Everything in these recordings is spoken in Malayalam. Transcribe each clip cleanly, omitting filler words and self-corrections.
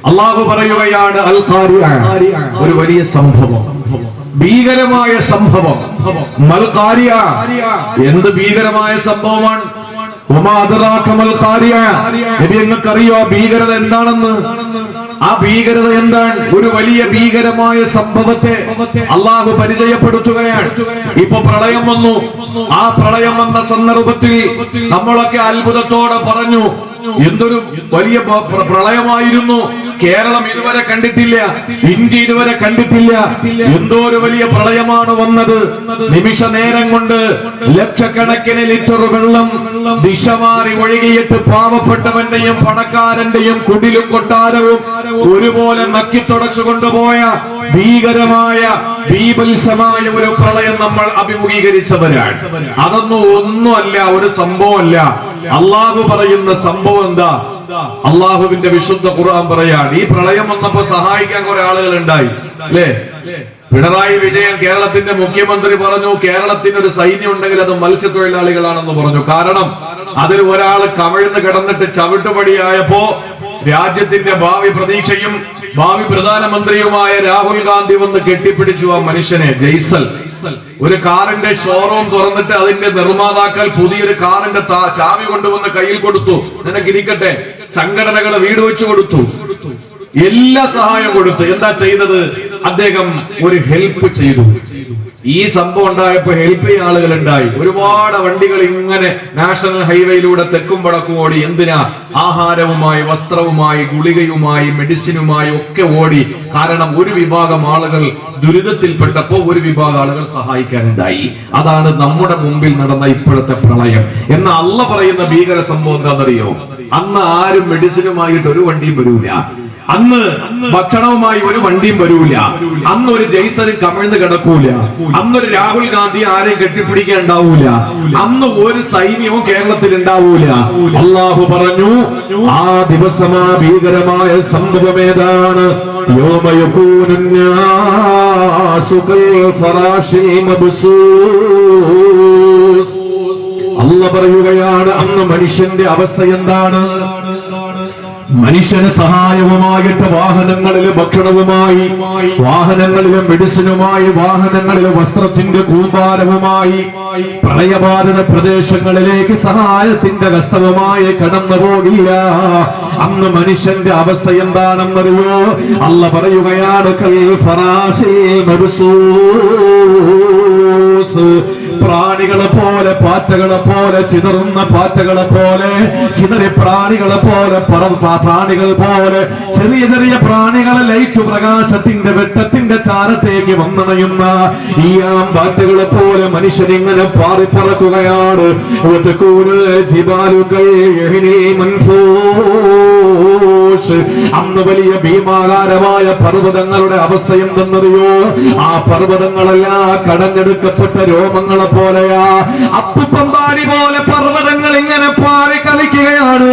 അല്ലാഹു പറയുകയാണ് അൽ ഖാരിഅ, ഒരു വലിയ സംഭവം, ഭീകരമായ സംഭവം. മൽ ഖാരിഅ, എന്ത് ഭീകരമായ സംഭവമാണ്? വമാ അദ്റാക മൽ ഖാരിഅ, നബി നിങ്ങൾക്കറിയോ ഭീകരത എന്താണെന്ന്? ആ ഭീകരത എന്താണ്? ഒരു വലിയ ഭീകരമായ സംഭവത്തെ അള്ളാഹു പരിചയപ്പെടുത്തുകയാണ്. ഇപ്പൊ പ്രളയം വന്നു. ആ പ്രളയം വന്ന സന്ദർഭത്തിൽ നമ്മളൊക്കെ അത്ഭുതത്തോടെ പറഞ്ഞു, എന്തൊരു വലിയ പ്രളയമായിരുന്നു, കേരളം ഇതുവരെ കണ്ടിട്ടില്ല, ഇന്ത്യ ഇതുവരെ കണ്ടിട്ടില്ല, എന്തോ ഒരു വലിയ പ്രളയമാണ് വന്നത്. നിമിഷ നേരം കൊണ്ട് ലക്ഷക്കണക്കിന് ലിറ്റർ വെള്ളം ദിശ മാറി ഒഴുകിയിട്ട് പാവപ്പെട്ടവന്റെയും പണക്കാരന്റെയും കുടിലും കൊട്ടാരവും ഒരുപോലെ നക്കിത്തുടച്ചു കൊണ്ടുപോയ ഭീകരമായ ബീഭത്സമായ ഒരു പ്രളയം നമ്മൾ അഭിമുഖീകരിച്ചവരാണ്. അതൊന്നും ഒന്നുമല്ല, ഒരു സംഭവമല്ല. അള്ളാഹു പറയുന്ന സംഭവം എന്താ? അള്ളാഹുവിന്റെ വിശുദ്ധ ഖുർആൻ പറയാണ്, ഈ പ്രളയം വന്നപ്പോ സഹായിക്കാൻ കുറെ ആളുകൾ ഉണ്ടായി, അല്ലേ? പിണറായി വിജയൻ കേരളത്തിന്റെ മുഖ്യമന്ത്രി പറഞ്ഞു, കേരളത്തിന് ഒരു സൈന്യം ഉണ്ടെങ്കിൽ അത് മത്സ്യത്തൊഴിലാളികളാണെന്ന് പറഞ്ഞു. കാരണം അതിൽ ഒരാൾ കമിഴ്ന്ന് കിടന്നിട്ട് ചവിട്ടുപടിയായപ്പോ രാജ്യത്തിന്റെ ഭാവി പ്രതീക്ഷയും ഭാവി പ്രധാനമന്ത്രിയുമായ രാഹുൽ ഗാന്ധി വന്ന് കെട്ടിപ്പിടിച്ചു ആ മനുഷ്യനെ. ജയ്സൽ ഒരു കാറിന്റെ ഷോറൂം തുറന്നിട്ട് അതിന്റെ നിർമ്മാതാക്കൾ പുതിയൊരു കാറിന്റെ ചാവി കൊണ്ടുവന്ന് കയ്യിൽ കൊടുത്തു, നിനക്കിരിക്കട്ടെ. സംഘടനകൾ വീട് വെച്ചു കൊടുത്തു, എല്ലാ സഹായം കൊടുത്തു. എന്താ ചെയ്തത്? അദ്ദേഹം ഒരു ഹെൽപ്പ് ചെയ്തു. ഈ സംഭവം ഉണ്ടായപ്പോ ഹെൽപ്പ് ചെയ്യാൻ ആളുകൾ ഉണ്ടായി. ഒരുപാട് വണ്ടികൾ ഇങ്ങനെ നാഷണൽ ഹൈവേയിലൂടെ തെക്കും വടക്കും ഓടി. എന്തിനാ? ആഹാരവുമായി, വസ്ത്രവുമായി, ഗുളികയുമായി, മെഡിസിനുമായി ഒക്കെ ഓടി. കാരണം ഒരു വിഭാഗം ആളുകൾ ദുരിതത്തിൽപ്പെട്ടപ്പോ ഒരു വിഭാഗം ആളുകൾ സഹായിക്കാനുണ്ടായി. അതാണ് നമ്മുടെ മുമ്പിൽ നടന്ന ഇപ്പോഴത്തെ പ്രളയം. എന്നാൽ അള്ളാഹ് പറയുന്ന ഭീകര സംഭവം എന്താണെന്നറിയോ? അന്ന് ആരും മെഡിസിനുമായിട്ട് ഒരു വണ്ടിയും വരൂല, അന്ന് ഭക്ഷണവുമായി ഒരു വണ്ടിയും വരൂല, അന്ന് ഒരു ജയ്സലും കമിഴ്ന്ന് കിടക്കൂല, അന്നൊരു രാഹുൽ ഗാന്ധി ആരെയും കെട്ടിപ്പിടിക്കാൻ ഉണ്ടാവൂല, അന്ന് ഒരു സൈന്യവും കേരളത്തിൽ ഉണ്ടാവൂല. അള്ളാഹു പറഞ്ഞു, ആ ദിവസം ആ ഭീകരമായ സംഭവം ഏതാണ്? അല്ലാഹു പറയുകയാണ്, അന്ന് മനുഷ്യന്റെ അവസ്ഥ എന്താണ്? മനുഷ്യന് സഹായവുമായിട്ട് വാഹനങ്ങളിലെ ഭക്ഷണവുമായി, വാഹനങ്ങളിലെ മെഡിസിനുമായി, വാഹനങ്ങളിലെ വസ്ത്രത്തിന്റെ കൂമ്പാരവുമായി പ്രളയബാധിത പ്രദേശങ്ങളിലേക്ക് സഹായത്തിന്റെ ഹസ്തവുമായി കടന്നു പോകില്ല. അന്ന് മനുഷ്യന്റെ അവസ്ഥ എന്താണെന്നറിയോ? അല്ലാഹു പറയുകയാണ്, കൽ ഫറാശിൽ മബ്സൂസ്, പ്രാണികളെ പോലെ, പാറ്റകളെ പോലെ, ചിതറുന്ന പാറ്റകളെ പോലെ, ചിതറിയ പ്രാണികളെ പോലെ, പ്രാണികൾ പോലെ, ചെറിയ ചെറിയ പ്രാണികളെ ലൈറ്റ് പ്രകാശത്തിന്റെ വെട്ടത്തിന്റെ ചാരത്തേക്ക് വന്നണയുന്ന ഈ പാറ്റകളെ പോലെ മനുഷ്യൻ ഇങ്ങനെ പാറിപ്പറക്കുകയാണ്. അന്ന് വലിയ ഭീമാകാരമായ പർവ്വതങ്ങളുടെ അവസ്ഥ എന്തെന്നറിയോ? ആ പർവ്വതങ്ങളെല്ലാം കടഞ്ഞെടുക്കപ്പെട്ട രോമങ്ങളെ പോലെയാ, അപ്പുപമ്പാടി പോലെ പർവ്വതങ്ങൾ ഇങ്ങനെ പാറി കളിക്കുകയാണ്.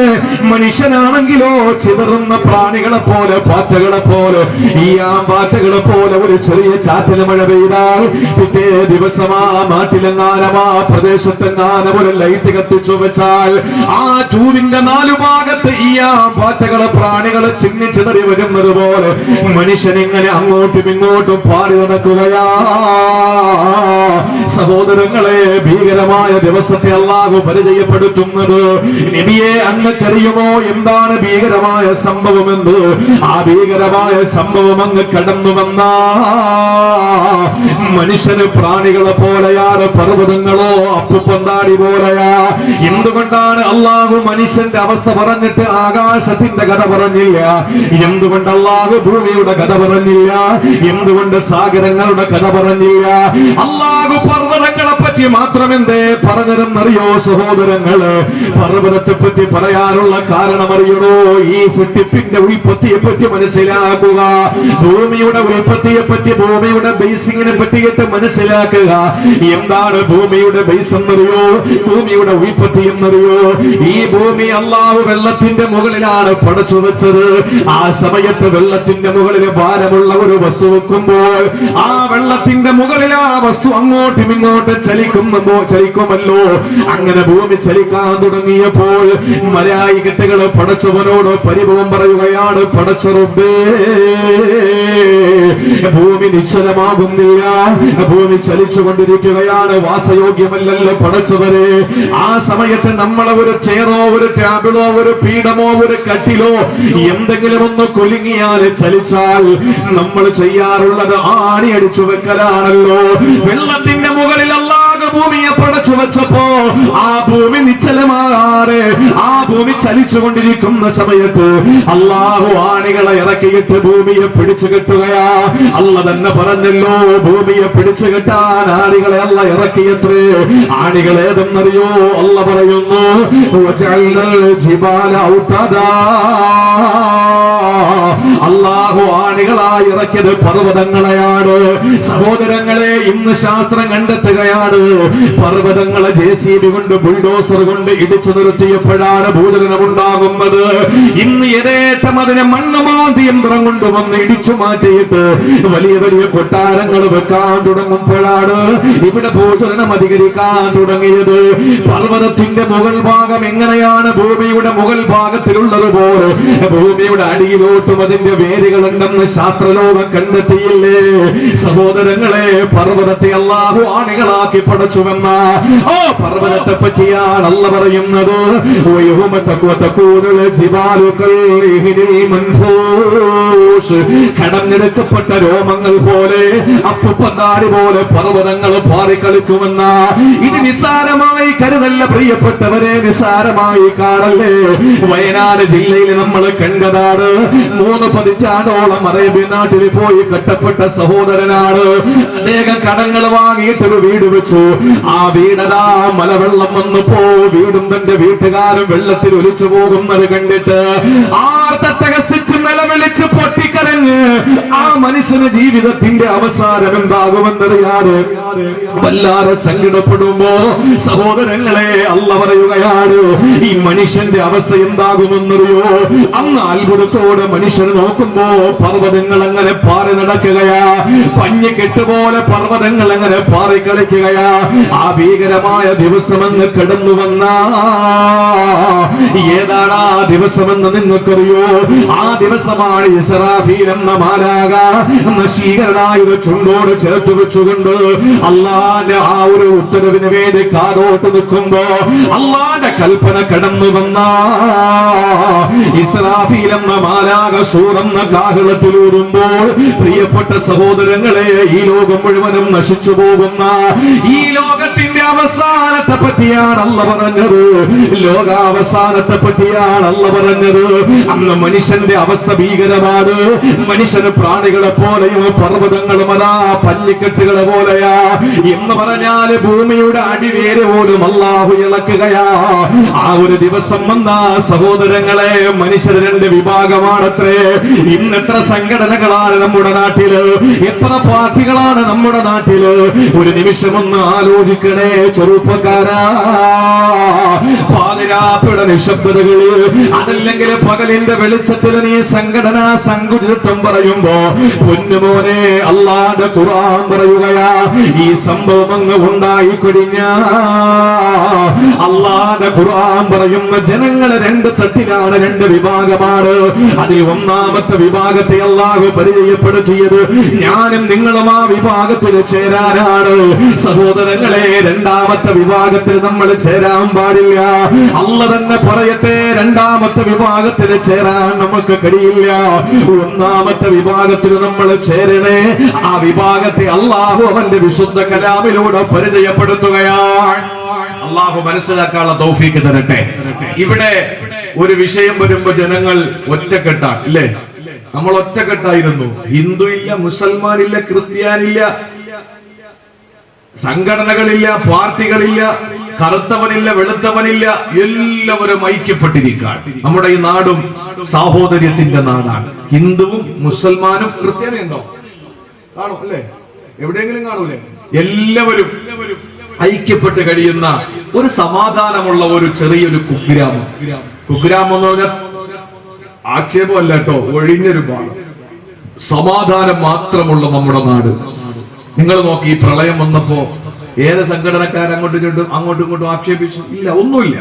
മനുഷ്യനാണെങ്കിലോ ചിതറുന്ന പ്രാണികളെ പോലെ, പാറ്റകളെ പോലെ, ഈ പാറ്റകളെ പോലെ ഒരു ചെറിയ ചാറ്റൽ മഴ പെയ്താൽ പിറ്റേ ദിവസം ആ നാട്ടിലെങ്ങാനും ആ പ്രദേശത്തെങ്ങാനും ഒരു ലൈറ്റ് കത്തിച്ചു വെച്ചാൽ ആ ട്യൂബിന്റെ 4 ഭാഗത്ത് ഈ പാറ്റകളെ, പ്രാണികളെ ചിന്നി ചിതറി വരുന്നത് പോലെ മനുഷ്യൻ ഇങ്ങനെ അങ്ങോട്ടും ഇങ്ങോട്ടും പാടി നടക്കുകയാ. സഹോദരങ്ങളെ, ഭീകരമായ ദിവസത്തെ അല്ലാഹു പരിചയപ്പെടുത്തുന്നത്. നബിയെ, അങ്ങക്കറിയുമോ എന്താണ് ഭീകരമായ സംഭവമെന്ന്? ആ ഭീകരമായ സംഭവം അങ്ങ് കടന്നു വന്ന മനുഷ്യന് പ്രാണികളെ പോലെയാണ്, പർവ്വതങ്ങളോ അപ്പുപന്താടി പോലെയാ. എന്തുകൊണ്ടാണ് അല്ലാഹു മനുഷ്യന്റെ അവസ്ഥ പറഞ്ഞിട്ട് ആകാശത്തിന്റെ കഥ പറഞ്ഞില്ല? എന്തുകൊണ്ട് അല്ലാഹു ഭൂമിയുടെ കഥ പറഞ്ഞില്ല? എന്തുകൊണ്ട് സാഗരങ്ങളുടെ കഥ പറഞ്ഞില്ല? അല്ലാഹു പർവ്വതങ്ങളെ പറ്റി മാത്രമെന്തേ പറഞ്ഞതെന്നറിയോ സഹോദരങ്ങള്? പർവ്വതത്തെ പറ്റി പറയാനുള്ള കാരണം അറിയണോ? ഈ സൃഷ്ടിപ്പിന്റെ ഉൽപ്പത്തിയെ പറ്റി മനസ്സിലാക്കുക, ഭൂമിയുടെ ഉൽപ്പത്തിയെ പറ്റി, ഭൂമിയുടെ ബേസിങ്ങിനെ പറ്റിയിട്ട് മനസ്സിലാക്കുക. എന്താണ് ഭൂമിയുടെ ബേസ് എന്നറിയോ? ഭൂമിയുടെ ഉൽപ്പത്തി എന്നറിയോ? ഈ ഭൂമി അല്ലാഹു വെള്ളത്തിന്റെ മുകളിലാണ് പടച്ചു വെച്ചത്. ആ സമയത്ത് വെള്ളത്തിന്റെ മുകളിൽ ഭാരമുള്ള ഒരു വസ്തു വെക്കുമ്പോൾ ആ വെള്ളത്തിന്റെ മുകളിൽ ആ വസ്തു അങ്ങോട്ടും ഇങ്ങോട്ടും ചലിക്കും. ചലിക്കുമല്ലോ. അങ്ങനെ ഭൂമി ചലിക്കാൻ തുടങ്ങിയപ്പോൾ മലായികത്തുകൾ പടച്ചവനോട് പരിഭവം പറയുകയാണ്, പടച്ച റബ്ബേ, ഭൂമി നിശ്ചലമാകുന്നില്ല, ഭൂമി ചലിച്ചുകൊണ്ടിരിക്കുകയാണ്, വാസയോഗ്യമല്ലല്ലോ പടച്ചവരെ. ആ സമയത്ത് നമ്മളെ ഒരു ചെയറോ ഒരു ടേബിളോ ഒരു പീഠമോ ഒരു കട്ടിലോ എന്തെങ്കിലും ഒന്ന് കുലുങ്ങിയാൽ ചലിച്ചാൽ നമ്മൾ ചെയ്യാറുള്ളത് ആണി അടിച്ചു വെക്കലാണല്ലോ. വെള്ളത്തിന്റെ മുകളിൽ അല്ലാഹു ഭൂമിയെ പടച്ചു വെച്ചപ്പോ ആ ഭൂമി നിശ്ചലമാകാറ്, ആ ഭൂമി ചലിച്ചുകൊണ്ടിരിക്കുന്ന സമയത്ത് അല്ലാഹു ആണികളെ ഇറക്കിയിട്ട് ഭൂമിയെ പിടിച്ചു കെട്ടുകയാ. അല്ല തന്നെ പറഞ്ഞല്ലോ, ഭൂമിയെ പിടിച്ചു കെട്ടാൻ ആണികളെ അല്ല ഇറക്കിയത്രേ. ആണികൾ ഏതെന്നറിയോ? അല്ല പറയുന്നു, അല്ലാഹു ആണികളായി ഇറക്കിയത് പർവ്വതങ്ങളെയാണ്. സഹോദരങ്ങളെ, ഇന്ന് ശാസ്ത്രം കണ്ടെത്തുകയാണ്, പർവ്വതങ്ങളെ JCB കൊണ്ട് ബുൾഡോസർ കൊണ്ട് ഇടിച്ചു നിർത്തിയപ്പോഴാണ് ഭൂചലനമുണ്ടാകുന്നത്. ഇന്ന് യഥേഷ്ടം അതിനെ മണ്ണുമാന്തി യന്ത്രം കൊണ്ടുവന്ന് ഇടിച്ചു മാറ്റിയിട്ട് വലിയ വലിയ കൊട്ടാരങ്ങൾ വെക്കാൻ തുടങ്ങുമ്പോഴാണ് ഇവിടെ ഭൂചലനം അധികരിക്കാൻ തുടങ്ങിയത്. പർവ്വതത്തിന്റെ മുകൾ ഭാഗം എങ്ങനെയാണ് ഭൂമിയുടെ മുകൾ ഭാഗത്തിലുള്ളത് പോലെ ഭൂമിയുടെ അടിയിലോട്ടും അതിന്റെ വേരുകളുണ്ടെന്ന് ശാസ്ത്രലോകം കണ്ടെത്തിയില്ലേ? സഹോദരങ്ങളെ, പർവ്വതത്തെ അല്ലാഹു ആണികളാക്കി പടച്ചുവെന്ന ഓ പർവ്വതത്തെ പറ്റിയാണ് അല്ല പറയുന്നത്. കടഞ്ഞെടുക്കപ്പെട്ട രോമങ്ങൾ പോലെ അപ്പുപ്പന്താരി പോലെ പർവ്വതങ്ങൾ പാറിക്കളിക്കുമെന്ന ഇത് നിസ്സാരമായി കരുതല്ല പ്രിയപ്പെട്ടവരെ, നിസ്സാരമായി കാണല്ലേ. വയനാട് ജില്ലയിൽ നമ്മൾ കണ്ടതാണ്, 3 പതിറ്റാണ്ടോളം അറേബ്യൻ നാട്ടിൽ പോയി കെട്ടപ്പെട്ട സഹോദരനാണ്. അദ്ദേഹം കടങ്ങൾ വാങ്ങിയിട്ടൊരു വീട് വെച്ചു. ആ വീടതാ മലവെള്ളം വന്നപ്പോ വീടും തന്റെ വീട്ടുകാരും വെള്ളത്തിൽ ഒലിച്ചു പോകുന്നത് കണ്ടിട്ട് ആർത്തട്ടഹസിച്ച് നിലവിളിച്ച് പൊട്ടിക്കരഞ്ഞ് ആ മനുഷ്യന് ജീവിതത്തിന്റെ അവസാനം എന്താകുമെന്നറിയാതെ വല്ലാതെ സങ്കടപ്പെടുമ്പോ സഹോദരങ്ങളെ അല്ല പറയുകയാണ്, ഈ മനുഷ്യന്റെ അവസ്ഥ എന്താകുമെന്നറിയോ? അന്ന് അത്ഭുതത്തോടെ മനുഷ്യൻ നോക്കുമ്പോ പർവ്വതങ്ങൾ അങ്ങനെ പാറി നടക്കുകയാ, പഞ്ഞിക്കെട്ടുപോലെ പർവ്വതങ്ങൾ അങ്ങനെ പാറി കളിക്കുകയാ. ആ ഭീകരമായ ദിവസം അങ്ങ് കടന്നു വന്ന ഏതാണ് ആ ദിവസമെന്ന് നിങ്ങൾക്കറിയോ? ആ ദിവസമാണ് ഇസ്രാഫീൽ എന്ന മാലാഖ നശീകരണായ ചുണ്ടോട് ചേർത്ത് വെച്ചുകൊണ്ട് അള്ളാന്റെ ആ ഒരു ഉത്തരവിന് വേണ്ടി കാതോട്ട് നിൽക്കുമ്പോ അള്ളാന്റെ കൽപ്പന കടന്നു വന്ന ഇസ്രാഫീൽ എന്ന മാലാഖ സൂറെന്ന കാഹളത്തിലൂടുമ്പോൾ പ്രിയപ്പെട്ട സഹോദരങ്ങളെ, ഈ ലോകം മുഴുവനും നശിച്ചു പോകുന്ന ഈ ലോകത്തിന്റെ അവസാനത്തെ പറ്റിയാണ് അല്ല പറഞ്ഞത്. ലോകാവസാനത്തെ പറ്റിയാണ് അല്ല പറഞ്ഞത്. അന്ന് മനുഷ്യന്റെ അവസ്ഥ ഭീകരമാണ്. മനുഷ്യന് പ്രാണികളെ പോലെയും പർവ്വതങ്ങളും അതാ പല്ലിക്കെട്ടുകളെ പോലെയാ എന്ന് പറഞ്ഞാല് ഭൂമിയുടെ അടിവേര് പോലും അല്ലാഹു ഇളക്കുകയാ. ആ ഒരു ദിവസം വന്ന സഹോദരങ്ങളെ, മനുഷ്യർ 2 വിഭാഗമാണത്രേ. ഇന്ന് എത്ര സംഘടനകളാണ് നമ്മുടെ നാട്ടില്, എത്ര പാർട്ടികളാണ് നമ്മുടെ നാട്ടില്. ഒരു നിമിഷം ഒന്ന് ആലോചിക്കണേ ചെറുപ്പക്കാരാ. പാതിരാത്രിയുടെ നിശബ്ദതകളിൽ അതല്ലെങ്കിൽ പകലിന്റെ വെളിച്ചത്തിൽ നീ സംഘടനാ സങ്കുചിതത്വം പറയുമ്പോ പൊന്നുമോനെ, അല്ലാഹുവിന്റെ ഖുർആൻ പറയുകയാ, ഈ സംഭവം അങ്ങ് ഉണ്ടായിക്കൊഴിഞ്ഞ അല്ലാഹുവിന്റെ ഖുർആൻ പറയുന്ന ജനങ്ങളെ 2 തട്ടിലാണ്, 2 വിഭാഗമാണ്. അതിൽ ഒന്നാമത്തെ വിഭാഗത്തെ അല്ലാഹു പരിചയപ്പെടുത്തിയത് ഞാനും നിങ്ങളും ആ വിഭാഗത്തിൽ ചേരാനാണ്. സഹോദരങ്ങളെ, രണ്ടാമത്തെ വിഭാഗത്തിൽ നമ്മൾ ചേരാൻ പാടില്ല. അല്ല തന്നെ പറയട്ടെ, രണ്ടാമത്തെ വിഭാഗത്തിൽ ചേരാൻ നമുക്ക് കഴിയില്ല. ഒന്നാമത്തെ വിഭാഗത്തിൽ നമ്മൾ ചേരണേ. ആ വിഭാഗത്തെ അല്ലാഹു അവന്റെ വിശുദ്ധ കലാമിലൂടെ പരിചയപ്പെടുത്തുകയാണ്. അല്ലാഹു മനസ്സിലാക്കാനുള്ള തൗഫീക്ക് തരട്ടെ. ഇവിടെ ഒരു വിഷയം വരുമ്പോ ജനങ്ങൾ ഒറ്റക്കെട്ടാണ്, ഇല്ലേ? നമ്മൾ ഒറ്റക്കെട്ടായിരുന്നു. ഹിന്ദു ഇല്ല, മുസൽമാൻ ഇല്ല, ക്രിസ്ത്യാനില്ല, സംഘടനകളില്ല, പാർട്ടികളില്ല, കറുത്തവനില്ല, വെളുത്തവനില്ല, എല്ലാവരും ഐക്യപ്പെട്ടിരിക്കുകയാണ്. നമ്മുടെ ഈ നാടും സാഹോദര്യത്തിന്റെ നാടാണ്. ഹിന്ദുവും മുസൽമാനും ക്രിസ്ത്യാനിയും ഉണ്ടോ? കാണും അല്ലേ? എവിടെയെങ്കിലും കാണൂലേ? എല്ലാവരും ഐക്യപ്പെട്ട് കഴിയുന്ന ഒരു സമാധാനമുള്ള ഒരു ചെറിയൊരു കുഗ്രാമം. കുഗ്രാമം എന്ന് പറഞ്ഞാൽ ആക്ഷേപമല്ല കേട്ടോ, ഒഴിഞ്ഞൊരു ഭാഗം, സമാധാനം മാത്രമുള്ള നമ്മുടെ നാട്. നിങ്ങൾ നോക്കി, ഈ പ്രളയം വന്നപ്പോ ഏത് സംഘടനക്കാർ അങ്ങോട്ടും ഇങ്ങോട്ടും ആക്ഷേപിച്ചു? ഇല്ല, ഒന്നുമില്ല.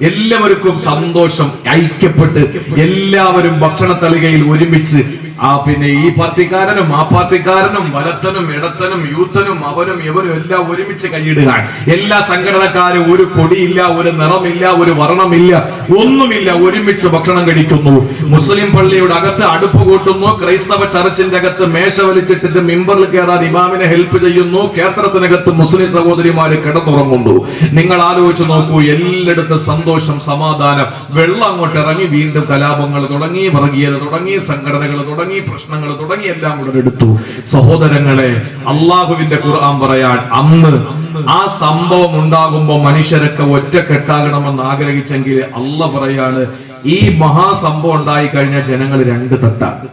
എല്ലാവർക്കും സന്തോഷം, ഐക്യപ്പെട്ട് എല്ലാവരും ഭക്ഷണ തളികയിൽ ഒരുമിച്ച് പിന്നെ ഈ പാർട്ടിക്കാരനും ആ പാർട്ടിക്കാരനും വലത്തനും ഇടത്തനും യൂത്തനും അവനും ഇവനും എല്ലാം ഒരുമിച്ച് കൈയിടുക. എല്ലാ സംഘടനക്കാരും ഒരു കൊടിയില്ല, ഒരു നിറമില്ല, ഒരു വർണ്ണമില്ല, ഒന്നുമില്ല, ഒരുമിച്ച് ഭക്ഷണം കഴിക്കുന്നു. മുസ്ലിം പള്ളിയുടെ അകത്ത് അടുപ്പ് കൂട്ടുന്നു, ക്രൈസ്തവ ചർച്ചിന്റെ അകത്ത് മേശ വലിച്ചിട്ടിട്ട് മിമ്പറിൽ കയറാൻ ഇമാമിനെ ഹെൽപ്പ് ചെയ്യുന്നു, ക്ഷേത്രത്തിനകത്ത് മുസ്ലിം സഹോദരിമാര് കിടന്നുറങ്ങുന്നു. നിങ്ങൾ ആലോചിച്ച് നോക്കൂ, എല്ലായിടത്തും സന്തോഷം, സമാധാനം. വെള്ളം അങ്ങോട്ട് ഇറങ്ങി, വീണ്ടും കലാപങ്ങൾ തുടങ്ങി, വർഗീയത തുടങ്ങി, സംഘടനകൾ തുടങ്ങി, പ്രശ്നങ്ങൾ തുടങ്ങി, എല്ലാം ഉടലെടുത്തു. സഹോദരങ്ങളെ, അള്ളാഹുവിന്റെ ഖുർആൻ പറയാൻ, അന്ന് ആ സംഭവം ഉണ്ടാകുമ്പോ മനുഷ്യരൊക്കെ ഒറ്റക്കെട്ടാകണമെന്ന് ആഗ്രഹിച്ചെങ്കിൽ അള്ളാഹ് പറയാണ്, ഈ മഹാസംഭവം ഉണ്ടായി കഴിഞ്ഞ ജനങ്ങൾ രണ്ട് തട്ടാണ്.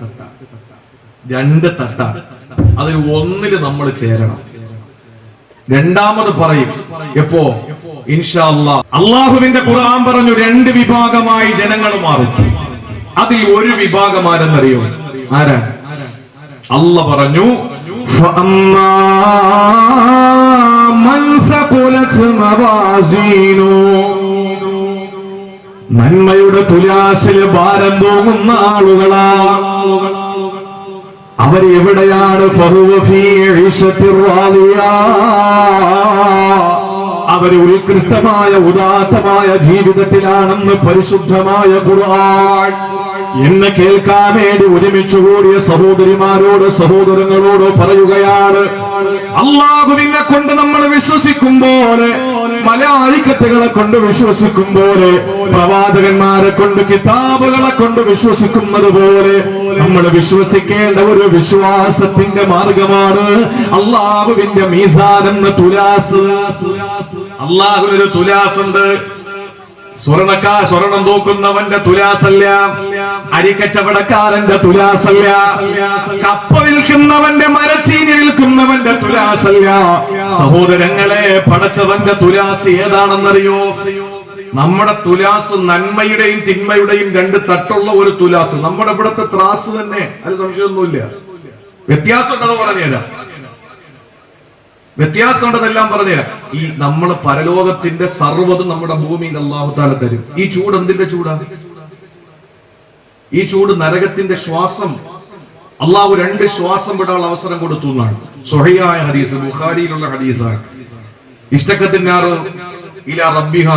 അതിൽ ഒന്നില് നമ്മൾ ചേരണം. രണ്ടാമത് പറയും എപ്പോ? ഇൻഷാ അല്ലാഹ്. അള്ളാഹുവിന്റെ ഖുർആൻ പറഞ്ഞു, രണ്ട് വിഭാഗമായി ജനങ്ങൾ മാറും. അതിൽ ഒരു വിഭാഗം ആരെന്നറിയോ? ആരാ? അല്ലാഹ് പറഞ്ഞു, നന്മയുടെ തുലാസിൽ ഭാരം തൂങ്ങുന്ന ആളുകളാ. അവർ എവിടെയാണ്? അവര് ഉത്കൃഷ്ടമായ ഉദാത്തമായ ജീവിതത്തിലാണെന്ന് പരിശുദ്ധമായ ഖുർആൻ എന്നെ കേൾക്കാൻ വേണ്ടി ഒരുമിച്ച് കൂടിയ സഹോദരിമാരോട് സഹോദരങ്ങളോട് പറയുകയാണ്, അല്ലാഹുവിനെ കൊണ്ട് നമ്മൾ വിശ്വസിക്കുമ്പോൾ, മലായികത്തുകളെ കൊണ്ട് വിശ്വസിക്കുമ്പോൾ, പ്രവാചകന്മാരെ കൊണ്ട് കിതാബുകളെ കൊണ്ട് വിശ്വസിക്കുന്നത് പോലെ നമ്മൾ വിശ്വസിക്കേണ്ട ഒരു വിശ്വാസത്തിന്റെ മാർഗമാണ് അല്ലാഹുവിന്റെ മീസാൻ എന്ന തുലാസ്. അല്ലാഹുവിനൊരു തുലാസുണ്ട്. സ്വർണം തൂക്കുന്നവന്റെ തുലാസല്ല, അരിക്കച്ചവടക്കാരന്റെ തുലാസല്ല, കപ്പ വിൽക്കുന്നവന്റെ മരച്ചീനി വിൽക്കുന്നവന്റെ തുലാസല്ല. സഹോദരങ്ങളെ, പടച്ചവന്റെ തുലാസ് ഏതാണെന്നറിയോ? നമ്മുടെ തുലാസ് നന്മയുടെയും തിന്മയുടെയും രണ്ട് തട്ടുള്ള ഒരു തുലാസ്. നമ്മുടെ ഇവിടുത്തെ ത്രാസ് തന്നെ, അത് സംശയമൊന്നുമില്ല. വ്യത്യാസമുണ്ടെന്ന് പറഞ്ഞുതരാം, വ്യത്യാസമുണ്ടെന്നെല്ലാം പറഞ്ഞുതരാം. ഈ നമ്മള് പരലോകത്തിന്റെ സർവ്വതും നമ്മുടെ ഭൂമിയിൽ അല്ലാഹു തആല തരും. ഈ ചൂട് എന്തിന്റെ ചൂടാ? ഈ ചൂട് നരകത്തിന്റെ ശ്വാസം. അള്ളാഹു രണ്ട് ശ്വാസം വിടാനുള്ള അവസരം കൊടുത്തു എന്നാണ് സ്വഹീഹായ ഹദീസ്, ബുഖാരിയിലുള്ള ഹദീസാണ്. ഇഷ്തഖത്തിന്നാറു ഇലാ റബ്ബിഹ,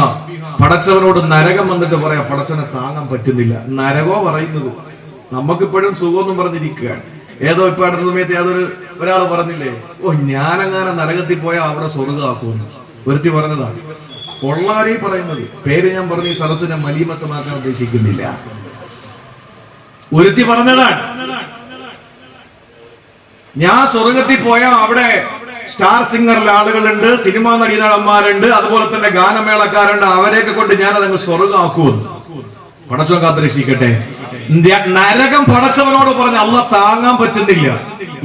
പടച്ചവനോട് നരകം വന്നിട്ട് പറയാ, പടച്ചവനെ താങ്ങാൻ പറ്റുന്നില്ല. നരകോ പറയുന്നത്, നമുക്കിപ്പോഴും സുഖമൊന്നും പറഞ്ഞിരിക്കുകയാണ്. ഏതോ ഇപ്പൊ അടുത്ത സമയത്ത് ഒരാൾ പറഞ്ഞില്ലേ, ഓ ഞാനങ്ങനെ നരകത്തിൽ പോയാൽ അവിടെ സ്വർഗ്ഗമാക്കുമെന്ന് ഒരുത്തി പറഞ്ഞതാണ്. കൊള്ളാരി പറയുന്നത്, പേര് ഞാൻ പറഞ്ഞ ഈ സദസ്സിനെ മലീമസമാക്കാൻ ഉദ്ദേശിക്കുന്നില്ല. ഒരുത്തി പറഞ്ഞതാണ്, ഞാൻ സ്വർഗത്തിൽ പോയാൽ അവിടെ സ്റ്റാർ സിംഗറിലെ ആളുകളുണ്ട്, സിനിമാ നടന്മാരുണ്ട്, അതുപോലെ തന്നെ ഗാനമേളക്കാരുണ്ട്, അവരെയൊക്കെ കൊണ്ട് ഞാൻ അതങ്ങ് സ്വർഗ്ഗമാക്കുമെന്ന്. പടച്ചവൻ കാത്തിരക്ഷിക്കട്ടെ. നരകം പടച്ചവനോട് പറഞ്ഞ അള്ളാഹ് താങ്ങാൻ പറ്റുന്നില്ല,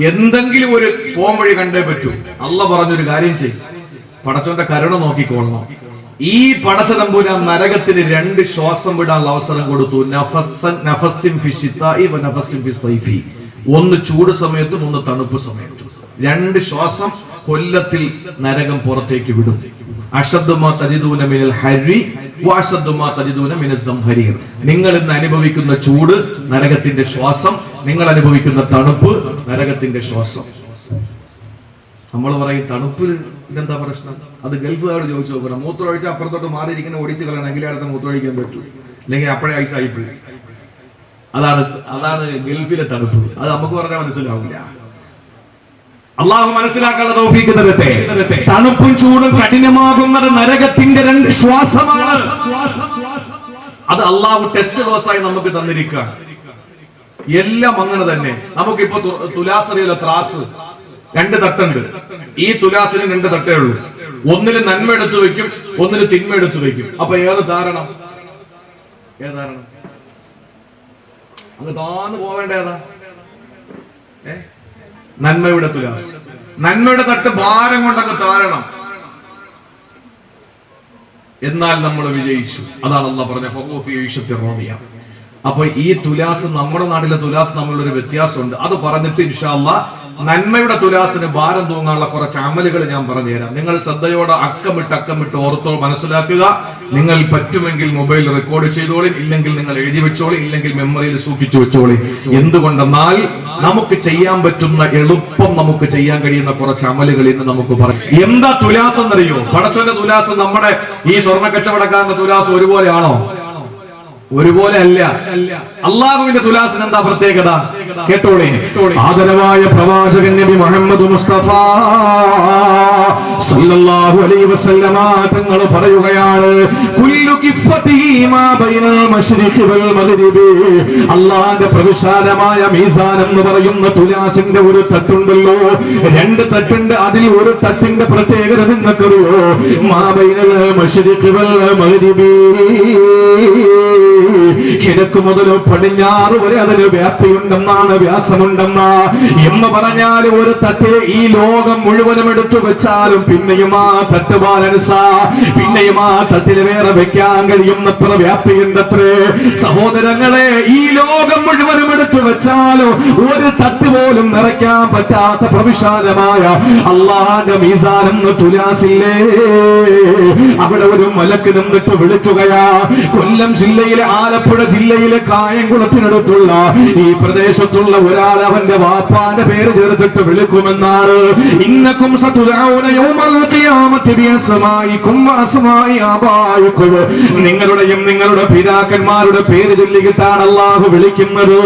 എന്തെങ്കിലും ഒരു പോംവഴി കണ്ടേ പറ്റൂ. അള്ളാഹ് പറഞ്ഞൊരു കാര്യം ചെയ്യും, പടച്ചവന്റെ കരുണ നോക്കിക്കൊള്ളണം. ഈ പടച്ച തമ്പുരാൻ നരകത്തിന് രണ്ട് ശ്വാസം വിടാനുള്ള അവസരം കൊടുത്തു. ഒന്ന് ചൂട് സമയത്തും ഒന്ന് തണുപ്പ് സമയത്തും. രണ്ട് ശ്വാസം കൊല്ലത്തിൽ നരകം പുറത്തേക്ക് വിടും. നിങ്ങൾ ഇന്ന് അനുഭവിക്കുന്ന ചൂട് നരകത്തിന്റെ ശ്വാസം, നിങ്ങൾ അനുഭവിക്കുന്ന തണുപ്പ് നരകത്തിന്റെ ശ്വാസം. നമ്മൾ പറയും തണുപ്പിൽ ഇതെന്താ പ്രശ്നം? അത് ഗൾഫുകാരോട് ചോദിച്ചു നോക്കണം. മൂത്രമൊഴിച്ച് അപ്പുറത്തോട്ട് മാറിയിരിക്കുന്ന ഓടിച്ചു കളയണം, എങ്കിലേ അടുത്ത മൂത്രമൊഴിക്കാൻ പറ്റൂ, അല്ലെങ്കിൽ അപ്പോഴേ ഐസായിപ്പോയി. അതാണ് ഗൾഫിലെ തണുപ്പ്. അത് നമുക്ക് പറഞ്ഞാൽ മനസ്സിലാവില്ല. അള്ളാഹു മനസ്സിലാക്കാനുള്ള തൗഫീഖ് തരട്ടെ. തണുപ്പും ചൂടും കഠിനമാകുന്നത് നരകത്തിന്റെ രണ്ട് ശ്വാസമാണ്. അത് അള്ളാഹു ടെസ്റ്റ് ഡോസായി നമുക്ക് തന്നിരിക്കുകയാണ്. എല്ലാം അങ്ങനെ തന്നെ. നമുക്കിപ്പോ തുലാസറിയിലെ ത്രാസ് രണ്ട് തട്ടുണ്ട്. ഈ തുലാസിന് രണ്ട് തട്ടേ ഉള്ളൂ. ഒന്നില് നന്മ എടുത്തു വെക്കും, ഒന്നില് തിന്മ എടുത്തു വെക്കും. അപ്പൊ ഏത് ധാരണം? അങ്ങ് താന്ന് പോവേണ്ട ഏതാ? നന്മയുടെ തുലാസ്. നന്മയുടെ തട്ട് ഭാരം കൊണ്ടങ്ങ് താരണം. എന്നാൽ നമ്മൾ വിജയിച്ചു. അതാണ് അല്ലാഹ് പറഞ്ഞ അപ്പൊ ഈ തുലാസ്, നമ്മുടെ നാട്ടിലെ തുലാസ് തമ്മിലൊരു വ്യത്യാസമുണ്ട്. അത് പറഞ്ഞിട്ട് ഇൻഷാ അല്ലാഹ് നന്മയുടെ തുലാസിന് ഭാരം തൂങ്ങാനുള്ള കുറച്ച് അമലുകൾ ഞാൻ പറഞ്ഞുതരാം. നിങ്ങൾ ശ്രദ്ധയോടെ അക്കമിട്ട് ഓർത്തോ മനസ്സിലാക്കുക. നിങ്ങൾ പറ്റുമെങ്കിൽ മൊബൈൽ റെക്കോർഡ് ചെയ്തോളി, ഇല്ലെങ്കിൽ നിങ്ങൾ എഴുതി വെച്ചോളി, ഇല്ലെങ്കിൽ മെമ്മറിയിൽ സൂക്ഷിച്ചു വെച്ചോളി. എന്തുകൊണ്ടെന്നാൽ നമുക്ക് ചെയ്യാൻ പറ്റുന്ന എളുപ്പം നമുക്ക് ചെയ്യാൻ കഴിയുന്ന കുറച്ച് അമലുകൾ ഇന്ന് നമുക്ക് പറയാം. എന്താ തുലാസ് എന്നറിയോ? പടച്ചോന്റെ തുലാസ് നമ്മുടെ ഈ സ്വർണ്ണ കച്ചവടക്കാരന്റെ തുലാസ് ഒരുപോലെയാണോ? ഒരുപോലെ അല്ല. അള്ളാഹുവിന്റെ തുലാസിന് എന്താ പ്രത്യേകത? കേട്ടോളേ. ആദരവായ പ്രവാചകൻ നബി മുഹമ്മദ് മുസ്തഫ സല്ലല്ലാഹു അലൈഹി വസല്ലമ തങ്ങൾ പറയുകയാണ്, കുല്ലു കിഫ്ഫതിഹി മാ ബൈനൽ മശ്രിഖി വൽ മഗ്രിബി. അല്ലാഹുവിന്റെ പ്രവിശാലമായ മീസാൻ എന്ന് പറയുന്ന തുലാസിന്റെ ഒരു തട്ടുണ്ടല്ലോ, രണ്ട് തട്ടുണ്ട്. അതിൽ ഒരു തട്ടിന്റെ പ്രത്യേകത നിങ്ങൾക്കറിയോ? മാ ബൈനൽ മശ്രിഖി വൽ മഗ്രിബി. കിഴക്ക് മുതൽ പടിഞ്ഞാറ് വരെ അതിന് വ്യാപ്തിയുണ്ടെന്നാണ്, വ്യാസമുണ്ടെന്നാ. എന്ന് പറഞ്ഞാൽ ഒരു തട്ട് ഈ ലോകം മുഴുവനും എടുത്തു വെച്ചാലും പിന്നെയും ആ തട്ട് ബാലൻസാ, പിന്നെയും ആ തട്ടില് വേറെ വെക്കാൻ കഴിയുന്നത്ര വ്യാപ്തിയുണ്ടത്രേ. സഹോദരങ്ങളെ, ഈ ലോകം മുഴുവനും എടുത്തു വെച്ചാലും ഒരു തട്ട് പോലും നിറയ്ക്കാൻ പറ്റാത്ത പ്രവിശാലമായ അല്ലാഹുവിന്റെ മീസാൻ എന്ന തുലാസില്ലേ, അവിടെ ഒരു മലക്ക് നിന്നിട്ട് വിളിക്കുകയാ. കൊല്ലം ജില്ലയിലെ ആലപ്പുഴ ജില്ലയിലെ കായംകുളത്തിനടുത്തുള്ള ഈ പ്രദേശത്തുള്ള ഒരാൾ അവന്റെ വാപ്പാന്റെ പേര് ചേർത്തിട്ട് വിളിക്കുമെന്നാണ്. ഇന്നക്കും സതുദഊന യൗമൽ ഖിയാമത്തി ബിഅസ്മാഇകും വഅസ്മാഇ ആബായികും. നിങ്ങളുടെയും നിങ്ങളുടെ പിതാക്കന്മാരുടെ പേര് ചൊല്ലിയിട്ടാണ് അല്ലാഹു വിളിക്കുന്നത്.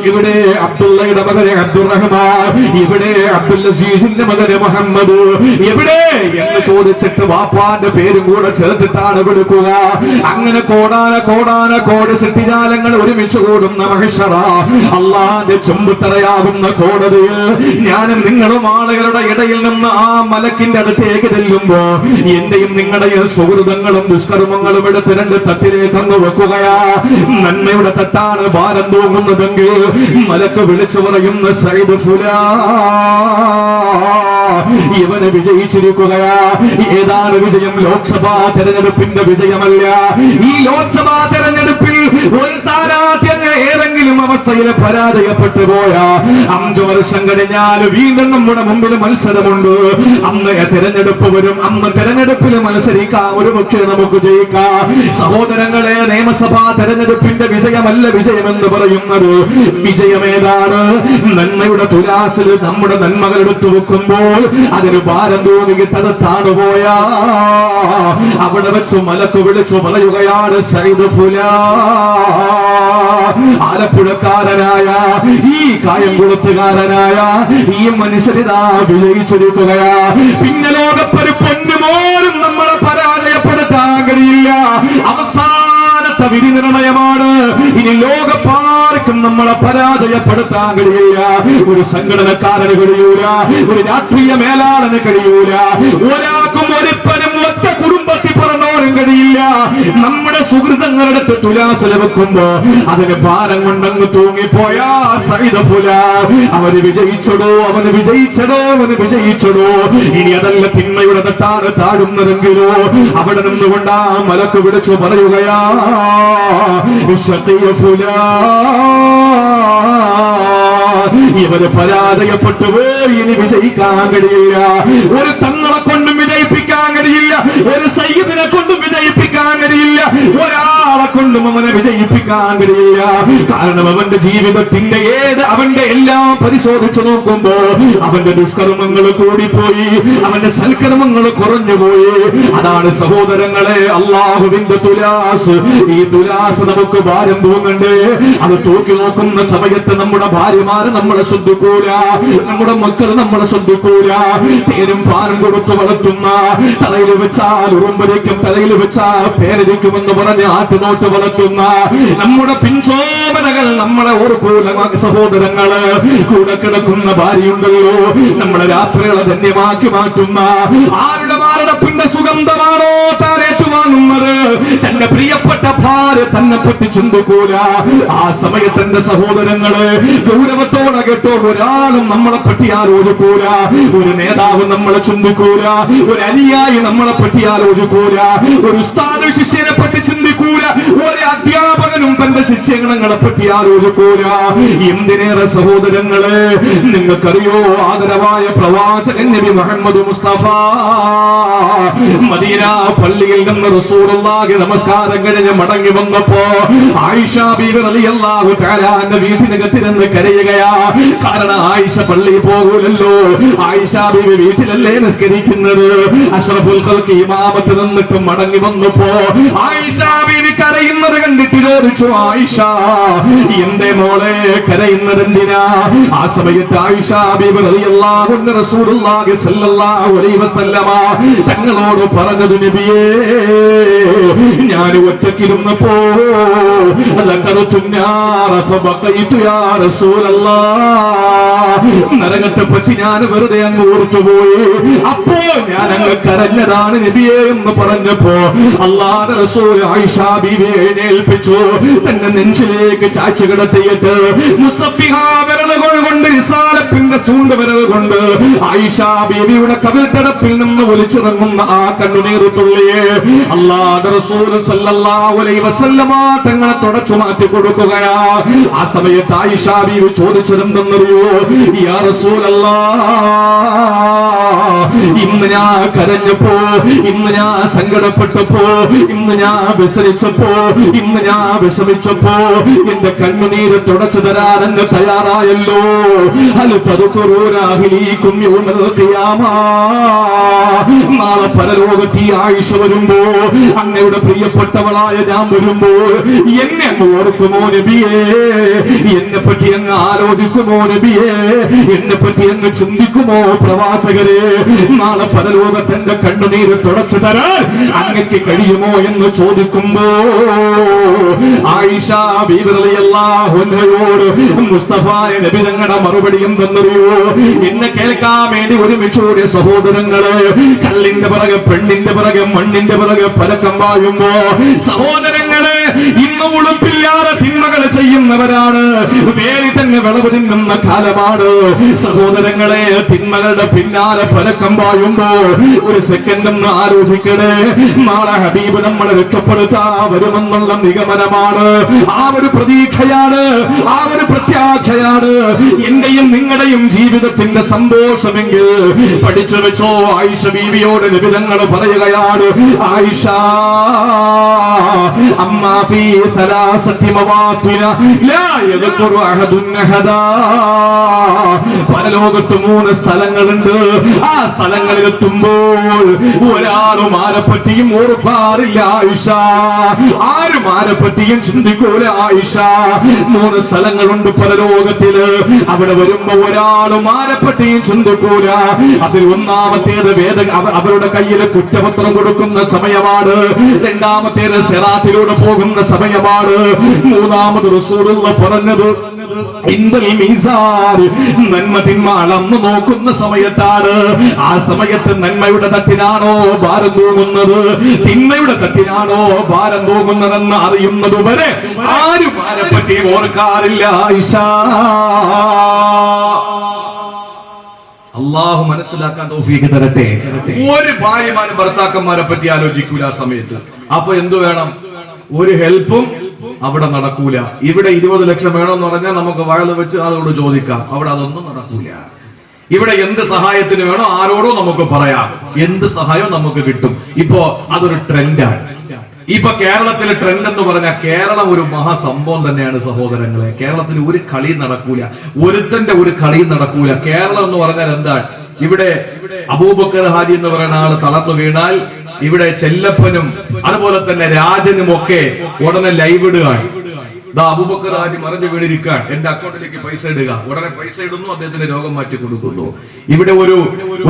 ഇവിടെ അബ്ദുള്ളയുടെ മകനെ അബ്ദുറഹ്മാൻ, ഇവിടെ അബ്ദുൽ അസീസിന്റെ മകനെ മുഹമ്മദ്, എവിടെ എന്ന് ചോദിച്ചിട്ട് വാപ്പാന്റെ പേരും കൂടെ ചേർത്തിട്ടാണ് വിളിക്കുക. അങ്ങനെ കോടാന സൃഷ്ടിജാലങ്ങൾ ഒരുമിച്ച് കൂടുന്ന മഹ്ശറ, അല്ലാഹുവിന്റെ ചെമ്പുത്തറയാകുന്ന കോടതിയിൽ ഞാനും നിങ്ങളും ആളുകളുടെ ഇടയിൽ നിന്ന് ആ മലക്കിന്റെ അടുത്തേക്ക് ചെല്ലുമ്പോ എന്റെയും നിങ്ങളുടെയും സുഹൃതങ്ങളും ദുഷ്കർമ്മങ്ങളും എടുത്ത് രണ്ട് തട്ടിലേക്ക് അങ്ങ് വെക്കുകയാ. നന്മയുടെ തട്ടാണ് ഭാരം തൂങ്ങുന്നതെങ്കിൽ മലക്ക് വിളിച്ചു പറയുന്ന സൈദ് ഫുലാ, ഇവന് വിജയിച്ചിരിക്കുകയാ. ഏതാണ് വിജയം? ലോക്സഭാ തെരഞ്ഞെടുപ്പിന്റെ വിജയമല്ല. ഈ ലോക്സഭാ തെരഞ്ഞെടുപ്പിൽ ഒരു സ്ഥാനാർത്ഥി അങ്ങ് ഏതെങ്കിലും അവസ്ഥയിൽ പരാജയപ്പെട്ടു പോയാ 5 വർഷം കഴിഞ്ഞാൽ വീണ്ടും നമ്മുടെ മുമ്പിൽ മത്സരമുണ്ട്. അന്ന് തെരഞ്ഞെടുപ്പ് വരും, അന്ന് തെരഞ്ഞെടുപ്പിൽ മത്സരിക്കാം, ഒരു പക്ഷേ നമുക്ക് ജയിക്കാം. സഹോദരങ്ങളെ, നിയമസഭാ തെരഞ്ഞെടുപ്പിന്റെ വിജയമല്ല വിജയമെന്ന് പറയുന്നത്. വിജയമേതാണ്? നന്മയുടെ തുലാസിൽ നമ്മുടെ നന്മകൾ എടുത്തു വെക്കുമ്പോൾ അതിന് ഭാരം തൂങ്ങിയിട്ടത് താണുപോയാ അവിടെ വെച്ച് മലക്ക് വിളിച്ചു പറയുകയാണ്, സൈദ് ഫുലാ, ആലപ്പുഴക്കാരനായ ഈ കായംകുളത്തുകാരനായ ഈ മനുഷ്യരിതാ വിജയിച്ചിരിക്കുകയാ. പിന്നെ ലോകത്തൊരു പൊന്നുപോലും നമ്മളെ പരാജയപ്പെടുത്താൻ കഴിയില്ല. അവസാനത്തെ വിധി നിർണയമാണ്. ഇനി ലോകപ്പാർക്കും നമ്മളെ പരാജയപ്പെടുത്താൻ കഴിയില്ല. ഒരു സംഘടനക്കാരന് കഴിയൂല, ഒരു രാഷ്ട്രീയ മേലാളന് കഴിയൂല, ഒരാൾക്കും ഒരുപ്പനും ഒറ്റ കുടുംബത്തിൽ പറഞ്ഞോരും കഴിയില്ല. നമ്മുടെ സുഹൃതങ്ങളുടെ തുലാസിൽ വെക്കുമ്പോ അതിന് ഭാരം കൊണ്ടങ്ങ് തൂങ്ങിപ്പോയാ സൈദ് ഫുലാ, അവന് വിജയിച്ചടോ, അവന് വിജയിച്ചടോ, അവന് വിജയിച്ചടോ. ഇനി അതല്ല തിന്മയുടെ തട്ടാറ് താഴുന്നതെങ്കിലോ അവിടെ നിന്നുകൊണ്ടാ മലക്ക് വിളിച്ചു പറയുകയാ, സഖിയ ഫുലാ, ഇവര് പരാജയപ്പെട്ടു പോയി, ഇനി വിജയിക്കാൻ കഴിയില്ല. ഒരു തങ്ങളെ കൊണ്ടും വിജയിപ്പിക്കാൻ കഴിയില്ല, ഒരു സയ്യിദിനെ കൊണ്ടും വിജയിപ്പിക്കാൻ കഴിയില്ല, ഒരാളെ കൊണ്ടും അവനെ വിജയിപ്പിക്കാൻ കഴിയില്ല. കാരണം അവന്റെ ജീവിതത്തിന്റെ അവന്റെ എല്ലാം പരിശോധിച്ചു നോക്കുമ്പോ അവന്റെ ദുഷ്കർമ്മങ്ങൾ കൂടിപ്പോയി, അവന്റെ സൽക്കർമ്മങ്ങൾ കുറഞ്ഞുപോയി. അതാണ് സഹോദരങ്ങളെ അള്ളാഹുവിന്റെ തുലാസ്. ഈ തുലാസ് നമുക്ക് ഭാരം തൂങ്ങണ്ടേ? അത് തൂക്കി നോക്കുന്ന സമയത്ത് നമ്മുടെ ഭാര്യമാര് നമ്മളെ ശ്രദ്ധിക്കൂല, നമ്മുടെ മക്കൾ നമ്മളെ ശ്രദ്ധിക്കൂല. തേരും പാലും കൊടുത്തു വളർത്തുന്ന, തലയിൽ വെച്ചാൽ ഉറുമ്പരിക്കും, തലയിൽ വെച്ചാൽ പേരരിക്കുമെന്ന് പറഞ്ഞ് ആറ്റുനോട്ട് വളർത്തുന്ന നമ്മുടെ പിൻസോമനകൾ നമ്മളെ ഓർക്കൂല. സഹോദരങ്ങള്, കൂടെ കിടക്കുന്ന ഭാര്യയുണ്ടല്ലോ, നമ്മളെ രാത്രികളെ ധന്യമാക്കി മാറ്റുന്ന ആരുടെ മാരടപ്പിന്റെ സുഗന്ധമാണോ താൻ ഏറ്റുവാങ്ങുന്നത്? തന്റെ പ്രിയപ്പെട്ട ഭാര്യ തന്നെ പറ്റി ചിന്തിക്കൂല. ആ സമയത്ത് എന്റെ സഹോദരങ്ങള് ഗൗരവത്തോടെ കേട്ടോ, ഒരാളും നമ്മളെ പറ്റി ആലോചിക്കൂല, ഒരു നേതാവ് നമ്മളെ ചിന്തിക്കൂല, ഒരു അനുയായി നമ്മളെ പറ്റി ആലോചിക്കൂല, ഒരു ഉസ്താദ് ശിഷ്യനെ പറ്റി ചിന്തിക്കൂല, ഒരു അധ്യാപകനും തന്റെ ശിഷ്യങ്ങളെ പറ്റി ആലോചിക്കൂല. എന്തിനേറെ സഹോദരങ്ങളെ, നിങ്ങൾക്കറിയോ ആദരവായ പ്രവാചകൻ നബി മുഹമ്മദ് മുസ്തഫ മദീന പള്ളിയിൽ നിന്ന് റസൂലുള്ളാഹി നമസ്കാരം കഴിഞ്ഞ് മടങ്ങി വന്നപ്പോ ആയിഷ ബീവി റളിയല്ലാഹു തആല വീട്ടിനകത്തിരുന്ന് കരയുകയാ. കാരണം ആയിഷ പള്ളിയിൽ പോകൂലല്ലോ, ആയിഷ ബീവി വീട്ടിലല്ലേ നിസ്കരിക്കുന്നത്. അഷ്റഫുൽ ഖൽഖ് ഇമാമത്ത് നിന്നിട്ട് മടങ്ങി വന്നപ്പോ ആയിഷ ബീവി കരയുന്നത് കണ്ടിട്ട് ചോദിച്ചു, ആയിഷ എന്റെ മോളെ കരയുന്നത് എന്തിനാ? ആ സമയത്ത് ആയിഷ ബീവി റളിയല്ലാഹു അൻഹ റസൂലുള്ളാഹി സ്വല്ലല്ലാഹു അലൈഹി വസല്ലമ തങ്ങളോട് പറഞ്ഞത്, നബിയേ ഞാൻ ഒറ്റക്കിരുന്നപ്പോ നരകത്തെ പറ്റി ഞാൻ വെറുതെ അങ്ങ് ഓർത്തുപോയി. അപ്പോ ഞാൻ അങ്ങ് കരഞ്ഞതാണ് നബിയേ എന്ന് പറഞ്ഞപ്പോ അല്ലാഹുവിന്റെ റസൂൽ ആയിഷ ബീവിയെ എഴുന്നേൽപ്പിച്ചു. തന്റെ നെഞ്ചിലേക്ക് ചാച്ചു കിടത്തിയിട്ട് മുസബ്ബിഹാ വിരലുകൾ കൊണ്ട് റിസാലത്തിന്റെ ചൂണ്ടുവിരൽ കൊണ്ട് ആയിഷ ബീവിയുടെ കവിൾത്തടപ്പിൽ നിന്ന് ഒലിച്ചിറങ്ങുന്ന ആ കണ്ണുനീർത്തുള്ളിയെ അല്ലാഹുവിന്റെ റസൂൽ സല്ലല്ലാഹു അലൈഹി വസല്ലമ തങ്ങളെ തുടച്ചു മാറ്റി കൊടുക്കുകയാ. ആ സമയത്ത് ആയിഷ ബീവി ചോദിച്ചതെന്തെന്നറിയോ? യാ റസൂലല്ലാഹ്, ഇന്ന് ഞാൻ കരഞ്ഞപ്പോ, ഇന്ന് ഞാൻ സങ്കടപ്പെട്ടപ്പോ, ഇന്ന് ഞാൻ വ്യസനിച്ചപ്പോ, ഇന്ന് ഞാൻ വിഷമിച്ചപ്പോ എന്റെ കണ്ണുനീര് തുടച്ചു തരാൻ എന്നെ തയ്യാറായല്ലോ. നാളെ പരലോകത്ത് ആയിഷ വരുമ്പോ, അങ്ങയുടെ പ്രിയപ്പെട്ടവളായ ഞാൻ വരുമ്പോ എന്നെ അങ്ങ് ഓർക്കുമോ നബിയേ? എന്നെ പറ്റി അങ്ങ് ആലോചിക്കുമോ നബിയേ? എന്നെ പറ്റി അങ്ങ് ചിന്തിക്കുമോ പ്രവാചകരെ? നാളെ പരലോകത്തിന്റെ കണ്ണുനീര് തുടച്ചു തരാൻ അങ്ങക്ക് കഴിയുമോ എന്ന് ചോദിക്കുമ്പോ ആയിഷ ബീവി റളിയല്ലാഹു അൻഹയോട് മുസ്തഫായ നബി തങ്ങളുടെ മറുപടി എന്തെന്നറിയോ? എന്നെ കേൾക്കാൻ വേണ്ടി ഒരുമിച്ചൂടെ സഹോദരങ്ങളെ, കല്ലിന്റെ പിറകെ പെണ്ണിന്റെ പിറകെ മണ്ണിന്റെ പിറകെ പരക്കം പായുമ്പോ സഹോദരങ്ങളെ, ഇന്ന് ഉളുപ്പില്ലാതെ തിന്മകൾ ചെയ്യുന്നവരാണ്. വേലി തന്നെ വിളവ് തിന്നുന്ന കാലമാണ് സഹോദരങ്ങളെ. തിന്മകളുടെ പിന്നാലെ പരക്കം പായുമ്പോ ഒരു സെക്കൻഡ് ഒന്ന് ആലോചിക്കണേ. നാളെ ഹബീബ് നമ്മളെ രക്ഷപ്പെടുത്താ വരുമെന്നുള്ള നിഗമനമാണ്, ആ ഒരു പ്രതീക്ഷയാണ്, ആ ഒരു പ്രത്യാശയാണ് എന്റെയും നിങ്ങളുടെയും ജീവിതത്തിന്റെ സന്തോഷമെങ്കിൽ പഠിച്ചു വെച്ചോ. ആയിഷ ബീവിയോട് നിബിധങ്ങൾ പറയുകയാണ്, ആയിഷ അമ്മാ ഫീ സലാസത്തി മവാത്തിന ലാ യദ്കുറു അഹദുൻ അഹദാ. പരലോകത്ത് 3 സ്ഥലങ്ങളുണ്ട്. ആ സ്ഥലങ്ങളിൽ എത്തുമ്പോൾ ഒരാളും ആരെപ്പറ്റിയും ഓർക്കാറില്ല ആയിഷ, ആരും ആരെപ്പറ്റിയും ചിന്തിക്കൂല ആയിഷ. 3 സ്ഥലങ്ങളുണ്ട് പരലോകത്തില്. അവിടെ വരുമ്പോ ഒരാളും ആരെപ്പറ്റിയും ചിന്തിക്കൂല. അതിൽ ഒന്നാമത്തേത് അവരുടെ കയ്യിൽ കുറ്റപത്രം കൊടുക്കുന്ന സമയമാണ്. രണ്ടാമത്തേത് സിറാത്തിലൂടെ പോകുന്ന സമയമാണ്. മൂന്നാമത് റസൂലുള്ളാഹി പറഞ്ഞത് നന്മ തിന്മ അളന്നു നോക്കുന്ന സമയത്താണ്. ആ സമയത്ത് നന്മയുടെ തട്ടിനാണോ ഭാരം തൂങ്ങുന്നത്, തിന്മയുടെ തട്ടിനാണോ ഭാരം തൂങ്ങുന്നതെന്ന് അറിയുന്നത് വരെ ആരും ആരെപ്പറ്റി ഓർക്കാറില്ല ആയിഷ. അള്ളാഹു മനസ്സിലാക്കാൻ തൗഫീഖ് തരട്ടെ. ഒരു ഭാര്യമാരും ഭർത്താക്കന്മാരെ പറ്റി ആലോചിക്കൂല ആ സമയത്ത്. അപ്പൊ എന്തു വേണം? ഒരു ഹെൽപ്പും അവിടെ നടക്കൂല. ഇവിടെ 20 ലക്ഷം വേണമെന്ന് പറഞ്ഞാൽ നമുക്ക് വയല് വെച്ച് അതോട് ചോദിക്കാം. അവിടെ അതൊന്നും നടക്കൂല. ഇവിടെ എന്ത് സഹായത്തിന് വേണോ ആരോടോ നമുക്ക് പറയാം, എന്ത് സഹായവും നമുക്ക് കിട്ടും. ഇപ്പോ അതൊരു ട്രെൻഡാണ്. ഇപ്പൊ കേരളത്തിലെ ട്രെൻഡ് എന്ന് പറഞ്ഞാൽ കേരളം ഒരു മഹാസംഭവം തന്നെയാണ് സഹോദരങ്ങളെ. കേരളത്തിൽ ഒരു കളി നടക്കൂല, ഒരുത്തന്റെ ഒരു കളി നടക്കൂല. കേരളം എന്ന് പറഞ്ഞാൽ എന്താണ്? ഇവിടെ അബൂബക്കർ ഹാജി എന്ന് പറയുന്ന ആള് തളർന്നു വീണാൽ ഇവിടെ ചെല്ലപ്പനും അതുപോലെ തന്നെ രാജനും ഒക്കെ ഉടനെ ലൈവ് ഇടുകയാണ്. അബൂബക്കർ ഹാജി മറിഞ്ഞു വീണിരിക്കാൻ, എന്റെ അക്കൗണ്ടിലേക്ക് പൈസ ഇടുക. ഉടനെ പൈസ ഇടുന്നു, അദ്ദേഹത്തിന്റെ രോഗം മാറ്റി കൊടുക്കുന്നു. ഇവിടെ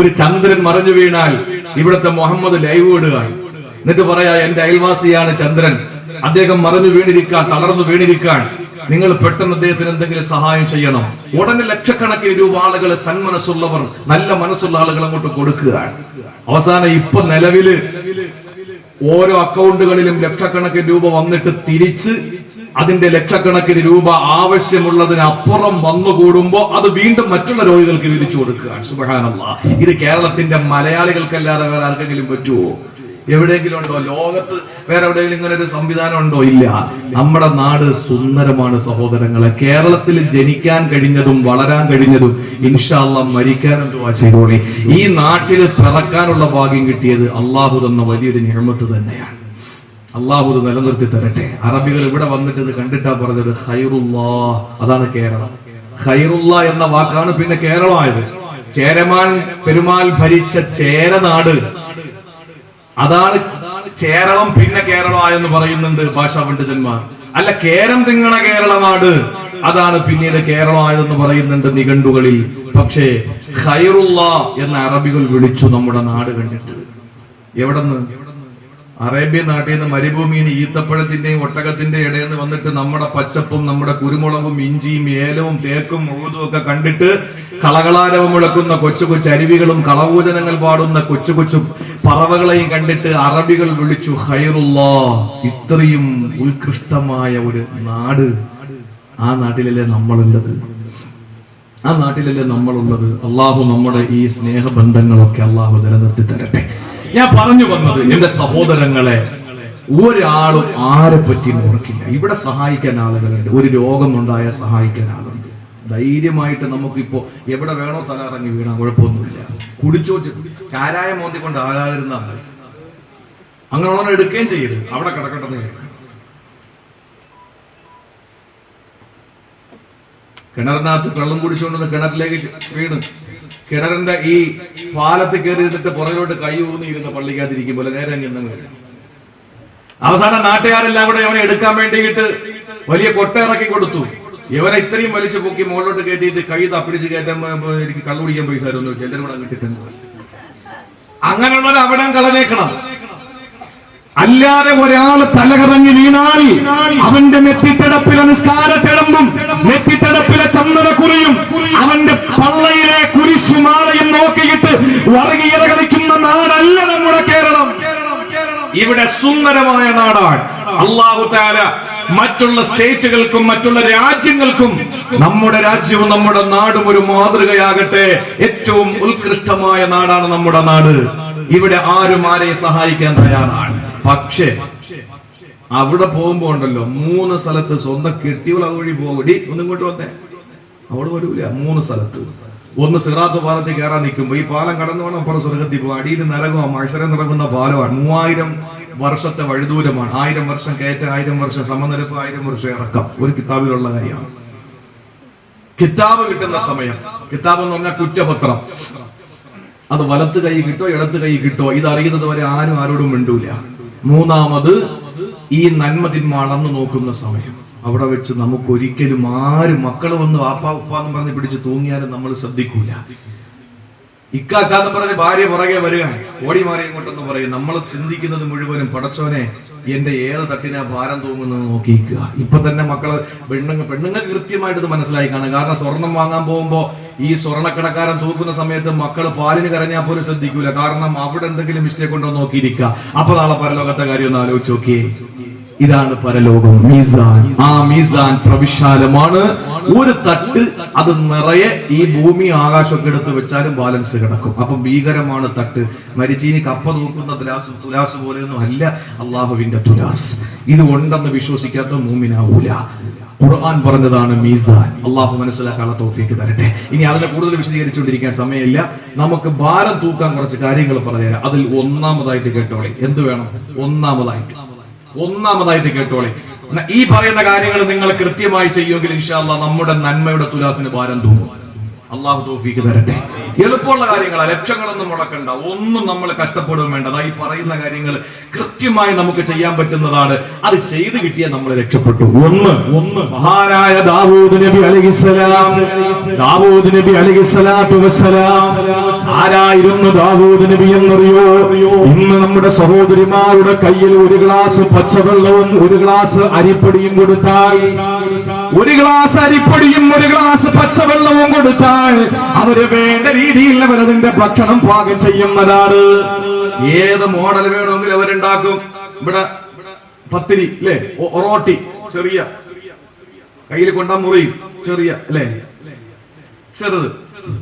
ഒരു ചന്ദ്രൻ മറിഞ്ഞു വീണാൽ ഇവിടുത്തെ മുഹമ്മദ് ലൈവ് ഇടുകയാണ്. എന്നിട്ട് പറയാ, എന്റെ അയൽവാസിയാണ് ചന്ദ്രൻ, അദ്ദേഹം മറിഞ്ഞു വീണിരിക്കാൻ, തളർന്നു വീണിരിക്കാൻ, നിങ്ങൾ പെട്ടെന്ന് അദ്ദേഹത്തിന് എന്തെങ്കിലും സഹായം ചെയ്യണം. ഉടനെ ലക്ഷക്കണക്കിന് രൂപ ആളുകൾ, സന്മനസ്സുള്ളവർ, നല്ല മനസ്സുള്ള ആളുകൾ അങ്ങോട്ട് കൊടുക്കുകയാണ്. അവസാനം ഇപ്പൊ നിലവില് ഓരോ അക്കൗണ്ടുകളിലും ലക്ഷക്കണക്കിന് രൂപ വന്നിട്ട് തിരിച്ച് അതിന്റെ ലക്ഷക്കണക്കിന് രൂപ ആവശ്യമുള്ളതിനപ്പുറം വന്നുകൂടുമ്പോ അത് വീണ്ടും മറ്റുള്ള രോഗികൾക്ക് വിരിച്ചു കൊടുക്കുകയാണ്. സുബ്ഹാനല്ലാഹ്. ഇത് കേരളത്തിന്റെ മലയാളികൾക്കല്ലാതെ വേറെ ആർക്കെങ്കിലും പറ്റുമോ? എവിടെയെങ്കിലും ഉണ്ടോ? ലോകത്ത് വേറെ എവിടെയെങ്കിലും ഇങ്ങനെ ഒരു സംവിധാനം ഉണ്ടോ? ഇല്ല. നമ്മുടെ നാട് സുന്ദരമാണ് സഹോദരങ്ങളെ. കേരളത്തിൽ ജനിക്കാൻ കഴിഞ്ഞതും വളരാൻ കഴിഞ്ഞതും ഇൻഷാ അല്ലാഹ് മരിക്കാനും ദുആ ചെയ്തോളി. ഈ നാട്ടിൽ പിറക്കാനുള്ള ഭാഗ്യം കിട്ടിയത് അള്ളാഹു തന്ന വലിയൊരു നിഅമത്ത് തന്നെയാണ്. അള്ളാഹു ഇത് നിലനിർത്തി തരട്ടെ. അറബികൾ ഇവിടെ വന്നിട്ട് ഇത് കണ്ടിട്ടാ പറഞ്ഞത് ഖൈറുല്ലാഹ്. അതാണ് കേരളം. ഖൈറുല്ലാ എന്ന വാക്കാണ് പിന്നെ കേരളമായത്. ചേരമാൻ പെരുമാൾ ഭരിച്ച ചേരനാട്, അതാണ് ചേരളം പിന്നെ കേരളമായെന്ന് പറയുന്നുണ്ട് ഭാഷാ പണ്ഡിതന്മാർ. അല്ല, കേരം തിങ്ങണ കേരള നാട്, അതാണ് പിന്നീട് കേരളമായതെന്ന് പറയുന്നുണ്ട് നിഘണ്ടുകളിൽ. പക്ഷേ ഖൈറുല്ലാ എന്ന അറബികൾ വിളിച്ചു നമ്മുടെ നാട് കണ്ടിട്ട്. എവിടെന്ന്? അറേബ്യൻ നാട്ടിൽ നിന്ന് മരുഭൂമിയിൽ നിന്ന് ഈത്തപ്പഴത്തിന്റെയും ഒട്ടകത്തിന്റെ ഇടയിൽ നിന്ന് വന്നിട്ട് നമ്മുടെ പച്ചപ്പും നമ്മുടെ കുരുമുളകും ഇഞ്ചിയും ഏലവും തേക്കും ഉഴുതും ഒക്കെ കണ്ടിട്ട് കളകളാരവം മുഴക്കുന്ന കൊച്ചു കൊച്ചു അരുവികളും കളപൂജനങ്ങൾ പാടുന്ന കൊച്ചു കൊച്ചു പറവകളെയും കണ്ടിട്ട് അറബികൾ വിളിച്ചു ഖൈറുല്ലാ. ഇത്രയും ഉത്കൃഷ്ടമായ ഒരു നാട്, ആ നാട്ടിലല്ലേ നമ്മളുള്ളത്? ആ നാട്ടിലല്ലേ നമ്മളുള്ളത്? അള്ളാഹു നമ്മുടെ ഈ സ്നേഹബന്ധങ്ങളൊക്കെ അള്ളാഹു നിലനിർത്തി തരട്ടെ. ഞാൻ പറഞ്ഞു വന്നത്, എന്റെ സഹോദരങ്ങളെ, ഒരാളും ആരെ പറ്റി ഓർക്കില്ല. ഇവിടെ സഹായിക്കാൻ ആളുകളുണ്ട്. ഒരു രോഗം ഉണ്ടായ സഹായിക്കാൻ ആളുണ്ട്. ധൈര്യമായിട്ട് നമുക്കിപ്പോ എവിടെ വേണോ തലയിറങ്ങി വീണാൻ കുഴപ്പമൊന്നുമില്ല. കുടിച്ചോ ചാരായ മോന്തിക്കൊണ്ട് ആകാതിരുന്ന അങ്ങനെയുള്ളവരെ എടുക്കുകയും ചെയ്യരുത്. അവിടെ കിടക്കട്ടെന്ന് കിണറിനകത്ത് വെള്ളം കുടിച്ചുകൊണ്ടെന്ന് കിണറിലേക്ക് വീണ് കിണറിന്റെ ഈ പാലത്തിൽ കയറി ഇരുന്നിട്ട് പുറകിലോട്ട് കൈ ഊന്നിയിരുന്ന പള്ളിക്കകത്തിരിക്കും പോലെ നേരെ അങ്ങ് അവസാനം നാട്ടുകാരെല്ലാം കൂടെ അവനെ എടുക്കാൻ വേണ്ടിയിട്ട് വലിയ കൊട്ട ഇറക്കി കൊടുത്തു. ഇവനെ ഇത്രയും വലിച്ചു പൊക്കി മുകളിലോട്ട് കയറ്റിയിട്ട് കൈ തപ്പിടിച്ച് കയറ്റാൻ എനിക്ക് കള്ളു കുടിക്കാൻ പൈസ ആയിരുന്നു ചിലരും കൂടെ കിട്ടിട്ടുണ്ട്. അങ്ങനെയുള്ളവർ അവിടെ കളഞ്ഞേക്കണം. അല്ലാതെ ഒരാൾ തലകറങ്ങി വീണാൽ അവന്റെ നെറ്റിത്തടപ്പിലെ നിസ്കാരത്തിളമ്പും നെറ്റിത്തടപ്പിലെ ചന്ദനക്കുറിയും അവന്റെ പള്ളയിലെ കുരിശുമാലയും നോക്കിയിട്ട് വർഗീയത കളിക്കുന്ന നാടല്ല നമ്മുടെ കേരളം. ഇവിടെ സുന്ദരമായ നാടാണ്. അല്ലാഹു തആല മറ്റുള്ള സ്റ്റേറ്റുകൾക്കും മറ്റുള്ള രാജ്യങ്ങൾക്കും നമ്മുടെ രാജ്യവും നമ്മുടെ നാടും ഒരു മാതൃകയാകട്ടെ. ഏറ്റവും ഉത്കൃഷ്ടമായ നാടാണ് നമ്മുടെ നാട്. ഇവിടെ ആരും ആരെയും സഹായിക്കാൻ തയ്യാറാണ്. പക്ഷേ അവിടെ പോകുമ്പോ ഉണ്ടല്ലോ 3 സ്ഥലത്ത് സ്വന്തം കെട്ടിയോൾ അതുവഴി പോകൂടി ഒന്നും ഇങ്ങോട്ട് വന്നേ അവിടെ വരൂല. 3 സ്ഥലത്ത്. ഒന്ന് സിറാത്ത് പാലത്തിൽ കയറാൻ നിൽക്കുമ്പോ ഈ പാലം കടന്നു വേണം അപ്പുറം സ്വർഗത്തിൽ പോകും. അടിയിൽ നരകമാണ്, മത്സരം നടക്കുന്ന പാലമാണ്. 3000 വർഷത്തെ വഴിദൂരമാണ്. 1000 വർഷം കയറ്റം, 1000 വർഷം സമനിരപ്പ്, 1000 വർഷം ഇറക്കം. ഒരു കിതാബിലുള്ള കാര്യമാണ്. കിതാബ് കിട്ടുന്ന സമയം, കിതാബ് എന്ന് പറഞ്ഞാൽ കുറ്റപത്രം, അത് വലത്ത് കൈ കിട്ടോ ഇടത്ത് കൈ കിട്ടോ ഇതറിയുന്നത് വരെ ആരും ആരോടും മിണ്ടൂല. 3ാമത് ഈ നന്മ തിന്മ അളന്നു നോക്കുന്ന സമയം. അവിടെ വെച്ച് നമുക്ക് ഒരിക്കലും ആരും മക്കൾ വന്ന് വാപ്പാ ഉപ്പാന്ന് പറഞ്ഞ് പിടിച്ച് തൂങ്ങിയാലും നമ്മൾ ശ്രദ്ധിക്കൂല. ഇക്കാക്കാന്ന് പറഞ്ഞ് ഭാര്യ പുറകെ വരികയാണ്, ഓടി മാറി ഇങ്ങോട്ടെന്ന് പറയും. നമ്മൾ ചിന്തിക്കുന്നത് മുഴുവനും പടച്ചോനെ എന്റെ ഏത് തട്ടിനാ ഭാരം തൂങ്ങുന്നത് നോക്കിയിരിക്കുക. ഇപ്പൊ തന്നെ മക്കള് പെണ്ണുങ്ങൾ കൃത്യമായിട്ട് ഇത് മനസ്സിലായി കാണും. കാരണം സ്വർണം വാങ്ങാൻ പോകുമ്പോ ഈ സ്വർണ്ണക്കടക്കാരൻ തൂക്കുന്ന സമയത്ത് മക്കള് പാലിന് കരഞ്ഞാൽ പോലും ശ്രദ്ധിക്കൂല. കാരണം അവിടെ എന്തെങ്കിലും മിസ്റ്റേക്ക് ഉണ്ടോ നോക്കിയിരിക്കുക. അപ്പൊ നാളെ പരലോകത്തെ കാര്യം ഒന്ന് ആലോചിച്ച് നോക്കിയേ. ഇതാണ് പരലോകം, മീസാൻ. ആ മീസാൻ പ്രവിശാലമാണ്. ഒരു തട്ട് അത് നിറയെ ഈ ഭൂമി ആകാശമൊക്കെ എടുത്ത് വെച്ചാലും ബാലൻസ് കിടക്കും. അപ്പൊ ഭീകരമാണ് തട്ട്. മരിച്ചീനി കപ്പ തൂക്കുന്ന തുലാസ് പോലെയൊന്നും അല്ല അള്ളാഹുവിന്റെ തുലാസ്. ഇത് ഉണ്ടെന്ന് വിശ്വസിക്കാത്ത മൂമിനാവൂല. ഖുർആൻ പറഞ്ഞതാണ് മീസാൻ. അള്ളാഹു മനസ്സിലാക്കാനുള്ള തൗഫീഖ് തരട്ടെ. ഇനി അതിനെ കൂടുതൽ വിശദീകരിച്ചുകൊണ്ടിരിക്കാൻ സമയമില്ല. നമുക്ക് ഭാരം തൂക്കാൻ കുറച്ച് കാര്യങ്ങൾ പറഞ്ഞുതരാം. അതിൽ ഒന്നാമതായിട്ട് കേട്ടോളി. എന്ത് വേണം? ഒന്നാമതായിട്ട് കേട്ടോളി. ഈ പറയുന്ന കാര്യങ്ങൾ നിങ്ങൾ കൃത്യമായി ചെയ്യുമെങ്കിൽ ഇൻഷാ അല്ലാഹ് നമ്മുടെ നന്മയുടെ തുലാസിന് ഭാരം തൂങ്ങും. അള്ളാഹു തൗഫീഖ് തരട്ടെ. എളുപ്പമുള്ള കാര്യങ്ങളാ, ലക്ഷങ്ങളൊന്നും മുടക്കണ്ട, ഒന്നും നമ്മൾ കഷ്ടപ്പെടുകയും വേണ്ട. ഈ പറയുന്ന കാര്യങ്ങൾ കൃത്യമായി നമുക്ക് ചെയ്യാൻ പറ്റുന്നതാണ്. അത് ചെയ്ത് കിട്ടിയാൽ നമ്മൾ രക്ഷപ്പെട്ടു. ഒന്ന് മഹാനായ ദാവൂദ് നബി അലൈഹിസ്സലാം. ദാവൂദ് നബി അലൈഹിസ്സലാത്തു വസ്സലാം ആരായിരുന്നു ദാവൂദ് നബി എന്നറിയോ? ഇന്ന് നമ്മുടെ സഹോദരിമാരുടെ കയ്യിൽ ഒരു ഗ്ലാസ് പച്ചവെള്ളവും ഒരു ഗ്ലാസ് അരിപ്പൊടിയും കൊടുത്താൽ, ഒരു ഗ്ലാസ് അരിപ്പൊടിയും ഒരു ഗ്ലാസ് പച്ചവെള്ളവും കൊടുത്താൽ അവര് വേണ്ട രീതിയിൽ അവരതിന്റെ ഭക്ഷണം പാകം ചെയ്യുന്നതാണ്. ഏത് മോഡൽ വേണമെങ്കിലും അവരുണ്ടാക്കും. ഇവിടെ പത്തിരി അല്ലേ, റോട്ടി ചെറിയ കയ്യിൽ കൊണ്ടാ മുറിയും ചെറിയ അല്ലേ, ചെറുത്.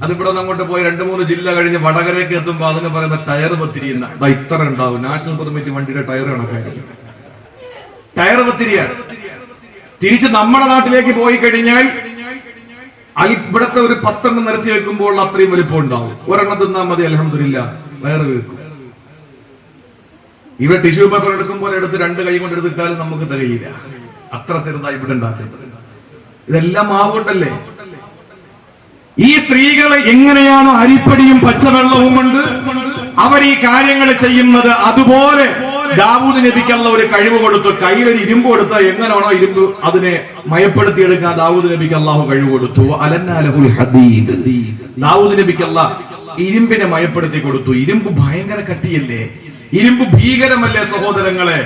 അതിവിടെ നിന്ന് അങ്ങോട്ട് പോയി 2-3 ജില്ല കഴിഞ്ഞ് വടകരയ്ക്ക് എത്തുമ്പോ അതിന് പറയുന്ന ടയർ പത്തിരിയുന്ന ഇത്ര ഉണ്ടാവും. നാഷണൽ പെർമിറ്റ് വണ്ടിയുടെ ടയർ കണക്കായിരിക്കും. ടയർ പത്തിരിയാണ്. തിരിച്ച് നമ്മുടെ നാട്ടിലേക്ക് പോയി കഴിഞ്ഞാൽ ഇവിടത്തെ ഒരു 10 എണ്ണം നിരത്തി വെക്കുമ്പോൾ അത്രയും വലിപ്പം ഉണ്ടാവും. ഒരെണ്ണം തിന്നാൽ മതി, അൽഹംദുലില്ലാ, വയറ് വെക്കും. ഇവിടെ ടിഷ്യൂ പേപ്പർ എടുക്കുമ്പോൾ എടുത്ത് 2 കൈ കൊണ്ട് എടുത്താലും നമുക്ക് തികയില്ല, അത്ര ചെറുതായി ഇവിടെ ഉണ്ടാക്കുന്നത്. ഇതെല്ലാം മാവുകൊണ്ടല്ലേ. ഈ സ്ത്രീകൾ എങ്ങനെയാണോ അരിപ്പടിയും പച്ചവെള്ളവും കൊണ്ട് അവർ ഈ കാര്യങ്ങൾ ചെയ്യുന്നത്, അതുപോലെ ദാവൂദ് നബിക്ക് അല്ലാഹു ഒരു കഴിവ് കൊടുത്തു. കയ്യിലൊരു ഇരുമ്പ് കൊടുത്താൽ എങ്ങനെയാണോ ഇരുമ്പ് അതിനെ മയപ്പെടുത്തിയെടുക്കാൻ ദാവൂദ് നബിക്ക് അല്ലാഹു കഴിവ് കൊടുത്തു. അലന്നാലഹുൽ ഹദീദ്. ദാവൂദ് നബിക്ക് അല്ലാഹു ഇരുമ്പിനെ മയപ്പെടുത്തി കൊടുത്തു. ഇരുമ്പ് ഭയങ്കര കട്ടിയല്ലേ, ഇരുമ്പ് ഭീകരമല്ലേ സഹോദരങ്ങളെ.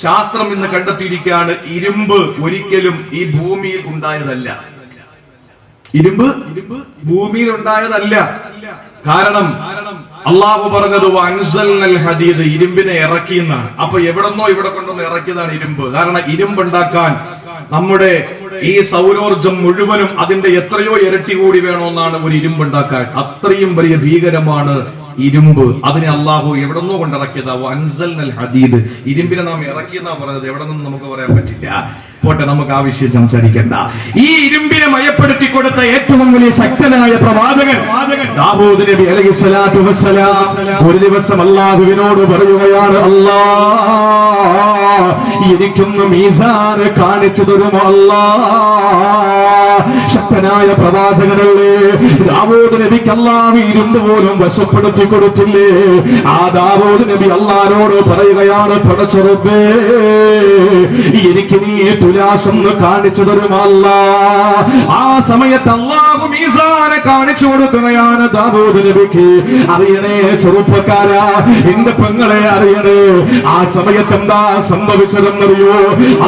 ശാസ്ത്രം ഇന്ന് കണ്ടെത്തിയിരിക്കുകയാണ്, ഇരുമ്പ് ഒരിക്കലും ഈ ഭൂമിയിൽ ഉണ്ടായതല്ല. ഇരുമ്പ് ഭൂമിയിൽ ഉണ്ടായതല്ല. കാരണം അള്ളാഹു പറഞ്ഞത് അൻസൽനൽ ഹദീദ്, ഇരുമ്പിനെ ഇറക്കിയെന്നാണ്. അപ്പൊ എവിടെന്നോ ഇവിടെ കൊണ്ടൊന്ന് ഇറക്കിയതാണ് ഇരുമ്പ്. കാരണം ഇരുമ്പുണ്ടാക്കാൻ നമ്മുടെ ഈ സൗരോർജം മുഴുവനും അതിന്റെ എത്രയോ ഇരട്ടി കൂടി വേണമെന്നാണ് ഒരു ഇരുമ്പുണ്ടാക്കാൻ. അത്രയും വലിയ ഭീകരമാണ് ഇരുമ്പ്. അതിനെ അള്ളാഹു എവിടെന്നോ കൊണ്ടിറക്കിയതാ. അൻസൽനൽ ഹദീദ്, ഇരുമ്പിനെ നാം ഇറക്കിയെന്നാ പറഞ്ഞത്. എവിടെ നിന്നും നമുക്ക് പറയാൻ പറ്റില്ല. പോട്ടെ, നമുക്ക് ആ വിഷയം സംസാരിക്കണ്ട. ഈ ഇരുമ്പിനെ മയപ്പെടുത്തി കൊടുത്ത ഏറ്റവും വലിയ ശക്തനായ പ്രവാചകൻ ദാവൂദ് നബി അലൈഹിസ്സലാത്തു വസ്സലാം ഒരു ദിവസം അല്ലാഹുവിനോട് പറയുകയാണ്, അല്ലാഹ് എനിക്കൊന്ന് മീസാൻ കാണിച്ചു തരുമോ അല്ലാഹ്. ശക്തനായ പ്രവാചകനല്ലേ ദാവൂദ് നബിക്ക്. അല്ലാഹു ഇരുമ്പ് പോലും വശപ്പെടുത്തി കൊടുത്തില്ലേ. ആ ദാവൂദ് നബി അല്ലാഹുവോട് പറയുകയാണ്, പടച്ച റബ്ബേ എനിക്ക് നീ തുലാസൊന്ന് കാണിച്ചു തരുമല്ല. ആ സമയത്ത് അല്ലാഹു മീസാനെ കാണിച്ചു കൊടുക്കുകയാണ് ദാവൂദ് നബിക്ക്. അറിയണേ ചെറുപ്പക്കാരാ, എന്റെ പെങ്ങളെ അറിയണേ, ആ സമയത്ത് എന്താ സംഭവിച്ചതെന്നറിയോ?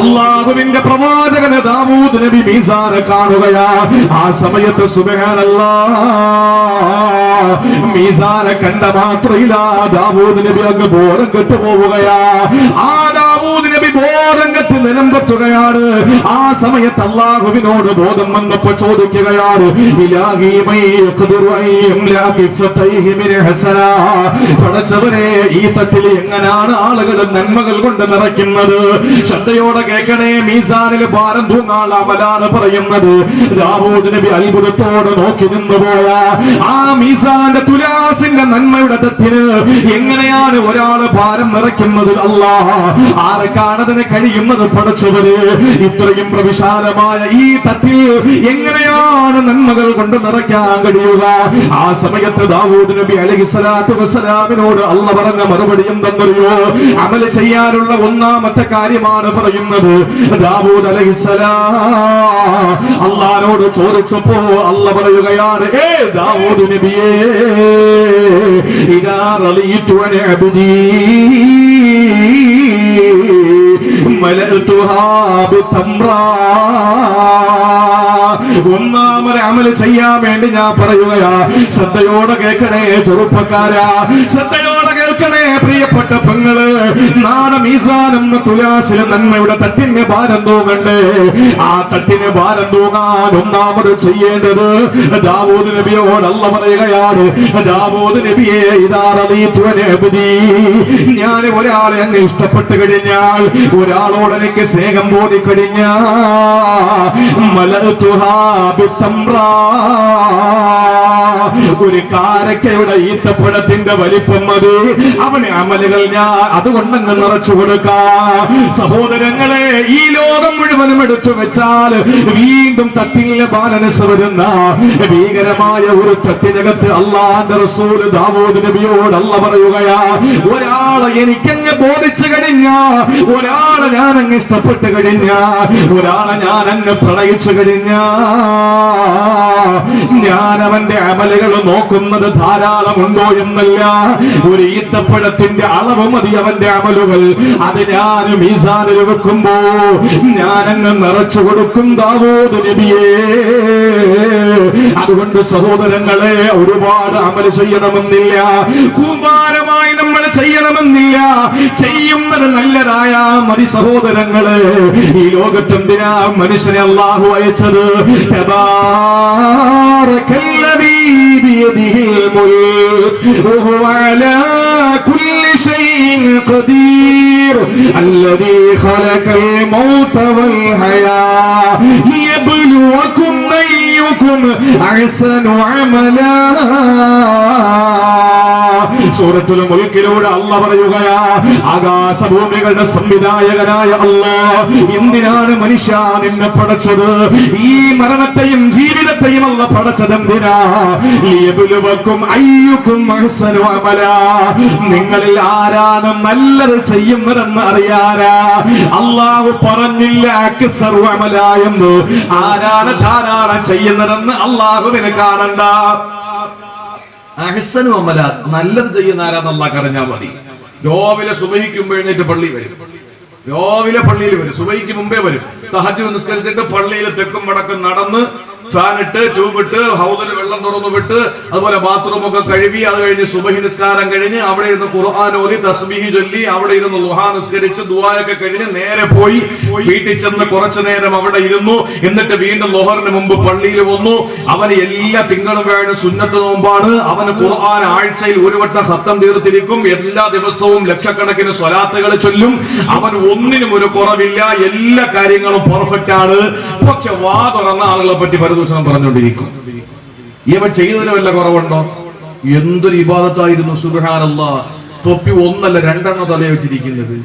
അല്ലാഹുവിന്റെ പ്രവാചകന് ദാവൂദ് നബി മീസാനെ കാണുകയാ. ആ സമയത്ത് സുബ്ഹാനല്ലാഹ്, മീസാനെ കണ്ട മാത്രയില്ല ദാവൂദ് നബി അങ്ങ് ബോധം കെട്ടു പോവുകയാ. ആ ദാവൂദ് നബി ബോധം കെട്ട് നിലമ്പെത്തുകയാണ്. ആ സമയത്ത് അല്ലാഹുവിനോട് ബോധം വന്നപ്പോ ചോദിക്കുകയാണ്, ഇലാഹി മൈ യഖ്ദിറു അൻ യംലഅ കിഫതൈഹി മിൻ ഹസനാ. പടച്ചവനെ, ഈ തട്ടിൽ എങ്ങനെയാണ് ആളുകൾ നന്മകൾ കൊണ്ട് നിറയ്ക്കുന്നത്? ശ്രദ്ധയോടെ കേൾക്കണേ. മീസാനിൽ ഭാരം തൂങ്ങാൻ അമലാണ് പറയുന്നത്. ദാവൂദ് നബി അത്ഭുതത്തോടെ നോക്കി നിന്നുപോയ ആ മീസാന്റെ തുലാസിന്റെ നന്മയുടെ തട്ടിന് എങ്ങനെയാണ് ഒരാള് ഭാരം നിറയ്ക്കുന്നത്? അല്ലാഹ് ആർക്കാണ് അതിന് കഴിയുന്നത്? പടച്ചവര്, ഇത്രയും പ്രവിശാലമായ ഈ തട്ടിൽ എങ്ങനെയാണ് നന്മകൾ കൊണ്ട് നിറയ്ക്കാൻ കഴിയുക? ആ സമയത്ത് ദാവൂദ് നബി അലൈഹിസ്സലാത്തു വസ്സലാമിനോട് അല്ലാഹ് പറഞ്ഞ മറുപടി എന്തെന്നറിയോ? അമൽ ചെയ്യാനുള്ള ഒന്നാമത്തെ കാര്യമാണ് പറയുന്നത്. ദാവൂദ് അലൈഹിസ്സലാം അല്ലാഹുവോട് ചോദിച്ചപ്പോ അല്ലാഹ് പറയുകയാണ്, ഏ ദാവൂദ് നബിയേ, ഇദാ റളിതു അൻ അബ്ദീ ഒന്നാമത് അമൽ ചെയ്യാൻ വേണ്ടി ഞാൻ പറയുകയാ. ശ്രദ്ധയോടെ കേൾക്കണേ ചെറുപ്പക്കാരാ, ശ്രദ്ധയോടെ കേൾക്കണേ പ്രിയപ്പെട്ട പെങ്ങള്. നാളെ മീസാൻ എന്ന തുലാസിലെ നന്മയുടെ തട്ടിന് ഭാരം തൂങ്ങണ്ടേ? ആ തട്ടിന് ഭാരം തൂങ്ങാൻ ഒന്നാമത് ചെയ്യേണ്ടത് ദാവൂദ് നബിയോട് അല്ലാഹ് പറയുകയാണ്, ദാവൂദ് നബിയെ, ഇദാ റളീതു അൻ അബ്ദീ, ഞാൻ ഒരാളെ അങ്ങ് ഇഷ്ടപ്പെട്ട് കഴിഞ്ഞാൽ, ഒരാളോട് എനിക്ക് സ്നേഹം തോന്നിക്കഴിഞ്ഞാൽ, ഒരു കാരക്കയുടെ ഈത്തപ്പഴത്തിന്റെ വലിപ്പം മതി അവന് അമലുകൾ ഞാൻ അതുകൊണ്ടങ്ങ് നിറച്ചു കൊടുക്കാം. സഹോദരങ്ങളെ, ഈ ലോകം മുഴുവനും എടുത്തു വെച്ചാൽ വീണ്ടും തട്ടിലെ ബാലൻസ് വരുന്ന ഭീകരമായ ഒരു തട്ടിനകത്ത് അല്ലാഹുവിന്റെ റസൂൽ ദാവൂദ് നബിയോട് അല്ലാഹ് പറയുകയാ, ഒരാളെ എനിക്കങ്ങ് ബോധിച്ചു കഴിഞ്ഞാ, ഒരാളെ ഞാൻ അങ്ങ് ഇഷ്ടപ്പെട്ട് കഴിഞ്ഞാ, ഒരാളെ ഞാൻ അങ്ങ് പ്രണയിച്ചു കഴിഞ്ഞാ, ഞാൻ അവന്റെ അമലുകൾ നോക്കുന്നത് ധാരാളമുണ്ടോ എന്നല്ല, ഒരു ഈത്തപ്പഴത്തിന്റെ അളവ് മതി അവന്റെ അമലുകൾ. അത് ഞാൻ മീസാനിൽ വെക്കുമ്പോ ഞാൻ അങ്ങ് നിറച്ചു കൊടുക്കും ദാവൂദ് നബിയേ. അതുകൊണ്ട് സഹോദരങ്ങളെ, ഒരുപാട് അമൽ ചെയ്യണമെന്നില്ല, കൂമ്പാരമായി നമ്മൾ ചെയ്യണമെന്നില്ല, ചെയ്യുന്നത് നല്ലതായ മതി സഹോദരങ്ങളെ. ഈ ലോകത്തെന്തിനാ മനുഷ്യനെ അല്ലാഹു അയച്ചത്? തബാറകൽ വഹുവ അലാ കുല്ലി ഷൈഇൻ ഖദീർ അല്ലദീ ഖലഖൽ മൗത വൽ ഹയാ ലിയബ്ലുവകും അയ്യുകും അഹ്സനു അമലാ. സൂറത്തുൽ മുൽക്കിലൂടെ അല്ലാഹ് പറയുകയാ, ആകാശഭൂമികളുടെ സംവിധായകനായ അല്ലാഹ് എന്തിനാണ് മനുഷ്യ നിന്നെ പടച്ചത്? ഈ മരണത്തെയും ജീവിതത്തെയും അല്ലാഹ് പടച്ചത് എന്തിനാ? ലിയബ്ലുവകും അയ്യുകും അഹ്സനു അമലാ, നിങ്ങളിൽ ആരാണ് നല്ലത് ചെയ്യുന്നതെന്ന് അറിയാനാ. അല്ലാഹു പറഞ്ഞില്ല അക്സറു അമലാ എന്ന്. ആരാണ് ധാരാളം ചെയ്യുന്നതെന്ന് അല്ലാഹുവിനെ കാണണ്ട. അഹ്സനു അമല, നല്ലത് ചെയ്യുന്ന ആരാന്ന് അല്ലാഹ് അറിഞ്ഞാൽ മതി. രാവിലെ സുബഹിക്ക് എഴുന്നേറ്റ് പള്ളി വരും, രാവിലെ പള്ളിയിൽ വരും, സുബഹിക്ക് മുമ്പേ വരും, തഹജ്ജുദ് നിസ്കരിച്ചിട്ട് പള്ളിയിൽ തെക്കും വടക്കും നടന്ന് ഫാൻ ഇട്ട് ട്യൂബ് ഇട്ട് ഹൗദിൽ വെള്ളം തുറന്നു വിട്ട് അതുപോലെ ബാത്റൂം ഒക്കെ കഴുകി അത് കഴിഞ്ഞ് സുബഹി നിസ്കാരം കഴിഞ്ഞ് അവിടെ ഇരുന്ന് ഖുർആൻ ഓതി തസ്ബീഹ് ചൊല്ലി അവിടെ ഇരുന്ന് ദുആ നിസ്കരിച്ച് ദുആയൊക്കെ കഴിഞ്ഞ് നേരെ പോയി വീട്ടിൽ ചെന്ന് കുറച്ചു നേരം അവിടെ ഇരുന്നു. എന്നിട്ട് വീണ്ടും ളുഹറിന് മുമ്പ് പള്ളിയിൽ വന്നു. അവന് എല്ലാ തിങ്കളും വ്യാഴവും സുന്നത്ത് നോമ്പാണ്. അവന് ഖുർആൻ ആഴ്ചയിൽ ഒരു വട്ടം ഖത്തം തീർത്തിരിക്കും. എല്ലാ ദിവസവും ലക്ഷക്കണക്കിന് സ്വലാത്തുകൾ ചൊല്ലും. അവൻ ഒന്നിനും ഒരു കുറവില്ല, എല്ലാ കാര്യങ്ങളും പെർഫെക്റ്റ് ആണ്. പക്ഷെ വാ തുറന്ന ആളുകളെ പറ്റി പരദൂഷണം പറഞ്ഞുകൊണ്ടിരിക്കും. ഇവൻ ചെയ്തതിന് വല്ല കുറവുണ്ടോ? എന്തൊരു ഇബാദത്തായിരുന്നു. സുബ്ഹാനല്ലാഹ്, തൊപ്പി ഒന്നല്ല രണ്ടെണ്ണം തലയെ വെച്ചിരിക്കുന്നത്.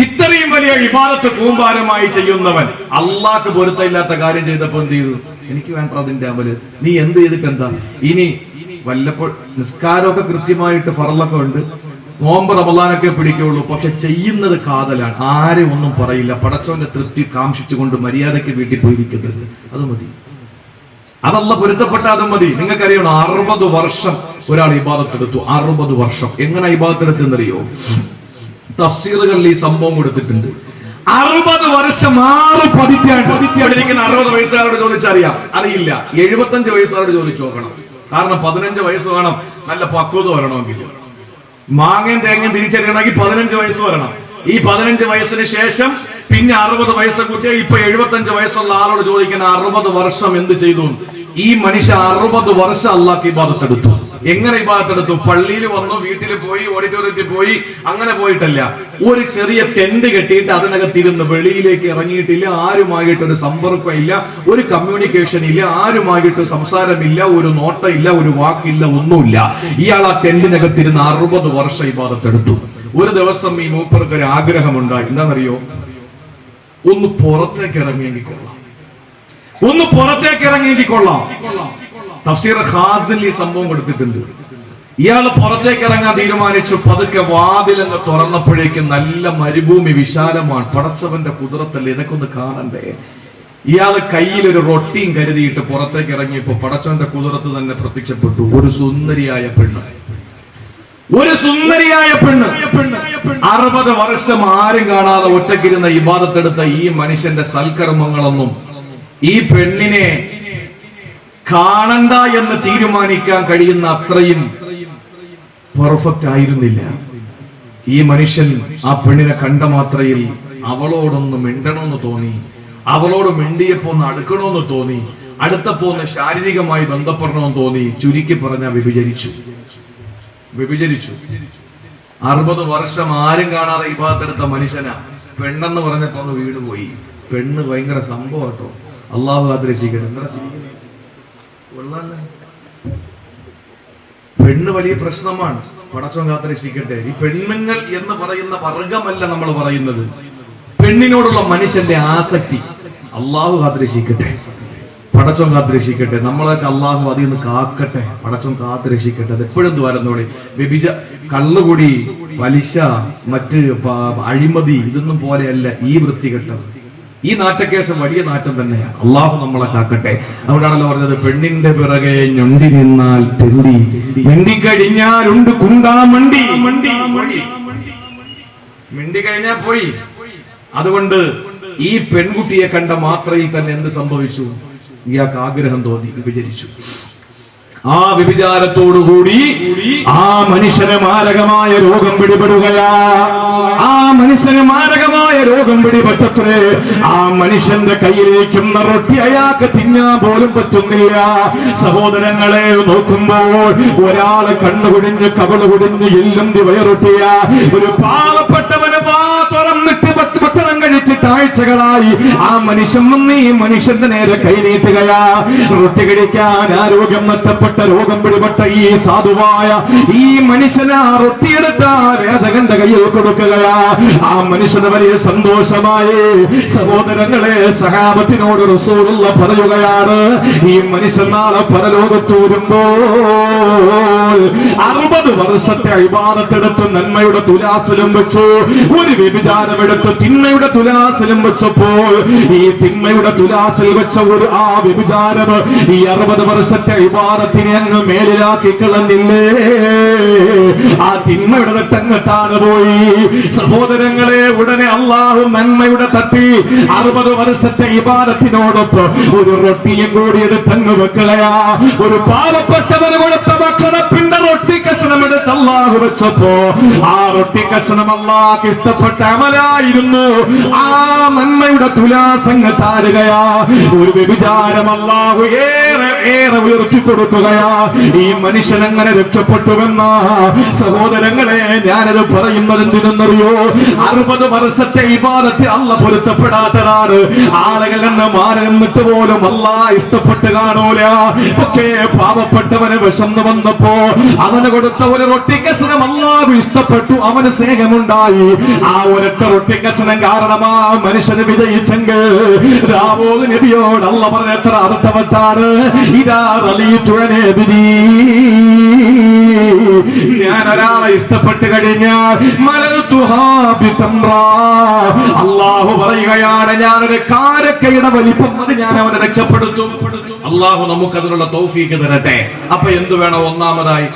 ഇത്രയും വലിയ ഇബാദത്ത് കൂമ്പാരമായി ചെയ്യുന്നവൻ അള്ളാഹ്ക്ക് പൊരുത്തമില്ലാത്ത കാര്യം ചെയ്തപ്പോ എന്ത് ചെയ്തു? എനിക്ക് വേണ്ട അതിന്റെ അമല്, നീ എന്ത് ചെയ്തിട്ട് എന്താ? ഇനി വല്ലപ്പോൾ നിസ്കാരമൊക്കെ കൃത്യമായിട്ട് ഫർളൊക്കെ ഉണ്ട്, നോമ്പ് റമളാനൊക്കെ പിടിക്കുള്ളൂ, പക്ഷെ ചെയ്യുന്നത് കാതലാണ്. ആരും ഒന്നും പറയില്ല. പടച്ചവന്റെ തൃപ്തി കാംക്ഷിച്ചുകൊണ്ട് മര്യാദയ്ക്ക് വീട്ടിൽ പോയിരിക്കുന്നത്, അത് മതി. അതല്ല പൊരുത്തപ്പെട്ട അതും മതി. നിങ്ങൾക്കറിയണം, 60 വർഷം ഒരാൾ ഇബാദത്തെടുത്തു. 60 വർഷം. എങ്ങനെ ഇബാദത്തെടുത്തെന്നറിയോ? തഫ്സീറുകളിൽ ഈ സംഭവം കൊടുത്തിട്ടുണ്ട്. 60 വർഷം 6 പതിറ്റാണ്ടിരിക്കുന്ന 60 വയസ്സുകാരോട് ചോദിച്ചറിയാം, അറിയില്ല. 75 വയസ്സുകാരോട് ചോദിച്ചു നോക്കണം. കാരണം 15 വയസ്സ് വേണം നല്ല പക്വത വരണമെങ്കിൽ. മാങ്ങയും തേങ്ങയും തിരിച്ചറിയണമെങ്കിൽ 15 വയസ്സ് വരണം. ഈ 15 വയസ്സിന് ശേഷം പിന്നെ 60 വയസ്സ് കൂട്ടിയ ഇപ്പൊ 75 വയസ്സുള്ള ആളോട് ചോദിക്കുന്ന 60 വർഷം എന്ത് ചെയ്തു? ഈ മനുഷ്യ 60 വർഷം അല്ലാഹ്ക്ക് ഇബാദത്തെടുത്തു. എങ്ങനെ ഇബാദത്തെടുത്തു? പള്ളിയിൽ വന്നു, വീട്ടിൽ പോയി, ഓഡിറ്റോറിയത്തിൽ പോയി, അങ്ങനെ പോയിട്ടല്ല. ഒരു ചെറിയ ടെന്റ് കെട്ടിയിട്ട് അതിനകത്തിരുന്ന് വെളിയിലേക്ക് ഇറങ്ങിയിട്ടില്ല. ആരുമായിട്ട് ഒരു സമ്പർക്കം ഇല്ല, ഒരു കമ്മ്യൂണിക്കേഷൻ ഇല്ല, ആരുമായിട്ട് സംസാരമില്ല, ഒരു നോട്ടമില്ല, ഒരു വാക്കില്ല, ഒന്നുമില്ല. ഇയാൾ ആ ടെന്റിനകത്തിരുന്ന് 60 വർഷം ഇബാദത്തെടുത്തു. ഒരു ദിവസം ഈ മൂപ്പർക്ക് ഒരു ആഗ്രഹമുണ്ടായി. എന്താണെന്നറിയോ? ഒന്ന് പുറത്തേക്ക് ഇറങ്ങിയെങ്കിൽ കൊള്ളാം, ഒന്ന് പുറത്തേക്ക് ഇറങ്ങിയെങ്കിൽ കൊള്ളാം. തഫ്സീർ ഖാസിൽ ഈ സംഭവം കൊടുത്തിട്ടുണ്ട്. ഇയാൾ പുറത്തേക്ക് ഇറങ്ങാൻ തീരുമാനിച്ചു. പതുക്കെ വാതിലങ്ങ് തുറന്നപ്പോഴേക്കും നല്ല മരുഭൂമി, വിശാലമാണ്. പടച്ചവന്റെ കുതിരത്തല്ലേ, ഇതൊക്കെ ഒന്ന് കാണണ്ടേ. ഇയാള് കയ്യിൽ ഒരു റൊട്ടിയും കരുതിയിട്ട് പുറത്തേക്ക് ഇറങ്ങിയപ്പോ പടച്ചവന്റെ കുതിരത്ത് തന്നെ പ്രത്യക്ഷപ്പെട്ടു ഒരു സുന്ദരിയായ പെണ്ണ്. ഒരു സുന്ദരിയായ പെണ്ണ്. 60 വർഷം ആരും കാണാതെ ഒറ്റക്കിരുന്ന ഇബാദത്തെടുത്ത ഈ മനുഷ്യന്റെ സൽക്കർമ്മങ്ങളൊന്നും ഈ പെണ്ണിനെ കാണണ്ട എന്ന് തീരുമാനിക്കാൻ കഴിയുന്ന അത്രയും പെർഫെക്റ്റ് ആയിരുന്നില്ല. ഈ മനുഷ്യൻ ആ പെണ്ണിനെ കണ്ട മാത്രയിൽ അവളോടൊന്ന് മിണ്ടണമെന്ന് തോന്നി. അവളോട് മിണ്ടിയപ്പോ ഒന്ന് അടുക്കണമെന്ന് തോന്നി. അടുത്തപ്പോ ഒന്ന് ശാരീരികമായി ബന്ധപ്പെടണമെന്ന് തോന്നി. ചുരുക്കി പറഞ്ഞ വിഭജിച്ചു. 60 വർഷം ആരും കാണാതെ ഇബാദത്തെടുത്ത മനുഷ്യനാ പെണ്ണെന്ന് പറഞ്ഞപ്പോ ഒന്ന് വീട് പോയി. പെണ്ണ് ഭയങ്കര സംഭവം കേട്ടോ. അള്ളാഹു ആദരിച്ചിരിക്കട്ടെ. പെണ്ണ് വലിയ പ്രശ്നമാണ്. പടച്ചോൻ കാത്തിരക്ഷിക്കട്ടെ. ഈ പെണ്ണുങ്ങൾ എന്ന് പറയുന്ന വർഗമല്ല നമ്മൾ പറയുന്നത്, പെണ്ണിനോടുള്ള മനുഷ്യന്റെ ആസക്തി. അള്ളാഹു കാത്തിരക്ഷിക്കട്ടെ, പടച്ചോൻ കാത്തിരക്ഷിക്കട്ടെ. നമ്മളൊക്കെ അള്ളാഹു അതിൽ നിന്ന് കാക്കട്ടെ, പടച്ചോൻ കാത്തിരക്ഷിക്കട്ടെ. അത് എപ്പോഴും ദ്വാരുന്നോടെ കള്ളുകുടി, പലിശ, മറ്റ് അഴിമതി, ഇതൊന്നും പോലെയല്ല ഈ വൃത്തികെട്ടത്. ഈ നാട്ടക്കേസ് വലിയ നാട്ടം തന്നെയാണ്. അള്ളാഹു നമ്മളെ കാക്കട്ടെ. അതുകൊണ്ടാണല്ലോ പറഞ്ഞത്, പെണ്ണിന്റെ പിറകെ ഞൊണ്ടി നിന്നാൽ തെണ്ടി, മിണ്ടിക്കഴിഞ്ഞാലുണ്ട് കുണ്ടാമണ്ടി. മിണ്ടി കഴിഞ്ഞാൽ പോയി. അതുകൊണ്ട് ഈ പെൺകുട്ടിയെ കണ്ട മാത്രയിൽ തന്നെ എന്ത് സംഭവിച്ചു? ഇയാൾക്ക് ആഗ്രഹം തോന്നി, വിഭജിച്ചു. ആ വ്യഭിചാരത്തോടുകൂടി ആ മനുഷ്യന് മാരകമായ രോഗം പിടിപെടുകയാ. ആ മനുഷ്യന് മാരകമായ രോഗം പിടിപെട്ടത്രേ. ആ മനുഷ്യന്റെ കയ്യിലിരിക്കുന്ന റൊട്ടി അയാൾക്ക് തിന്നാൻ പോലും പറ്റുന്നില്ല. സഹോദരങ്ങളെ, നോക്കുമ്പോൾ ഒരാള് കണ്ണുകുടിഞ്ഞ് കവളുകുടിഞ്ഞ് എല്ലുണ്ടി വയറൊട്ടിയ ഒരു പാവപ്പെട്ടവന് തുറന്നിട്ട് ഭക്ഷണം കഴിച്ചിട്ട് ആഴ്ചകളായി ആ മനുഷ്യൻ വന്ന് ഈ മനുഷ്യന്റെ നേരെ കൈനീട്ടുകയാ. റൊട്ടി കഴിക്കാൻ ആരോഗ്യം നഷ്ടപ്പെട്ട രോഗം പിടിപെട്ട ഈ സാധുവായ ഈ മനുഷ്യന് ആ റൊട്ടിയെടുത്ത രാജകന്റെ കയ്യിൽ കൊടുക്കുകയാ. ആ മനുഷ്യന് വലിയ സന്തോഷമായി. സഹോദരങ്ങളെ, സഹാബത്തിനോട് റസൂലുള്ള പറയുകയാണ്, ഈ മനുഷ്യൻ നാളെ പരലോകത്ത് വരുമ്പോൾ 60 വർഷത്തെ ഇബാദത്തെടുത്ത് നന്മയുടെ തുലാസിലും വെച്ചു, ഒരു വ്യഭിചാരമെടുത്ത് തിന്മയുടെ തുലാസിലും വെച്ചപ്പോൾ ഈ തിന്മയുടെ തുലാസിൽ വെച്ച ആ വ്യഭിചാരം ഈ 60 വർഷത്തെ ഇബാദത്തിനെ അങ്ങ് മേലിലാക്കി കളഞ്ഞില്ലേ? ആ തിന്മയുടെ തട്ടങ്ങട്ടാണ് പോയി. സഹോദരങ്ങളെ, ഉടനെ അള്ളാഹു നന്മയുടെ തട്ടി 60 വർഷത്തെ ഇബാദത്തിനോടൊപ്പം ഒരു റൊട്ടിയും കൂടി എടുത്തങ്ങ് വെക്കളയാ. ഒരു പാവപ്പെട്ടവന് കൊടുത്ത ഭക്ഷണത്തിന്റെ റൊട്ടി കഷ്ണം എടുത്ത് അള്ളാഹു വെച്ചപ്പോ ആ റൊട്ടി കഷ്ണം അള്ളാഹ് ഇഷ്ടപ്പെട്ട അമലായിരുന്നു. ആ നന്മയുടെ തുലാസങ്ങ് താഴുകയാ. ഒരു വ്യഭിചാരം അള്ളാഹു ഏറെ ഉയർത്തി കൊടുക്കുകയാ. ഈ മനുഷ്യൻ അങ്ങനെ രക്ഷപ്പെട്ടുവെന്ന സഹോദരങ്ങളെ, ഞാനത് പറയുന്നത് എന്തിനെന്നറിയോ? 60 വർഷത്തെ ഇബാദത്ത് അല്ല പൊരുത്തപ്പെടാത്തതാണ്. ആളുകൾ എന്നെ മാറി നിന്നിട്ട് പോലും അല്ലാഹ് ഇഷ്ടപ്പെട്ട് കാണൂല. പക്ഷേ പാവപ്പെട്ടവന് വിശന്നു വന്നപ്പോ അവന് കൊടുത്ത ഒരു റൊട്ടിക്കഷണം അല്ലാഹു ഇഷ്ടപ്പെട്ടു, അവന് സ്നേഹമുണ്ടായി. ആ ഒരൊറ്റ റൊട്ടിക്കഷണം കാരണമാ മനുഷ്യന് വിജയിച്ചെങ്കിൽ ദാവൂദ് നബിയോട് അല്ല പറഞ്ഞ എത്ര അർത്ഥവത്താണ്. ഇതാ ഞാൻ ഒരാളെ ഇഷ്ടപ്പെട്ട് കഴിഞ്ഞാൽ അല്ലാഹു പറയുകയാണ്, ഞാനൊരു കാരക്കയുടെ വലിപ്പം അത് ഞാൻ അവനെ രക്ഷപ്പെടുത്തും. അല്ലാഹു നമുക്ക് അതിനുള്ള തൗഫീഖ് തരട്ടെ. അപ്പൊ എന്തു വേണം? ഒന്നാമതായി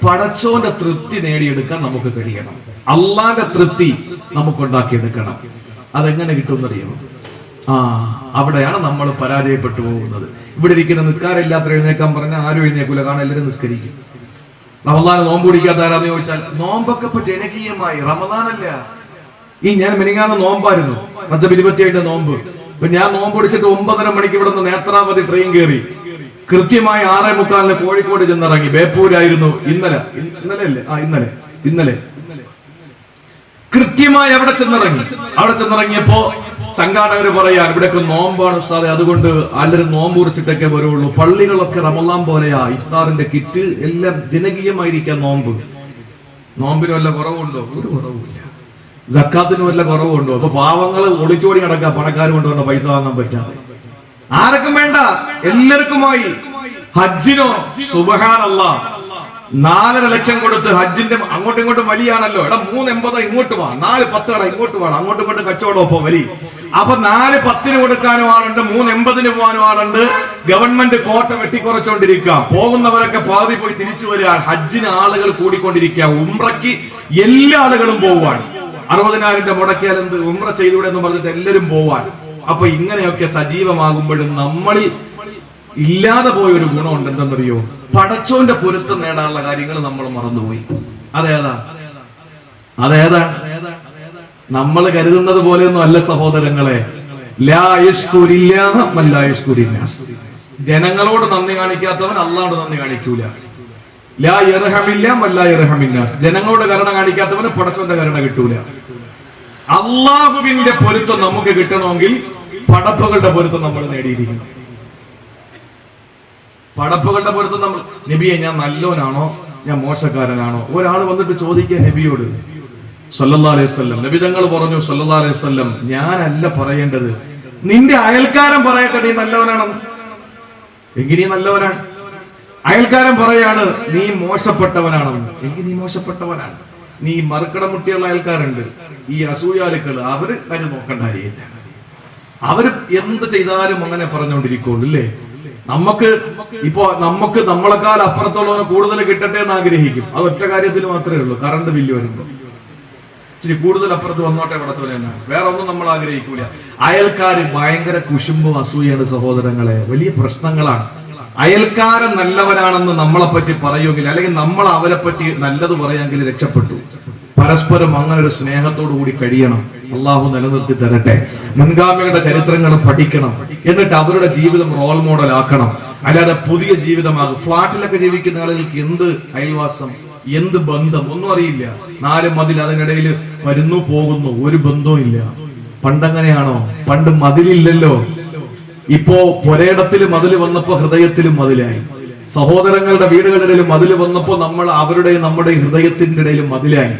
പടച്ചോന്റെ തൃപ്തി നേടിയെടുക്കാൻ നമുക്ക് കഴിയണം. അള്ളാന്റെ തൃപ്തി നമുക്കുണ്ടാക്കിയെടുക്കണം. അതെങ്ങനെ കിട്ടുമെന്നറിയോ? അവിടെയാണ് നമ്മൾ പരാജയപ്പെട്ടു പോകുന്നത്. ഇവിടെ ഇരിക്കുന്ന നിൽക്കാറില്ലാത്ത എഴുന്നേക്കാൻ പറഞ്ഞാൽ ആരും എഴുന്നേക്കൂല, കാരണം എല്ലാവരും നിസ്കരിക്കും. റമദാൻ നോമ്പ് പിടിക്കാത്ത ആരാന്ന് ചോദിച്ചാൽ, നോമ്പൊക്കെ ഇപ്പൊ ജനകീയമായി. റമദാനല്ല, ഈ ഞാൻ മിനിങ്ങാന്ന് നോമ്പായിരുന്നു, റജബ് 27 നോമ്പ്. ഇപ്പൊ ഞാൻ നോമ്പ് പിടിച്ചിട്ട് 9:30 മണിക്ക് ഇവിടെ നിന്ന് നേത്രാവതി ട്രെയിൻ കയറി കൃത്യമായി 6:45 കോഴിക്കോട് ചെന്നിറങ്ങി. ബേപ്പൂരായിരുന്നു ഇന്നലെ കൃത്യമായി അവിടെ ചെന്നിറങ്ങിയപ്പോ സംഘാടകര് പറയാൻ, ഇവിടെയൊക്കെ നോമ്പാണ് ഉസ്താദെ, അതുകൊണ്ട് എല്ലാവരും നോമ്പ് കുറിച്ചിട്ടൊക്കെ വരുള്ളൂ. പള്ളികളൊക്കെ റമളാൻ പോലെയാ, ഇഫ്താറിന്റെ കിറ്റ് എല്ലാം ജനകീയമായിരിക്കാൻ. നോമ്പിന് വല്ല കുറവുണ്ടോ? ഒരു കുറവുമില്ല. സക്കാത്തിന് വല്ല കുറവുണ്ടോ? അപ്പൊ പാവങ്ങൾ ഒളിച്ചോടി നടക്കുക, പണക്കാർ കൊണ്ടുവന്ന പൈസ വാങ്ങാൻ പറ്റാതെ. ആർക്കും വേണ്ട, എല്ലാവർക്കുമായി. ഹജ്ജിനോ സുബ്ഹാനല്ലാഹ് 4.5 ലക്ഷം കൊടുത്ത് ഹജ്ജിന്റെ അങ്ങോട്ടും ഇങ്ങോട്ടും വലിയാണല്ലോ. 3.80 ഇങ്ങോട്ട് വാ, 4.10 ഇങ്ങോട്ട് വാ, അങ്ങോട്ടും ഇങ്ങോട്ടും കച്ചവടം ഇപ്പൊ വലി. അപ്പൊ 4.10 കൊടുക്കാനും ആളുണ്ട്, 3.80 പോകാനും ആളുണ്ട്. ഗവൺമെന്റ് കോട്ട വെട്ടിക്കുറച്ചോണ്ടിരിക്കുക. പോകുന്നവരൊക്കെ പാതി പോയി തിരിച്ചു വരിക. ഹജ്ജിന് ആളുകൾ കൂടിക്കൊണ്ടിരിക്കുക. ഉംറയ്ക്ക് എല്ലാ ആളുകളും പോവാൻ. 60,000 മുടക്കിയാൽ എന്ത് ഉംറ ചെയ്തൂടെ എന്ന് പറഞ്ഞിട്ട് എല്ലാവരും പോവാൻ. അപ്പൊ ഇങ്ങനെയൊക്കെ സജീവമാകുമ്പോഴും നമ്മളിൽ ഇല്ലാതെ പോയ ഒരു ഗുണമുണ്ട്. എന്തെന്നറിയോ? പടച്ചോന്റെ പൊരുത്തം നേടാനുള്ള കാര്യങ്ങൾ നമ്മൾ മറന്നുപോയി. അതേതാ? നമ്മൾ കരുതുന്നത് പോലെയൊന്നും അല്ല സഹോദരങ്ങളെ. ജനങ്ങളോട് നന്ദി കാണിക്കാത്തവൻ അള്ളാഹോട് നന്ദി കാണിക്കൂല. ജനങ്ങളോട് കരുണ കാണിക്കാത്തവന് പടച്ചോന്റെ കരുണ കിട്ടൂല. അള്ളാഹുവിന്റെ പൊരുത്തം നമുക്ക് കിട്ടണമെങ്കിൽ പടപ്പുകളുടെ പൊരുത്തം നമ്മൾ നേടിയിരിക്കണം. പടപ്പുകളുടെ പൊരുത്തം നമ്മൾ, നബിയെ ഞാൻ നല്ലോനാണോ ഞാൻ മോശക്കാരനാണോ? ഒരാൾ വന്നിട്ട് ചോദിക്കുക നബിയോട് സല്ലല്ലാഹു അലൈഹി വസല്ലം. നബി തങ്ങൾ പറഞ്ഞു സല്ലല്ലാഹു അലൈഹി വസല്ലം, ഞാനല്ല പറയേണ്ടത്, നിന്റെ അയൽക്കാരൻ പറയട്ടെ നീ നല്ലവനാണെന്ന്. എങ്കിൽ നീ നല്ലവനാണ്. അയൽക്കാരൻ പറയാണ് നീ മോശപ്പെട്ടവനാണെന്ന്, എങ്കിൽ നീ മോശപ്പെട്ടവനാണ്. നീ മറുക്കടമുട്ടിയുള്ള അയൽക്കാരുണ്ട്, ഈ അസൂയാലുക്കള്, അവര് കാര്യം നോക്കേണ്ട കാര്യമില്ല. അവര് എന്ത് ചെയ്താലും അങ്ങനെ പറഞ്ഞുകൊണ്ടിരിക്കുള്ളൂ അല്ലേ? നമുക്ക് നമ്മളെക്കാൾ അപ്പുറത്തുള്ളവന് കൂടുതൽ കിട്ടട്ടെ എന്ന് ആഗ്രഹിക്കും. അത് ഒറ്റ കാര്യത്തിൽ മാത്രമേ ഉള്ളൂ, കറണ്ട് ബില്ല് വരുമ്പോ ഇച്ചിരി കൂടുതൽ അപ്പുറത്ത് വന്നോട്ടെ പടച്ചോനെ എന്നാണ്. വേറെ ഒന്നും നമ്മൾ ആഗ്രഹിക്കൂല. അയൽക്കാര് ഭയങ്കര കുശുമ്പും അസൂയാണ് സഹോദരങ്ങളെ, വലിയ പ്രശ്നങ്ങളാണ്. അയൽക്കാരൻ നല്ലവരാണെന്ന് നമ്മളെ പറ്റി പറയുമെങ്കിൽ, അല്ലെങ്കിൽ നമ്മൾ അവരെ പറ്റി നല്ലത് പറയാമെങ്കിൽ രക്ഷപ്പെട്ടു. പരസ്പരം അങ്ങനെ ഒരു സ്നേഹത്തോടു കൂടി കഴിയണം. അള്ളാഹു നിലനിർത്തി തരട്ടെ. മുൻഗാമികളുടെ ചരിത്രങ്ങൾ പഠിക്കണം, എന്നിട്ട് അവരുടെ ജീവിതം റോൾ മോഡൽ ആക്കണം. അല്ലാതെ പുതിയ ജീവിതമാകും. ഫ്ലാറ്റിലൊക്കെ ജീവിക്കുന്ന ആളുകൾക്ക് എന്ത് അയൽവാസം, എന്ത് ബന്ധം ഒന്നും അറിയില്ല. 4 മതിൽ, അതിനിടയിൽ വരുന്നു പോകുന്നു, ഒരു ബന്ധവും ഇല്ല. പണ്ടങ്ങനെയാണോ? പണ്ട് മതിലില്ലല്ലോ. ഇപ്പോ പുരയിടത്തിൽ മതിൽ വന്നപ്പോ ഹൃദയത്തിലും മതിലായി. സഹോദരങ്ങളുടെ വീടുകളുടെ ഇടയിൽ മതിൽ വന്നപ്പോ നമ്മൾ അവരുടെയും നമ്മുടെ ഹൃദയത്തിന്റെ ഇടയിലും മതിലായി.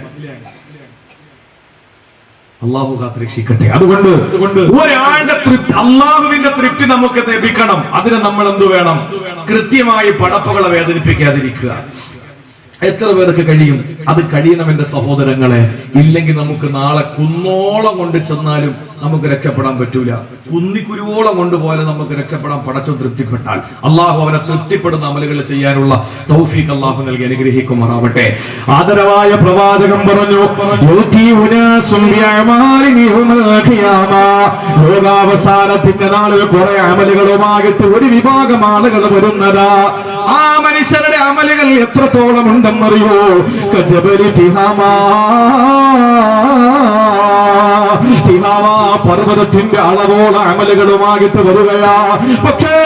അള്ളാഹു കാത്തുരക്ഷിക്കട്ടെ. അതുകൊണ്ട് ഒരാളുടെ അള്ളാഹുവിന്റെ തൃപ്തി നമുക്ക് ലഭിക്കണം. അതിന് നമ്മൾ എന്തു വേണം? കൃത്യമായി പടപ്പുകളെ വേദനിപ്പിക്കാതിരിക്കുക. എത്ര പേർക്ക് കഴിയും? അത് കഴിയണം എന്റെ സഹോദരങ്ങളെ. ഇല്ലെങ്കിൽ നമുക്ക് നാളെ കുന്നോളം കൊണ്ട് ചെന്നാലും നമുക്ക് രക്ഷപ്പെടാൻ പറ്റൂല. കുന്നിക്കുരുവോളം കൊണ്ടുപോലെ നമുക്ക് രക്ഷപ്പെടാൻ പടച്ചു തൃപ്തിപ്പെട്ടാൽ അള്ളാഹു അവനെ തൃപ്തിപ്പെടുന്ന അമലുകൾ ചെയ്യാനുള്ള തൗഫീഖ് അള്ളാഹു നൽകി അനുഗ്രഹിക്കുമാറാവട്ടെ. ആദരവായ പ്രവാചകൻ പറഞ്ഞു, ലോകാവസാനത്തിന്റെ നാളിൽ കുറെ അമലുകളുമായിട്ട് ഒരു വിഭാഗം ആളുകൾ വരുന്നതാ. ആ മനുഷ്യരുടെ അമലുകൾ എത്രത്തോളം ഉണ്ടെന്നറിയോ? പർവ്വതത്തിന്റെ അളവോളം അമലുകളുമായിട്ട് വരികയാ. പക്ഷേ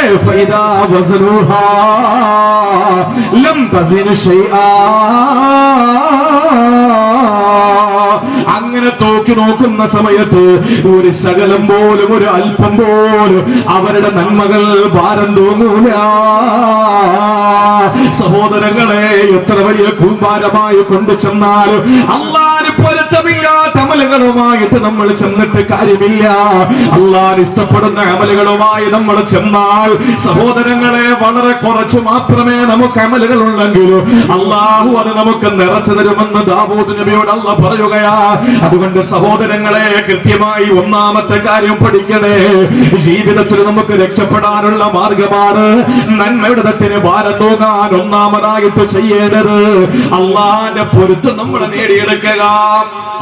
അങ്ങനെ തോക്കി നോക്കുന്ന സമയത്ത് ഒരു ശകലം പോലും, ഒരു അല്പം പോലും അവരുടെ നന്മകൾ ഭാരം തോന്നൂല. സഹോദരങ്ങളെ, എത്ര വലിയ കൂമ്പാരമായി കൊണ്ടു ചെന്നാലും അള്ളാഹുവിന് പൊരുത്തമില്ലാത്ത അമലുകളുമായിട്ട് നമ്മൾ ചെന്നിട്ട് കാര്യമില്ല. അള്ളാഹു ഇഷ്ടപ്പെടുന്ന അമലുകളുമായി നമ്മൾ ചെന്നാൽ സഹോദരങ്ങളെ, വളരെ കുറച്ചു മാത്രമേ നമുക്ക് അമലുകൾ ഉള്ളെങ്കിലും അള്ളാഹു അത് നമുക്ക് നിറച്ചു തരുമെന്ന് ദാവൂദ് നബിയോട് അള്ളാഹ് പറയുകയാ. അതുകൊണ്ട് സഹോദരങ്ങളെ, കൃത്യമായി ഒന്നാമത്തെ കാര്യം പഠിക്കണേ. ജീവിതത്തിൽ നമുക്ക് രക്ഷപ്പെടാനുള്ള മാർഗമാണ് നന്മയുടെ തട്ടിന് ഭാരം തോന്നാൻ ഒന്നാമതായിട്ട് ചെയ്യേണ്ടത് അള്ളാഹിന്റെ പൊരുത്തം നമ്മൾ നേടിയെടുക്കുക.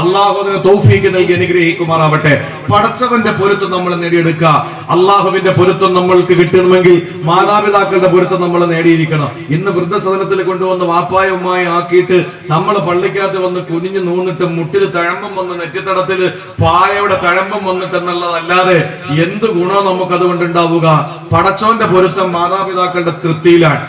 അള്ളാഹു അതിന് തൗഫീഖ് നൽകി അനുഗ്രഹിക്കുമാറാവട്ടെ. പടച്ചവന്റെ പൊരുത്തം നമ്മൾ നേടിയെടുക്കുക. അള്ളാഹുവിന്റെ പൊരുത്തം നമ്മൾക്ക് കിട്ടണമെങ്കിൽ മാതാപിതാക്കളുടെ പൊരുത്തം നമ്മൾ നേടിയിരിക്കണം. ഇന്ന് വൃദ്ധസദനത്തിൽ കൊണ്ടുവന്ന് വാപ്പായ ഉമ്മായി ആക്കിയിട്ട് നമ്മൾ പള്ളിക്കകത്ത് വന്ന് കുനിഞ്ഞു നൂന്നിട്ട് മുട്ടിൽ തഴമ്പം വന്ന് നെറ്റിത്തടത്തില് പായയുടെ തഴമ്പം വന്നിട്ട് എന്നുള്ളതല്ലാതെ എന്ത് ഗുണവും നമുക്ക് അതുകൊണ്ടുണ്ടാവുക? പടച്ചോന്റെ പൊരുത്തം മാതാപിതാക്കളുടെ തൃപ്തിയിലാണ്.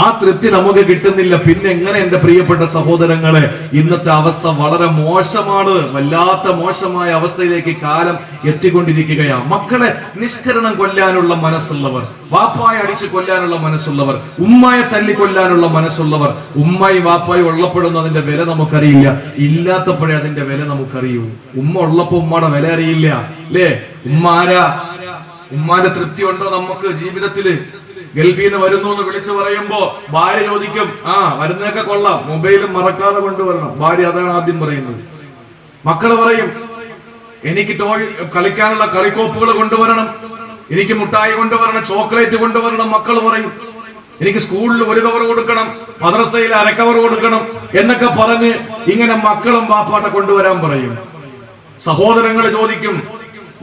ആ തൃപ്തി നമുക്ക് കിട്ടുന്നില്ല. പിന്നെ എങ്ങനെ എന്റെ പ്രിയപ്പെട്ട സഹോദരങ്ങളെ, ഇന്നത്തെ അവസ്ഥ വളരെ മോശമാണ്. വല്ലാത്ത മോശമായ അവസ്ഥയിലേക്ക് കാലം എത്തിക്കൊണ്ടിരിക്കുകയാണ്. മക്കളെ നിഷ്കരണം കൊല്ലാനുള്ള മനസ്സുള്ളവർ, വാപ്പായെ അടിച്ചു കൊല്ലാനുള്ള മനസ്സുള്ളവർ, ഉമ്മായെ തല്ലിക്കൊല്ലാനുള്ള മനസ്സുള്ളവർ. ഉമ്മായി വാപ്പായി ഉള്ളപ്പെടുന്നതിന്റെ വില നമുക്കറിയില്ല, ഇല്ലാത്തപ്പോഴേ അതിന്റെ വില നമുക്കറിയൂ. ഉമ്മ ഉള്ളപ്പോ ഉമ്മയുടെ വില അറിയില്ല, അല്ലേ? ഉമ്മ ആരാ? ഉമ്മാന്റെ തൃപ്തി ഉണ്ടോ നമുക്ക് ജീവിതത്തില്? ഗൾഫിൽ നിന്ന് വരുന്നു എന്ന് വിളിച്ചു പറയുമ്പോ ഭാര്യ ചോദിക്കും, വരുന്നതൊക്കെ കൊള്ളാം, മൊബൈലും മറക്കാതെ കൊണ്ടുവരണം. ഭാര്യ അതാണ് ആദ്യം പറയുന്നത്. മക്കള് പറയും, എനിക്ക് കളിക്കാനുള്ള കളിക്കോപ്പുകൾ കൊണ്ടുവരണം, എനിക്ക് മുട്ടായി കൊണ്ടുവരണം, ചോക്ലേറ്റ് കൊണ്ടുവരണം. മക്കൾ പറയും, എനിക്ക് സ്കൂളിൽ 1 കവർ കൊടുക്കണം, മദ്രസയിൽ 1/2 കവർ കൊടുക്കണം എന്നൊക്കെ പറഞ്ഞ് ഇങ്ങനെ മക്കളും വാപ്പാട്ടെ കൊണ്ടുവരാൻ പറയും. സഹോദരങ്ങൾ ചോദിക്കും,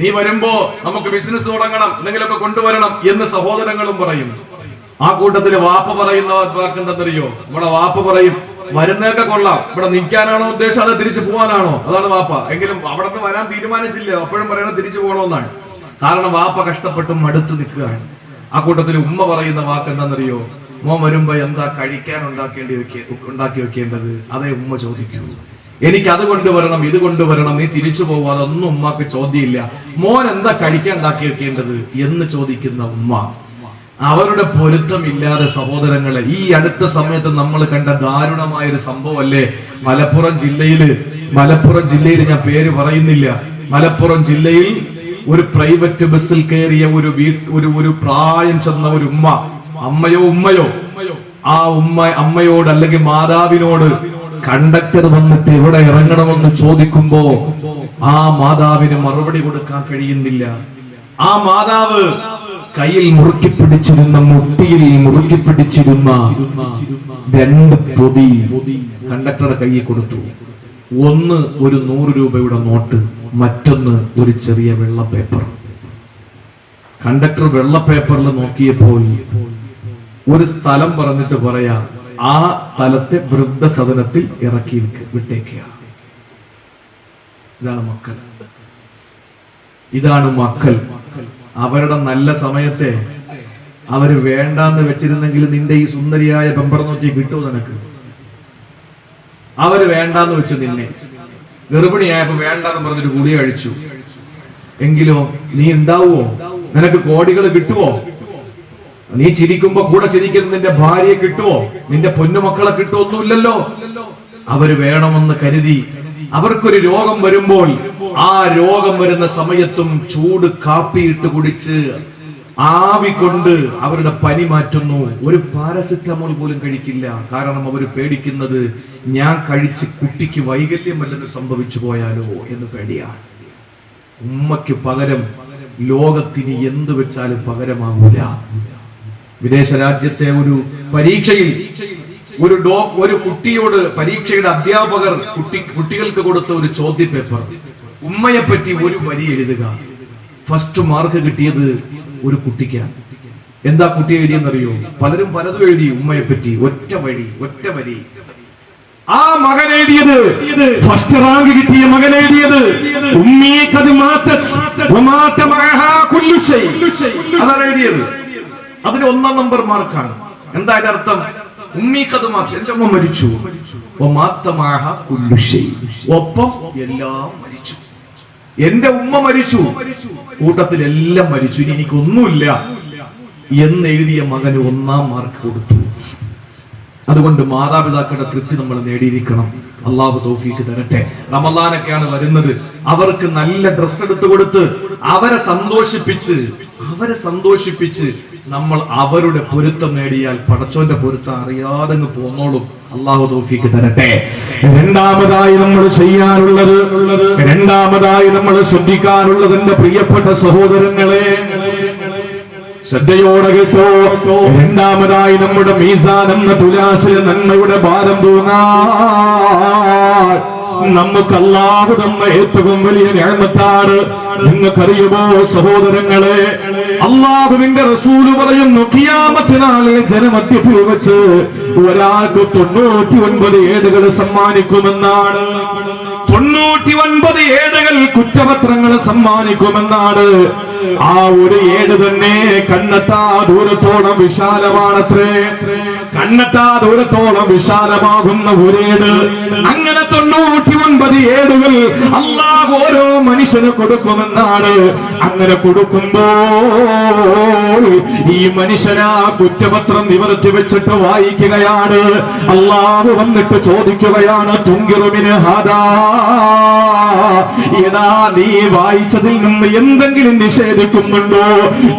നീ വരുമ്പോ നമുക്ക് ബിസിനസ് തുടങ്ങണം, എന്തെങ്കിലുമൊക്കെ കൊണ്ടുവരണം എന്ന് സഹോദരങ്ങളും പറയും. ആ കൂട്ടത്തില് വാപ്പ പറയുന്ന വാക്ക് എന്തെന്നറിയോ? നമ്മുടെ വാപ്പ പറയും, വരുന്നതൊക്കെ കൊള്ളാം, ഇവിടെ നിൽക്കാനാണോ ഉദ്ദേശം, അത് തിരിച്ചു പോകാനാണോ? അതാണ് വാപ്പ. എങ്കിലും അവിടെ നിന്ന് വരാൻ തീരുമാനിച്ചില്ല, അപ്പോഴും പറയണം തിരിച്ചു പോകണമെന്നാണ്. കാരണം വാപ്പ കഷ്ടപ്പെട്ടും മടുത്ത് നിൽക്കുകയാണ്. ആ കൂട്ടത്തിൽ ഉമ്മ പറയുന്ന വാക്ക് എന്താണെന്നറിയോ? മോൻ വരുമ്പോ എന്താ കഴിക്കാൻ ഉണ്ടാക്കി വെക്കേണ്ടത്? അതേ ഉമ്മ ചോദിക്കൂ. എനിക്ക് അത് കൊണ്ടുവരണം, ഇത് കൊണ്ടുവരണം, നീ തിരിച്ചു പോകുക, അതൊന്നും ഉമ്മക്ക് ചോദ്യമില്ല. മോൻ എന്താ കഴിക്കാൻ ഉണ്ടാക്കി വെക്കേണ്ടത് എന്ന് ചോദിക്കുന്ന ഉമ്മ. അവരുടെ പൊരുത്തം ഇല്ലാതെ സഹോദരങ്ങളെ, ഈ അടുത്ത സമയത്ത് നമ്മൾ കണ്ട ദാരുണമായ ഒരു സംഭവമല്ലേ മലപ്പുറം ജില്ലയിൽ ഞാൻ പേര് പറയുന്നില്ല, മലപ്പുറം ജില്ലയിൽ ഒരു പ്രൈവറ്റ് ബസ്സിൽ കയറിയ ഒരു പ്രായം ചെന്ന ഒരു ഉമ്മയോ ആ അമ്മയോട് അല്ലെങ്കിൽ മാതാവിനോട് കണ്ടക്ടർ വന്നിട്ട് എവിടെ ഇറങ്ങണമെന്ന് ചോദിക്കുമ്പോ ആ മാതാവിന് മറുപടി കൊടുക്കാൻ കഴിയുന്നില്ല. ആ മാതാവ് കയ്യിൽ മുറുക്കി പിടിച്ചിരുന്ന, മുട്ടിയിൽ മുറുക്കി പിടിച്ചിരുന്ന 2 പൊതി കണ്ടക്ടറുടെ കയ്യിൽ കൊടുത്തു. ഒന്ന് ഒരു 100 രൂപയുടെ നോട്ട്, മറ്റൊന്ന് ഒരു ചെറിയ വെള്ള പേപ്പർ. കണ്ടക്ടർ വെള്ള പേപ്പറിൽ നോക്കിയപ്പോൾ ഒരു സ്ഥലം പറഞ്ഞിട്ട് പറയാ, ആ സ്ഥലത്തെ വൃദ്ധസദനത്തിൽ ഇറക്കി വിട്ടേക്കുക. ഇതാണ് മക്കൾ. ഇതാണ് മക്കൾ. അവരുടെ നല്ല സമയത്തെ അവര് വേണ്ടാന്ന് വെച്ചിരുന്നെങ്കിൽ നിന്റെ ഈ സുന്ദരിയായ ബമ്പർ നോക്കി കിട്ടുമോ നിനക്ക്? അവര് വേണ്ടാന്ന് വെച്ചു. നിന്നെ ഗർഭിണിയായപ്പോ വേണ്ടാന്ന് പറഞ്ഞൊരു ഗുളിക കഴിച്ചു എങ്കിലോ നീ ഉണ്ടാവുമോ? നിനക്ക് കോടികൾ കിട്ടുമോ? നീ ചിരിക്കുമ്പോ കൂടെ ചിരിക്കുന്ന നിന്റെ ഭാര്യയെ കിട്ടുമോ? നിന്റെ പൊന്നുമക്കളെ കിട്ടുമോ? ഒന്നുമില്ലല്ലോ. അവര് വേണമെന്ന് കരുതി അവർക്കൊരു രോഗം വരുമ്പോൾ ആ രോഗം വരുന്ന സമയത്തും ചൂട് കാപ്പിയിട്ട് കുടിച്ച് ആവി കൊണ്ട് അവരുടെ പനി മാറ്റുന്നു. ഒരു പാരസെറ്റമോൾ പോലും കഴിക്കില്ല. കാരണം അവർ പേടിക്കുന്നത് ഞാൻ കഴിച്ച് കുട്ടിക്ക് വൈകല്യം വല്ലതും സംഭവിച്ചു പോയാലോ എന്ന് പേടിയാണ്. ഉമ്മയ്ക്ക് പകരം ലോകത്തിന് എന്ത് വെച്ചാലും പകരമാകൂല. വിദേശ രാജ്യത്തെ ഒരു പരീക്ഷയിൽ ഒരു കുട്ടിയോട് പരീക്ഷയുടെ അധ്യാപകർ കുട്ടികൾക്ക് കൊടുത്ത ഒരു ചോദ്യ പേപ്പർ, ഉമ്മയെ പറ്റി ഒരു വരി എഴുതുക. ഫസ്റ്റ് മാർക്ക് കിട്ടിയത് ഒരു കുട്ടിക്കാണ്. എന്താ കുട്ടി എഴുതിയെന്നറിയോ? പലരും പലതും എഴുതി ഉമ്മയെ പറ്റി. ഒറ്റ വരി. ആ മകൻ എഴുതിയത്, ഫസ്റ്റ് റാങ്ക് കിട്ടിയ മകൻ എഴുതിയത്, അതാണ് എഴുതിയത്. അതിന് 1 നമ്പർ മാർക്കാണ്. എന്താ അതിന്റെ അർത്ഥം? എന്റെ അമ്മ മരിച്ചു, ഒപ്പം എല്ലാം മരിച്ചു. എന്റെ ഉമ്മ മരിച്ചു, കൂട്ടത്തിൽ എല്ലാം മരിച്ചു, ഇനി എനിക്കൊന്നുമില്ല എന്ന് എഴുതിയ മകന് 1-ാം മാർക്ക് കൊടുത്തു. അതുകൊണ്ട് മാതാപിതാക്കളുടെ തൃപ്തി നമ്മൾ നേടിയിരിക്കണം. അള്ളാഹു തൗഫീക്ക് തരട്ടെ. റമളാനൊക്കെയാണ് വരുന്നത്. അവർക്ക് നല്ല ഡ്രസ്സ് എടുത്തു കൊടുത്ത് അവരെ സന്തോഷിപ്പിച്ച് നമ്മൾ അവരുടെ പൊരുത്തം നേടിയാൽ പടച്ചോന്റെ പൊരുത്തം അറിയാതെ പോന്നോളും. അള്ളാഹു തൗഫീക്ക് തരട്ടെ. രണ്ടാമതായി നമ്മൾ ചെയ്യാനുള്ളത്, രണ്ടാമതായി നമ്മൾ ശ്രദ്ധിക്കാനുള്ളത്, എന്റെ പ്രിയപ്പെട്ട സഹോദരങ്ങളെ ശ്രദ്ധയോടെ കേട്ടോ. രണ്ടാമതായി നമ്മുടെ മീസാൻ എന്ന തുലാസിൽ നന്മയുടെ ഭാരം തൂങ്ങാൻ നമുക്ക് അല്ലാഹു തന്ന ഏറ്റവും വലിയ നിഅമത്താണ്. നിങ്ങൾക്കറിയുമോ സഹോദരങ്ങളെ, അല്ലാഹുവിന്റെ റസൂല് പറയുന്നു, ഖിയാമത്ത് നാളിൽ ജനമധ്യത്തിൽ വെച്ച് ഒരാൾക്ക് 99 ഏടുകൾ സമ്മാനിക്കുമെന്നാണ്. 99 ഏടുകൾ കുറ്റപത്രങ്ങൾ സമ്മാനിക്കുമെന്നാണ്. ആ ഒരു ഏട് തന്നെ കണ്ണെത്താ ദൂരത്തോളം വിശാലമാണത്രേ. കണ്ണെത്താ ദൂരത്തോളം വിശാലമാകുന്ന ഒരേട്. അങ്ങനെ 99 ഏടുകൾ അല്ലാഹു ഓരോ മനുഷ്യന് കൊടുക്കുമെന്നാണ്. അങ്ങനെ കൊടുക്കുമ്പോൾ ഈ മനുഷ്യനാ കുറ്റപത്രം നിവർത്തി വെച്ചിട്ട് വായിക്കുകയാണ്. അല്ലാഹു വന്നിട്ട് ചോദിക്കുകയാണ്, തുങ്കിറുമിന് ഹാദാ, എടാ നീ വായിച്ചതിൽ നിന്ന് എന്തെങ്കിലും നിഷേധിക്കുന്നുണ്ടോ?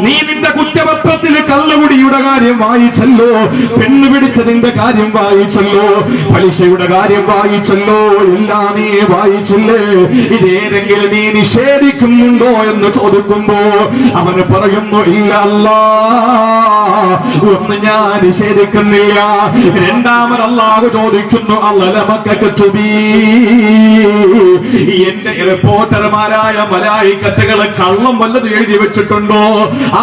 നീ നിന്റെ കുറ്റപത്രത്തിൽ കള്ളുകുടിയുടെ കാര്യം വായിച്ചല്ലോ, പെണ്ണുപിടിച്ചതിന്റെ കാര്യം വായിച്ചല്ലോ, പലിശയുടെ കാര്യം വായിച്ചല്ലോ, എല്ലാം നീ വായിച്ചില്ലേ? ഇതേതെങ്കിലും നീ നിഷേധിക്കുന്നുണ്ടോ എന്ന് ചോദിക്കുമ്പോ അവന് പറയുന്നു, ഇല്ല അല്ലാഹ്, ഒന്ന് ഞാൻ നിഷേധിക്കുന്നില്ല. രണ്ടാമത് അല്ലാഹു ചോദിക്കുന്നു, എന്റെ റിപ്പോർട്ടർമാരായ മലായികത്തുകള് കള്ളം വല്ലത് എഴുതി വെച്ചിട്ടുണ്ടോ?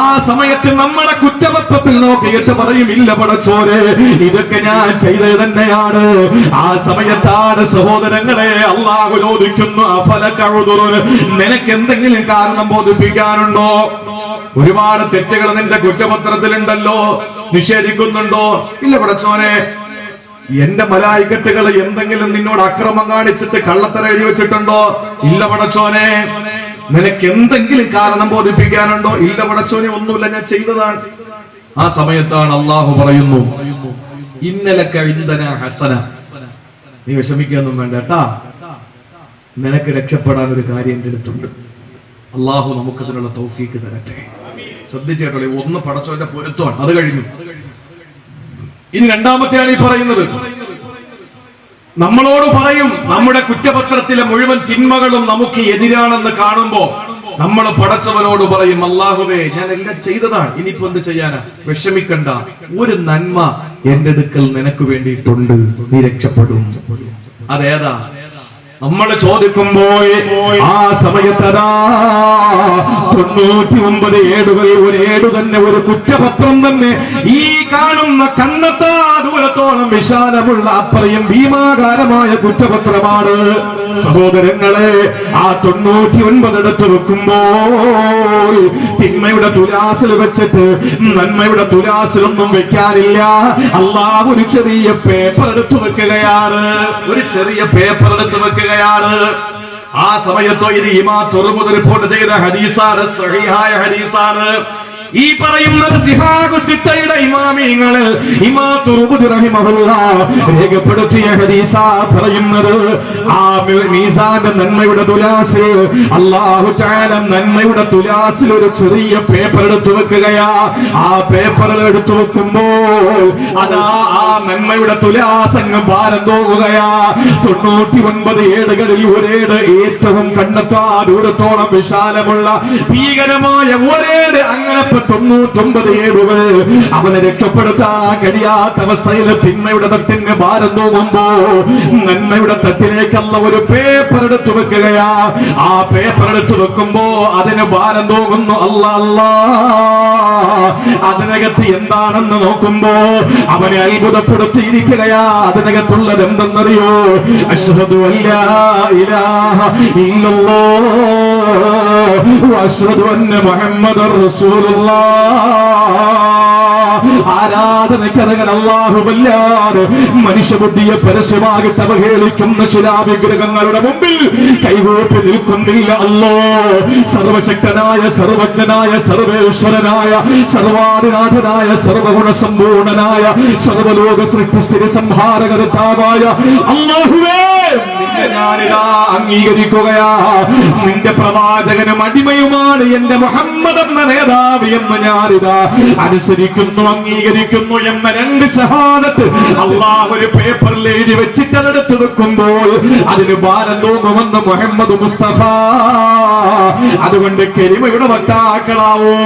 ആ സമയത്ത് നമ്മുടെ കുറ്റപത്രത്തിൽ നോക്കിയിട്ട് പറയും, ഇല്ല പടച്ചോനെ, ഇതൊക്കെ ഞാൻ ചെയ്തത് തന്നെയാണ്. ആ സമയത്താണ് സഹോദരങ്ങളെ അല്ലാഹു ചോദിക്കുന്നു, നിനക്ക് എന്തെങ്കിലും കാരണം ബോധിപ്പിക്കാനുണ്ടോ? ഒരുപാട് തെറ്റുകൾ നിന്റെ കുറ്റപത്രത്തിലുണ്ടല്ലോ, നിഷേധിക്കുന്നുണ്ടോ? ഇല്ല പടച്ചോനെ, എന്റെ മലായികത്തുകൾ എന്തെങ്കിലും നിന്നോട് അക്രമം കാണിച്ചിട്ട് കള്ളത്തരം എഴുതി വെച്ചിട്ടുണ്ടോ? ഇല്ല പടച്ചോനെ. നിനക്ക് എന്തെങ്കിലും കാരണം ബോധിപ്പിക്കാനുണ്ടോ? ഇല്ല പടച്ചോനെ, ഒന്നുമില്ല, ഞാൻ ചെയ്തതാണ്. ആ സമയത്താണ് അള്ളാഹു പറയുന്നു, ഇന്നലെ കഴിഞ്ഞ ഹസന, നീ വിഷമിക്കൊന്നും വേണ്ട കേട്ടാ, നിനക്ക് രക്ഷപ്പെടാൻ ഒരു കാര്യം എന്റെ അടുത്തുണ്ട്. അള്ളാഹു നമുക്കതിനുള്ള തൗഫീക്ക് തരട്ടെ. ശ്രദ്ധിച്ചേട്ടോ, ഒന്ന് പടച്ചോന്റെ പൊരുത്തമാണ്, അത് കഴിഞ്ഞു. ഇനി രണ്ടാമത്തെയാണ് ഈ പറയുന്നത്. നമ്മളോട് പറയും, നമ്മുടെ കുറ്റപത്രത്തിലെ മുഴുവൻ തിന്മകളും നമുക്ക് എതിരാണെന്ന് കാണുമ്പോ നമ്മൾ പടച്ചവനോട് പറയും, അല്ലാഹുവേ, ഞാൻ എല്ലാം ചെയ്തതാണ്, ഇനിയിപ്പോ എന്ത് ചെയ്യാനാ? വിഷമിക്കണ്ട, ഒരു നന്മ എന്റെ അടുക്കൽ നിനക്ക് വേണ്ടിയിട്ടുണ്ട്, നീ രക്ഷപ്പെടും. അതേതാ? നമ്മൾ ചോദിക്കുമ്പോൾ ആ സമയത്തതാ 99 ഏടുകൾ, ഒരു ഏടു തന്നെ, ഒരു കുറ്റപത്രം തന്നെ ഈ കാണുന്ന കണ്ണത്താ ദൂരത്തോളം വിശാലമുള്ള അത്രയും ഭീമാകാരമായ കുറ്റപത്രമാണ്. സഹോദരങ്ങളെ, ആ 99 എടുത്ത് വെക്കുമ്പോൾ തിന്മയുടെ തുലാസിൽ വെച്ചിട്ട് നന്മയുടെ തുലാസിലൊന്നും വെക്കാനില്ല. അല്ലാഹു ഒരു ചെറിയ പേപ്പർ എടുത്തു വെക്കുകയാണ്, ഒരു ചെറിയ പേപ്പർ എടുത്തു വെക്കുകയാണ്. ആ സമയത്തോ ഇത് ഇമാം തുർമുദി റിപ്പോർട്ട് ചെയ്ത ഹദീസാണ്, സഹീഹായ ഹദീസാണ്. ഈ പറയുന്നത് സിഹാഖു സിത്തയുടെ ഇമാമിങ്ങളിൽ ഇമാം തുർമുദി റഹിമഹുല്ലാഹ് രേഖപ്പെടുത്തിയ ഹദീസാ പറയുന്നത്. ആ മീസാന്റെ നന്മയുടെ തുലാസിൽ അല്ലാഹു തആല നന്മയുടെ തുലാസിൽ ഒരു ചെറിയ പേപ്പർ എടുത്തു വെക്കുകയാ. ആ പേപ്പറിൽ എടുത്തു വെക്കുമ്പോൾ അതാ ആ നന്മയുടെ തുലാസങ്ങ് ഭാരം തോന്നുകയാ. 99 ഏടുകളിൽ ഒരേട്, ഏറ്റവും കണ്ണെത്താ ദൂരത്തോളം വിശാലമുള്ള ഭീകരമായ ഒരേട്, അങ്ങനെ 99 ഏടുകൾ അവനെ രക്ഷപ്പെടുത്താൻ കഴിയാത്ത അവസ്ഥയിൽ തിന്മയുടെ തട്ടിന് ഭാരം തോന്നുമ്പോ നന്മയുടെ തട്ടിലേക്കല്ല ഒരു പേപ്പർ എടുത്തു വെക്കുകയാ. ആ പേപ്പർ എടുത്തു വെക്കുമ്പോ അതിന് ഭാരം തോന്നുന്നു. അല്ലാ, അതിനകത്ത് എന്താണെന്ന് നോക്കുമ്പോ അവനെ അത്ഭുതപ്പെടുത്തിയിരിക്കുകയാ. അതിനകത്തുള്ളത് എന്തെന്നറിയോ? അശ്ഹദു അല്ലാ ഇലാഹ ഇല്ലല്ലാഹ് വഅശ്ഹദു അന്ന മുഹമ്മദർ റസൂലുള്ളാഹ്. ആരാധനക്കരകൻ അല്ലാഹുവല്ലാതെ മനുഷ്യബുദ്ധിയെ പരസ്യമായിട്ട് അവഹേളിക്കുന്ന ശിലാവിഗ്രഹങ്ങളുടെ മുമ്പിൽ കൈകോപ്പി നിൽക്കുന്നില്ല. അല്ലോ, സർവശക്തനായ, സർവജ്ഞനായ, സർവേശ്വരനായ, സർവാധിനാഥനായ, സർവഗുണസമ്പൂർണനായ, സർവലോക സൃഷ്ടിസ്ഥിതി സംഹാരകർത്താവായ അല്ലാഹുവേ, നിന്നെ ഞാനിതാ അംഗീകരിക്കുകയാ. നിന്റെ പ്രവാചകനും അടിമയുമാണ് എന്റെ മുഹമ്മദ് എന്ന നേതാവ് എന്ന് ഞാനിതാ അനുസരിക്കുന്നു, അംഗീകരിക്കുന്നു എന്ന 2 ഷഹാദത്ത് അല്ലാഹു ഒരു പേപ്പറിൽ എഴുതി വെച്ചിട്ട് അതെടുത്ത് വെക്കുമ്പോൾ അതിന് ഭാരം തോന്നുമെന്ന് മുഹമ്മദ് മുസ്തഫ. അതുകൊണ്ട് കലിമയുടെ വക്താക്കളാവോ.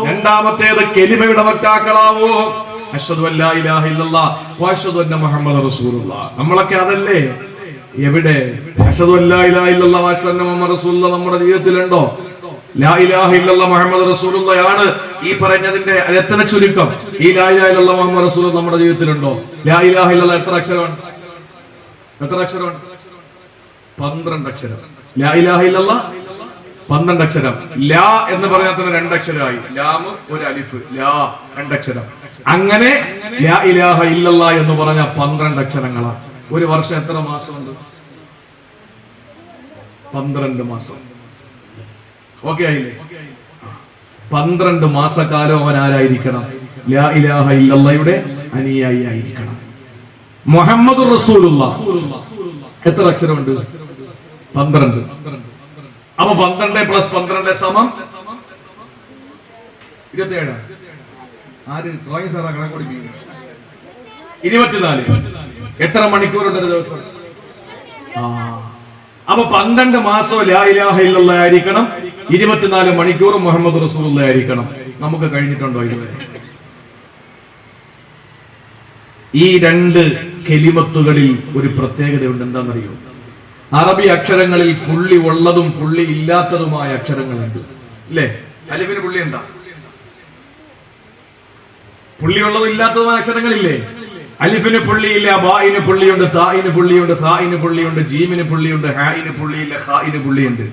രണ്ടാമത്തേത് കലിമയുടെ വക്താക്കളാവോ. അശ്ഹദു അല്ലാ ഇലാഹ ഇല്ലല്ലാഹ് വഅശ്ഹദു അന്ന മുഹമ്മദ റസൂലുള്ളാഹ്. നമ്മളൊക്കെ അതല്ലേ? എവിടെ അശ്ഹദു അല്ലാ ഇലാഹ ഇല്ലല്ലാഹ് വഅശ്ഹദു അന്ന മുഹമ്മദ റസൂലുള്ളാഹ് നമ്മുടെ ജീവിതത്തിലുണ്ടോ? ലാ ഇലാഹ ഇല്ലല്ലാഹ് മുഹമ്മദ് റസൂലുള്ളാഹാണ് ഈ പറഞ്ഞതിന്റെ രത്ന ചുരുക്കം. ഈ ലാ ഇലാഹ ഇല്ലല്ലാഹ് മുഹമ്മദ് റസൂലുള്ളാഹ് നമ്മുടെ ജീവിതത്തിലുണ്ടോ? ലാ ഇലാഹ ഇല്ലല്ലാഹ് എത്ര അക്ഷരമാണ്? എത്ര അക്ഷരമാണ്? 12 അക്ഷരം. ലാ ഇലാഹ ഇല്ലല്ലാഹ് 12 അക്ഷരം. ലാ എന്ന് പറഞ്ഞാൽ തന്നെ 2 അക്ഷരമായി. ലാം ഒരു അലിഫ്, ലാ 2 അക്ഷരം. അങ്ങനെ ലാ ഇലാഹ ഇല്ലല്ലാഹ് എന്ന് പറഞ്ഞ 12 അക്ഷരങ്ങളാണ്. ഒരു വർഷം എത്ര മാസമുണ്ട്? 12 മാസം. ഓക്കെ ആയില്ലേ? 12 മാസക്കാലം അവൻ ആരായിരിക്കണം? ലാ ഇലാഹ ഇല്ലല്ലാഹയുടെ അനുയായി ആയിരിക്കണം. മുഹമ്മദുർ റസൂലുള്ളാഹ് എത്ര അക്ഷരമുണ്ട്? 12. അപ്പൊ 12 + 12 സമം 27. ആര് ഡ്രോയിങ് സാറാ കണക്ക് പഠിപ്പിക്കുന്നത്? 24. എത്ര മണിക്കൂറുണ്ട് ഒരു ദിവസം? അപ്പൊ 12 മാസം ലാ ഇലാഹ ഇല്ലല്ലാഹ് ആയിരിക്കണം, 24 മണിക്കൂർ മുഹമ്മദ് റസൂലുള്ളാഹി ആയിരിക്കണം. നമുക്ക് കഴിഞ്ഞിട്ടുണ്ടോ ഇതുവരെ? ഈ 2 കലിമത്തുകളിൽ ഒരു പ്രത്യേകതയുണ്ട്. എന്താണെന്നറിയോ? അറബി അക്ഷരങ്ങളിൽ പുള്ളി ഉള്ളതും പുള്ളി ഇല്ലാത്തതുമായ അക്ഷരങ്ങളുണ്ട്, അല്ലേ? അലിഫിന് പുള്ളി എന്താ? പുള്ളി ഉള്ളതും ഇല്ലാത്തതുമായ അക്ഷരങ്ങളില്ലേ? അലിഫിന് പുള്ളിയില്ല, ബായിന് പുള്ളിയുണ്ട്, തായിന് പുള്ളിയുണ്ട്, സായിന് പുള്ളിയുണ്ട്, ജീമിന് പുള്ളിയുണ്ട്, ഹായിന് പുള്ളിയില്ല, ഖായിന് പുള്ളിയുണ്ട്.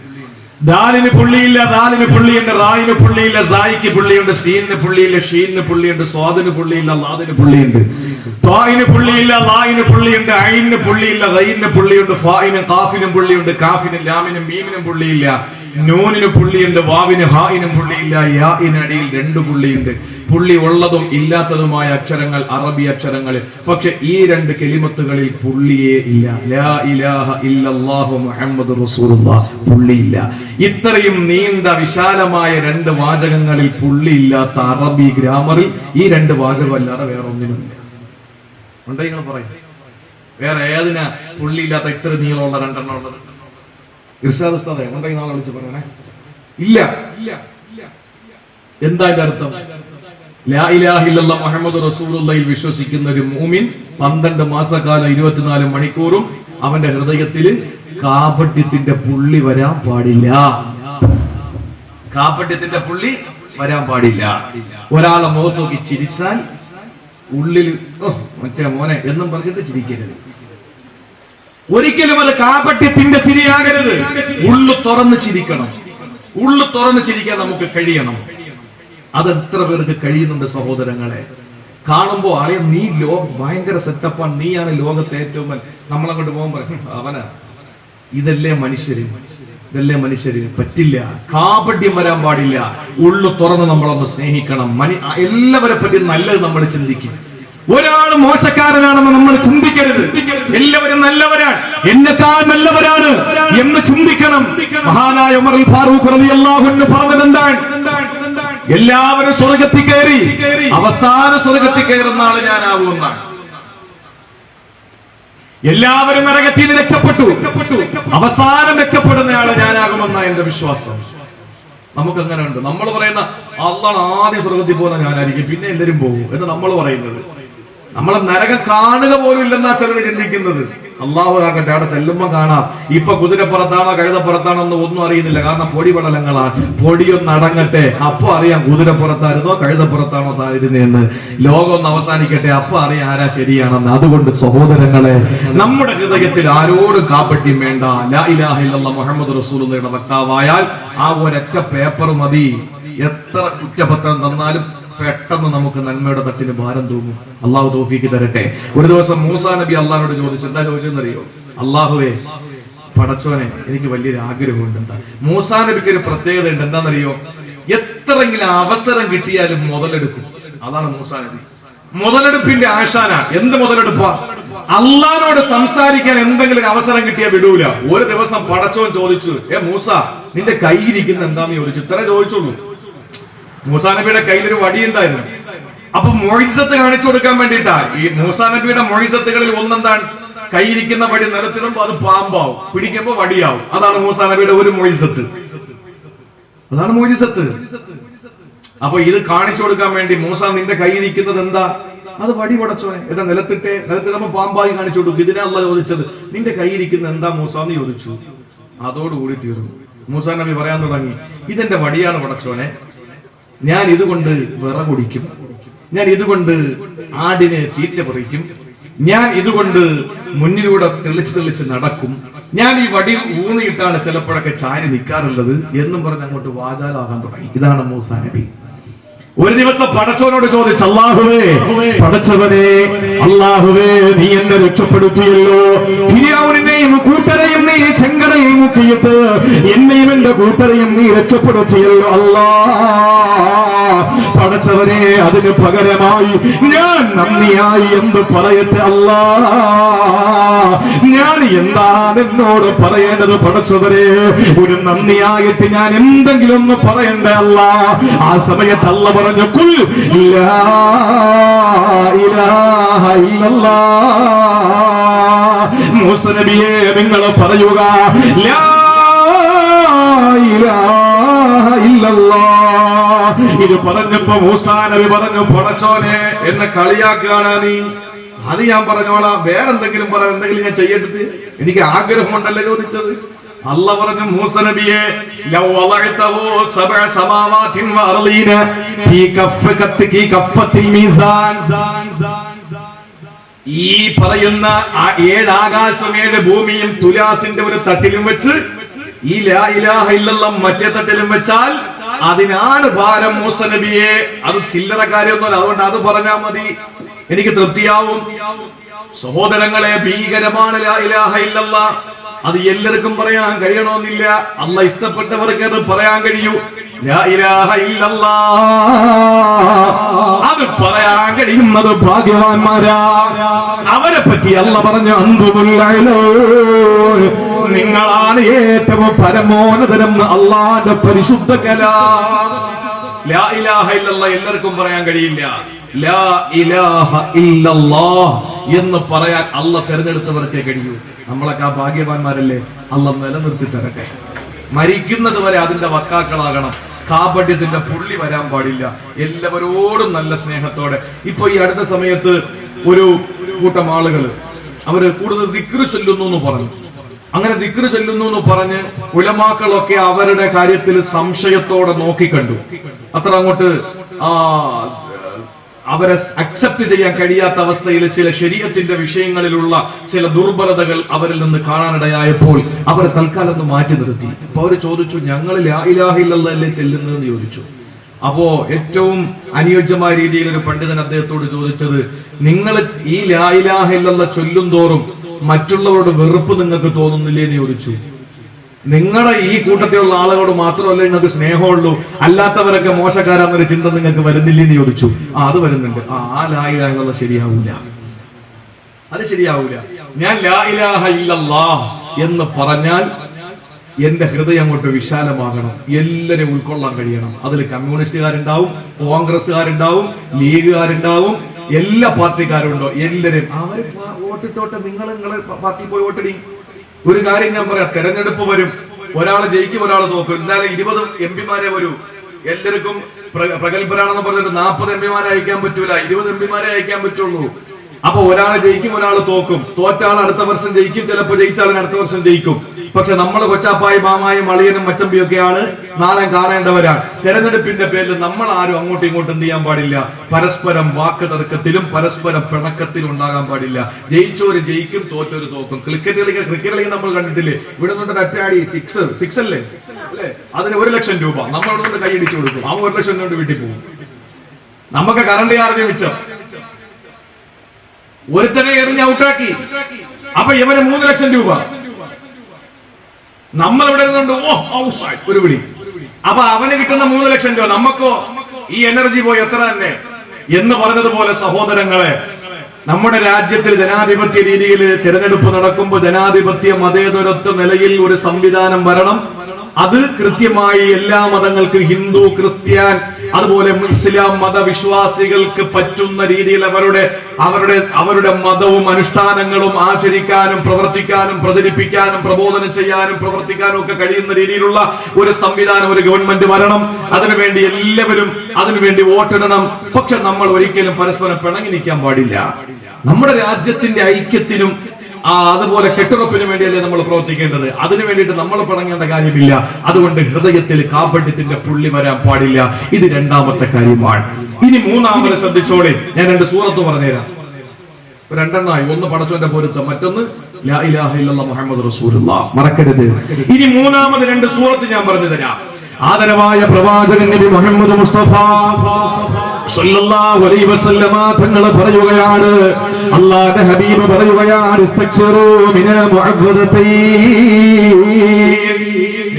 ദാലിന് പുള്ളിയില്ല, ദാലിന് പുള്ളിയുണ്ട്, റായിന് പുള്ളിയില്ല, സായിക്ക് പുള്ളിയുണ്ട്, സീനിന് പുള്ളിയില്ല, ഷീനിന് പുള്ളിയുണ്ട്, സ്വാദിന് പുള്ളിയില്ല, ലാദിന് പുള്ളിയുണ്ട്, ത്വായിന് പുള്ളിയില്ല, ലായിന് പുള്ളിയുണ്ട്, ഐനിന് പുള്ളിയില്ല, ഗൈനിന് പുള്ളിയുണ്ട്, ഫായിനും ഖാഫിനും പുള്ളിയുണ്ട്, കാഫിനും ലാമിനും മീമിനും പുള്ളിയില്ല, നൂനിന് പുള്ളിയുണ്ട്, വാവിന് ഹായിനും പുള്ളിയില്ല, യാഇനടിയിൽ 2 പുള്ളിയുണ്ട്. പുള്ളി ഉള്ളതും ഇല്ലാത്തതുമായ അക്ഷരങ്ങൾ അറബി അക്ഷരങ്ങൾ. പക്ഷെ ഈ 2 കലിമത്തുകളിൽ പുള്ളിയേ ഇല്ല. ലാ ഇലാഹ ഇല്ലല്ലാഹു മുഹമ്മദുർ റസൂലുള്ളാഹ് പുള്ളിയില്ല. ഇത്രയും നീണ്ട വിശാലമായ 2 വാചകങ്ങളിൽ പുള്ളിയില്ലാത്ത അറബി ഗ്രാമറിൽ ഈ 2 വാചകം അല്ലാതെ വേറെ ഒന്നിനുമില്ല. ഉണ്ടോ? നിങ്ങൾ പറയും, വേറെ ഏതിനാ പുള്ളിയില്ലാത്ത ഇത്ര നീളമുള്ള 2 എണ്ണം ഉള്ളത്? ഇർഷാദ് ഉസ്താദേ ഉണ്ടെങ്കിൽ നാളെ വിളിച്ച് പറയണേ. ഇല്ല. എന്താ ഇതിന്റെ അർത്ഥം? ലാ ഇലാഹ ഇല്ലല്ലാഹ് മുഹമ്മദ് റസൂലുള്ളാഹിൽ വിശ്വസിക്കുന്ന ഒരു മുഅ്മിൻ 12 മാസക്കാലം 24 മണിക്കൂറും അവന്റെ ഹൃദയത്തിൽ കാപട്യത്തിന്റെ പുള്ളി വരാൻ പാടില്ല. കാപട്യത്തിന്റെ പുള്ളി വരാൻ പാടില്ല. ഒരാളെ മുഖത്ത് നോക്കി ചിരിച്ചാൽ ഉള്ളിൽ മറ്റേ മോനെ എന്നും പറഞ്ഞിട്ട് ചിരിക്കരുത്. ഒരിക്കലും അത് കാപട്യത്തിന്റെ ചിരിയാകരുത്. ഉള്ളു തുറന്ന് ചിരിക്കണം. ഉള്ളു തുറന്ന് ചിരിക്കാൻ നമുക്ക് കഴിയണം. അത് എത്ര പേർക്ക് കഴിയുന്നുണ്ട് സഹോദരങ്ങളെ? കാണുമ്പോ ആളെ നീ ഭയങ്കര സെറ്റപ്പാണ്, നീയാണ് ലോകത്തെ ഏറ്റവും നമ്മളങ്ങോട്ട് പോകുമ്പോ അവനാ. ഇതല്ലേ മനുഷ്യര്, ഇതല്ലേ മനുഷ്യര്. പറ്റില്ല, കാപട്യം വരാൻ പാടില്ല. ഉള്ളു തുറന്ന് നമ്മളൊന്ന് സ്നേഹിക്കണം. എല്ലാവരെ പറ്റി നല്ലത് നമ്മൾ ചിന്തിക്കും. ഒരാൾ മോശക്കാരനാണെന്ന് നമ്മൾ ചിന്തിക്കരുത്. എല്ലാവരും നല്ലവരാണ്, എന്നെക്കാൾ നല്ലവരാണ് എന്ന് ചിന്തിക്കണം. മഹാനായ ഉമർ ഫാറൂഖ് റളിയല്ലാഹു അൻഹു പറഞ്ഞത് എന്താണ്? എല്ലാവരും സ്വർഗ്ഗത്തിൽ കയറി അവസാന സ്വർഗ്ഗത്തിൽ കയറുന്ന ആള് ഞാനാവുമെന്നാണ്. എല്ലാവരും നരകത്തിൽ നിന്ന് രക്ഷപ്പെട്ടു, അവസാനം രക്ഷപ്പെടുന്നയാള് ഞാനാകുമെന്നാണ് എന്റെ വിശ്വാസം. നമുക്ക് അങ്ങനെ ഉണ്ട്. നമ്മൾ പറയുന്ന അള്ളാണ് ആദ്യം സ്വർഗ്ഗത്തിൽ പോകുന്ന ഞാനായിരിക്കും, പിന്നെ എല്ലാവരും പോകും എന്ന് നമ്മൾ പറയുന്നത്. നമ്മളെ നരകം കാണുക പോലും ഇല്ലെന്നാ ചിലർ ചിന്തിക്കുന്നത്. അള്ളാഹു ആകട്ടെ, അവിടെ ചെല്ലുമ്പോ കാണാം ഇപ്പൊ കുതിരപ്പുറത്താണോ കഴുതപ്പുറത്താണോ എന്ന് ഒന്നും അറിയുന്നില്ല. കാരണം പൊടി പടലങ്ങളാണ്. പൊടിയൊന്ന് അടങ്ങട്ടെ, അപ്പൊ അറിയാം കുതിരപ്പുറത്തായിരുന്നോ കഴുതപ്പുറത്താണോ തായിരുന്നെന്ന്. ലോകം ഒന്ന് അവസാനിക്കട്ടെ, അപ്പൊ അറിയാം ആരാ ശരിയാണെന്ന്. അതുകൊണ്ട് സഹോദരങ്ങളെ, നമ്മുടെ ഹൃദയത്തിൽ ആരോടും കാപട്യം വേണ്ട. ലാ ഇലാഹ ഇല്ലല്ലാഹ് മുഹമ്മദ് റസൂലുള്ളാഹിയുടെ വക്താവായാൽ ആ ഒരൊറ്റ പേപ്പർ മതി. എത്ര കുറ്റപത്രം തന്നാലും പെട്ടെന്ന് നമുക്ക് നന്മയുടെ തട്ടിന് ഭാരം തൂങ്ങും. അള്ളാഹു തൗഫീഖ് തരട്ടെ. ഒരു ദിവസം മൂസാ നബി അള്ളാഹിനോട് ചോദിച്ചു. എന്താ ചോദിച്ചെന്നറിയോ? അള്ളാഹുവേ, പടച്ചോനെ, എനിക്ക് വലിയൊരു ആഗ്രഹമുണ്ട്. എന്താ? മൂസാ നബിക്ക് ഒരു പ്രത്യേകത ഉണ്ട്. എന്താണെന്നറിയോ? എത്രയെങ്കിലും അവസരം കിട്ടിയാലും മുതലെടുക്കും. അതാണ് മൂസാ നബി. മുതലെടുപ്പിന്റെ ആശാന. എന്ത് മുതലെടുപ്പാ? അള്ളാഹിനോട് സംസാരിക്കാൻ എന്തെങ്കിലും അവസരം കിട്ടിയാൽ വിടൂല. ഒരു ദിവസം പടച്ചോൻ ചോദിച്ചു, മൂസ, നിന്റെ കയ്യിരിക്കുന്ന എന്താന്ന് ചോദിച്ചു. ഇത്ര ചോദിച്ചുള്ളൂ. മൂസാ നബിയുടെ കയ്യിലൊരു വടി ഉണ്ടായിരുന്നു. അപ്പൊ മൊയ്സത്ത് കാണിച്ചു കൊടുക്കാൻ വേണ്ടിട്ടാ. ഈ മൂസാ നബിയുടെ മൊയ്സത്തുകളിൽ ഒന്നെന്താണ്? കയ്യിരിക്കുന്ന വടി നിലത്തിടുമ്പോ അത് പാമ്പാവും, പിടിക്കുമ്പോ വടിയാവും. അതാണ് മൂസാ നബിയുടെ ഒരു മൊയ്സത്ത്. അതാണ് മൊയ്സത്ത്. അപ്പൊ ഇത് കാണിച്ചു കൊടുക്കാൻ വേണ്ടി മൂസ, നിന്റെ കയ്യിരിക്കുന്നത് എന്താ? അത് വടി. പടച്ചോനെ, എന്താ? നിലത്തിടുമ്പോ പാമ്പായി കാണിച്ചു കൊടുക്കും. ഇതിനെ അള്ളാഹ് ചോദിച്ചത്, നിന്റെ കയ്യിരിക്കുന്ന എന്താ മൂസ എന്ന് ചോദിച്ചു. അതോടുകൂടി തീർന്നു. മൂസാ നബി പറയാൻ തുടങ്ങി, ഇതെന്റെ വടിയാണ് പടച്ചോനെ. ഞാൻ ഇതുകൊണ്ട് വിറകൊടിക്കും, ഞാൻ ഇതുകൊണ്ട് ആടിനെ തീറ്റ പറിക്കും, ഞാൻ ഇതുകൊണ്ട് മുന്നിലൂടെ തെളിച്ച് നടക്കും, ഞാൻ ഈ വടി ഊന്നിയിട്ടാണ് ചിലപ്പോഴൊക്കെ ചാരി നിൽക്കാറുള്ളത് എന്നും പറഞ്ഞ് അങ്ങോട്ട് വാചാലാകാൻ തുടങ്ങി. ഇതാണ് മൂസാ നബി. ഒരു ദിവസം പടച്ചവനോട് ചോദിച്ചു, അല്ലാഹുവേ, പടച്ചവനെ, അല്ലാഹുവേ, നീ എന്നെ രക്ഷപ്പെടുത്തിയല്ലോ. ഫിർഔനെയും കൂട്ടരെയും നീ ചെങ്കടലിൽ മുക്കിയിട്ട് എന്നെയും എന്റെ കൂട്ടരെയും നീ രക്ഷപ്പെടുത്തിയല്ലോ. പടച്ചവനെ, അതിന് പകരമായി ഞാൻ നന്ദിയായി എന്ത് പറയട്ടെ അല്ലാ? ഞാൻ എന്താണ് എന്നോട് പറയേണ്ടത് പടച്ചവരെ? ഒരു നന്ദിയായിട്ട് ഞാൻ എന്തെങ്കിലും ഒന്ന് പറയണ്ടേ അല്ലാ? ആ സമയത്ത് അല്ല പറഞ്ഞു, ഖുൽ ലാ ഇലാഹ ഇല്ലല്ലാഹ്. മൂസാ നബിയെ, നിങ്ങൾ പറയുക, ലാ ഇലാഹ ഇല്ലല്ലാഹ്. ഇത് പറഞ്ഞപ്പോ മൂസാ നബി പറഞ്ഞു, പടച്ചോനെ, എന്നെ കളിയാക്കുകയാണ് നീ. അത് ഞാൻ പറഞ്ഞോളാം, വേറെന്തെങ്കിലും പറയാം, എന്തെങ്കിലും ഞാൻ ചെയ്യട്ടെ, എനിക്ക് ആഗ്രഹമുണ്ടല്ലോ ചോദിച്ചത്. അല്ല പറഞ്ഞു, മൂസാ നബിയെ, ലൗ വളഅതഹു സബഅ സമാവാതിൻ വഅർളീന ഫീ കഫത്തിൽ മീസാൻ. ഈ പറയുന്ന 7 ആകാശം 7 ഭൂമിയും തുലാസിന്റെ ഒരു തട്ടിലും വെച്ച് ഈ ലാ ഇലാഹ ഇല്ലല്ലാഹ് മറ്റേ തട്ടിലും വെച്ചാൽ അതിനാണ് ഭാരം മൂസാ നബിയെ. അത് ചില്ലറ കാര്യമൊന്നുമല്ല. അതുകൊണ്ട് അത് പറഞ്ഞാൽ മതി, എനിക്ക് തൃപ്തിയാവും. സഹോദരങ്ങളെ, ഭീകരമാണ് ലാ ഇലാഹ ഇല്ലല്ലാഹ്. അത് എല്ലാവർക്കും പറയാൻ കഴിയണമെന്നില്ല. അല്ലാഹ് ഇഷ്ടപ്പെട്ടവർക്ക് അത് പറയാൻ കഴിയൂ. ലാ ഇലാഹ ഇല്ലല്ലാഹ് അത് പറയാൻ കഴിയുന്നത് ഭാഗ്യവാന്മാരാ. അവരെ പറ്റി അല്ലാഹ് പറഞ്ഞു, നിങ്ങളാണ് ഏറ്റവും പരമോന്നതരം അല്ലാഹുവിന്റെ പരിശുദ്ധ കലാം. ലാ ഇലാഹ ഇല്ലല്ലാഹ് എല്ലാവർക്കും പറയാൻ കഴിയില്ല. ലാ ഇലാഹ ഇല്ലല്ലാഹ് എന്ന് പറയാൻ അല്ലാഹ് തിരഞ്ഞെടുത്തവർക്കേ കഴിയൂ. നമ്മളൊക്കെ ആ ഭാഗ്യവാന്മാരല്ലേ? അല്ലാഹ് നിലനിർത്തി തരട്ടെ. മരിക്കുന്നത് വരെ അതിന്റെ വക്താക്കളാകണം. കാപട്യത്തിന്റെ പുള്ളി വരാൻ പാടില്ല. എല്ലാവരോടും നല്ല സ്നേഹത്തോടെ. ഇപ്പൊ ഈ അടുത്ത സമയത്ത് ഒരു കൂട്ടം ആളുകൾ അവര് കൂടുതൽ ദിക്ർ ചൊല്ലുന്നു എന്ന് പറഞ്ഞു. അങ്ങനെ ദിക്ർ ചൊല്ലുന്നു എന്ന് പറഞ്ഞ് ഉലമാക്കളൊക്കെ അവരുടെ കാര്യത്തിൽ സംശയത്തോടെ നോക്കിക്കണ്ടു. അത്ര അങ്ങോട്ട് അവരെ അക്സെപ്റ്റ് ചെയ്യാൻ കഴിയാത്ത അവസ്ഥയിൽ ചില ശരീഅത്തിന്റെ വിഷയങ്ങളിലുള്ള ചില ദുർബലതകൾ അവരിൽ നിന്ന് കാണാനിടയായപ്പോൾ അവരെ തൽക്കാലം ഒന്ന് മാറ്റി നിർത്തി. അപ്പൊ അവര് ചോദിച്ചു, ഞങ്ങൾ ലാ ഇലാഹ ഇല്ലല്ലാഹ് അല്ലേ ചെല്ലുന്നതെന്ന് ചോദിച്ചു. അപ്പോ ഏറ്റവും അനുയോജ്യമായ രീതിയിൽ ഒരു പണ്ഡിതൻ അദ്ദേഹത്തോട് ചോദിച്ചത്, നിങ്ങൾ ഈ ലാ ഇലാഹ ഇല്ലല്ലാഹ് ചൊല്ലും തോറും മറ്റുള്ളവരോട് വെറുപ്പ് നിങ്ങൾക്ക് തോന്നുന്നില്ലേ എന്ന് ചോദിച്ചു. നിങ്ങളുടെ ഈ കൂട്ടത്തിലുള്ള ആളുകളോട് മാത്രമല്ല നിങ്ങൾക്ക് സ്നേഹമുള്ളൂ, അല്ലാത്തവരൊക്കെ മോശക്കാരാന്നൊരു ചിന്ത നിങ്ങൾക്ക് വരുന്നില്ലേ എന്ന് ചോദിച്ചു. അത് വരുന്നുണ്ട്. ആ ലാ ഇലാഹ ഇല്ലല്ലാഹ് ശരിയാവൂല, അത് ശരിയാവൂല. ഞാൻ ലാ ഇലാഹ ഇല്ലല്ലാഹ് എന്ന് പറഞ്ഞാൽ എന്റെ ഹൃദയം അങ്ങോട്ട് വിശാലമാകണം, എല്ലാരും ഉൾക്കൊള്ളാൻ കഴിയണം. അതിൽ കമ്മ്യൂണിസ്റ്റുകാരുണ്ടാവും, കോൺഗ്രസ്സുകാരുണ്ടാവും, ലീഗുകാരുണ്ടാവും, എല്ലാ പാർട്ടിക്കാരും ഉണ്ടോ, എല്ലാരും അവര് വോട്ടിട്ടോട്ടെ, നിങ്ങളെ പാർട്ടി പോയി വോട്ടിടി. ഒരു കാര്യം ഞാൻ പറയാം, തെരഞ്ഞെടുപ്പ് വരും, ഒരാൾ ജയിക്കും ഒരാൾ തോക്കും. എന്തായാലും 20 MP വരൂ. എല്ലാവർക്കും പ്രഗത്ഭരാണെന്ന് പറഞ്ഞിട്ട് 40 MP അയക്കാൻ പറ്റൂല, 20 MP അയക്കാൻ പറ്റുള്ളൂ. അപ്പൊ ഒരാൾ ജയിക്കും ഒരാൾ തോക്കും. തോറ്റ ആൾ അടുത്ത വർഷം ജയിക്കും, ചിലപ്പോൾ ജയിച്ച ആളിന് അടുത്ത വർഷം ജയിക്കും. പക്ഷെ നമ്മൾ കൊച്ചാപ്പായി മാമായും അളിയനും മച്ചമ്പിയൊക്കെയാണ് നാളെ കാണേണ്ടവരാണ്. തെരഞ്ഞെടുപ്പിന്റെ പേരിൽ നമ്മൾ ആരും അങ്ങോട്ടും ഇങ്ങോട്ടും എന്ത് ചെയ്യാൻ പാടില്ല, പരസ്പരം വാക്ക് തർക്കത്തിലും പരസ്പരം പിണക്കത്തിലും ഉണ്ടാകാൻ പാടില്ല. ജയിച്ചോര് ജയിക്കും, തോറ്റോര് തോക്കും. ക്രിക്കറ്റ് കളി നമ്മൾ കണ്ടിട്ടില്ലേ, ഇവിടെ നിന്നൊരു അറ്റാടി സിക്സ് അല്ലേ, അതിന് 1 ലക്ഷം രൂപ നമ്മൾ ഇവിടെ നിന്ന് കൈയടിച്ചു കൊടുക്കും. ആ 1 ലക്ഷം കൊണ്ട് വീട്ടിൽ പോകും. നമുക്ക് കറണ്ട് ചാർജ് മിച്ചം, ഒരുത്തനെ എറിഞ്ഞ് ഔട്ടാക്കി. അപ്പൊ ഇവന് 3 ലക്ഷം രൂപ. നമ്മൾ ഇവിടെ ഇരുന്നുണ്ട് ഒരു വിളി. അപ്പൊ അവന് കിട്ടുന്ന 3 ലക്ഷം രൂപ, നമുക്കോ ഈ എനർജി പോയി എത്ര തന്നെ എന്ന് പറഞ്ഞതുപോലെ സഹോദരങ്ങളെ, നമ്മുടെ രാജ്യത്തിൽ ജനാധിപത്യ രീതിയിൽ തിരഞ്ഞെടുപ്പ് നടക്കുമ്പോൾ ജനാധിപത്യ മതേതരത്വ നിലയിൽ ഒരു സംവിധാനം വരണം. അത് കൃത്യമായി എല്ലാ മതങ്ങൾക്കും, ഹിന്ദു, ക്രിസ്ത്യൻ, അതുപോലെ ഇസ്ലാം മതവിശ്വാസികൾക്ക് പറ്റുന്ന രീതിയിൽ അവരുടെ മതവും അനുഷ്ഠാനങ്ങളും ആചരിക്കാനും പ്രവർത്തിക്കാനും പ്രചരിപ്പിക്കാനും പ്രബോധനം ചെയ്യാനും പ്രവർത്തിക്കാനും ഒക്കെ കഴിയുന്ന രീതിയിലുള്ള ഒരു സംവിധാനം, ഒരു ഗവൺമെന്റ് വരണം. അതിനുവേണ്ടി എല്ലാവരും അതിനുവേണ്ടി വോട്ടിടണം. പക്ഷെ നമ്മൾ ഒരിക്കലും പരസ്പരം പിണങ്ങി നിൽക്കാൻ പാടില്ല. നമ്മുടെ രാജ്യത്തിന്റെ ഐക്യത്തിനും അതുപോലെ കെട്ടുറപ്പിന് വേണ്ടിയല്ലേ നമ്മൾ പ്രവർത്തിക്കേണ്ടത്. അതിനു വേണ്ടിയിട്ട് നമ്മൾ പിണങ്ങേണ്ട കാര്യമില്ല. അതുകൊണ്ട് ഹൃദയത്തിൽ കാപട്യത്തിന്റെ പുള്ളി വരാൻ പാടില്ല. ഇത് രണ്ടാമത്തെ കാര്യമാണ്. ഇനി മൂന്നാമത് ശ്രദ്ധിച്ചോളെ, ഞാൻ 2 സൂറത്ത് പറഞ്ഞുതരാം. 2 ഒന്ന് പടച്ചോന്റെ പൊരുത്തം, മറ്റൊന്ന് ലാ ഇലാഹ ഇല്ലല്ലാഹ് മുഹമ്മദ് റസൂലുള്ളാഹ്. മറക്കരുത്. ഇനി മൂന്നാമത് 2 സൂറത്ത് ഞാൻ പറഞ്ഞു തരാം. ആദരവായ പ്രവാചകൻ നബി മുഹമ്മദ് മുസ്തഫ സല്ലല്ലാഹു അലൈഹി വസല്ലമ തങ്ങൾ പറയുകയാണ്, അല്ലാഹുവിന്റെ ഹബീബ് പറയുകയാണ്, ഇസ്തഗ്ഫിറൂ മിനൽ മുഅവ്വദതൈൻ,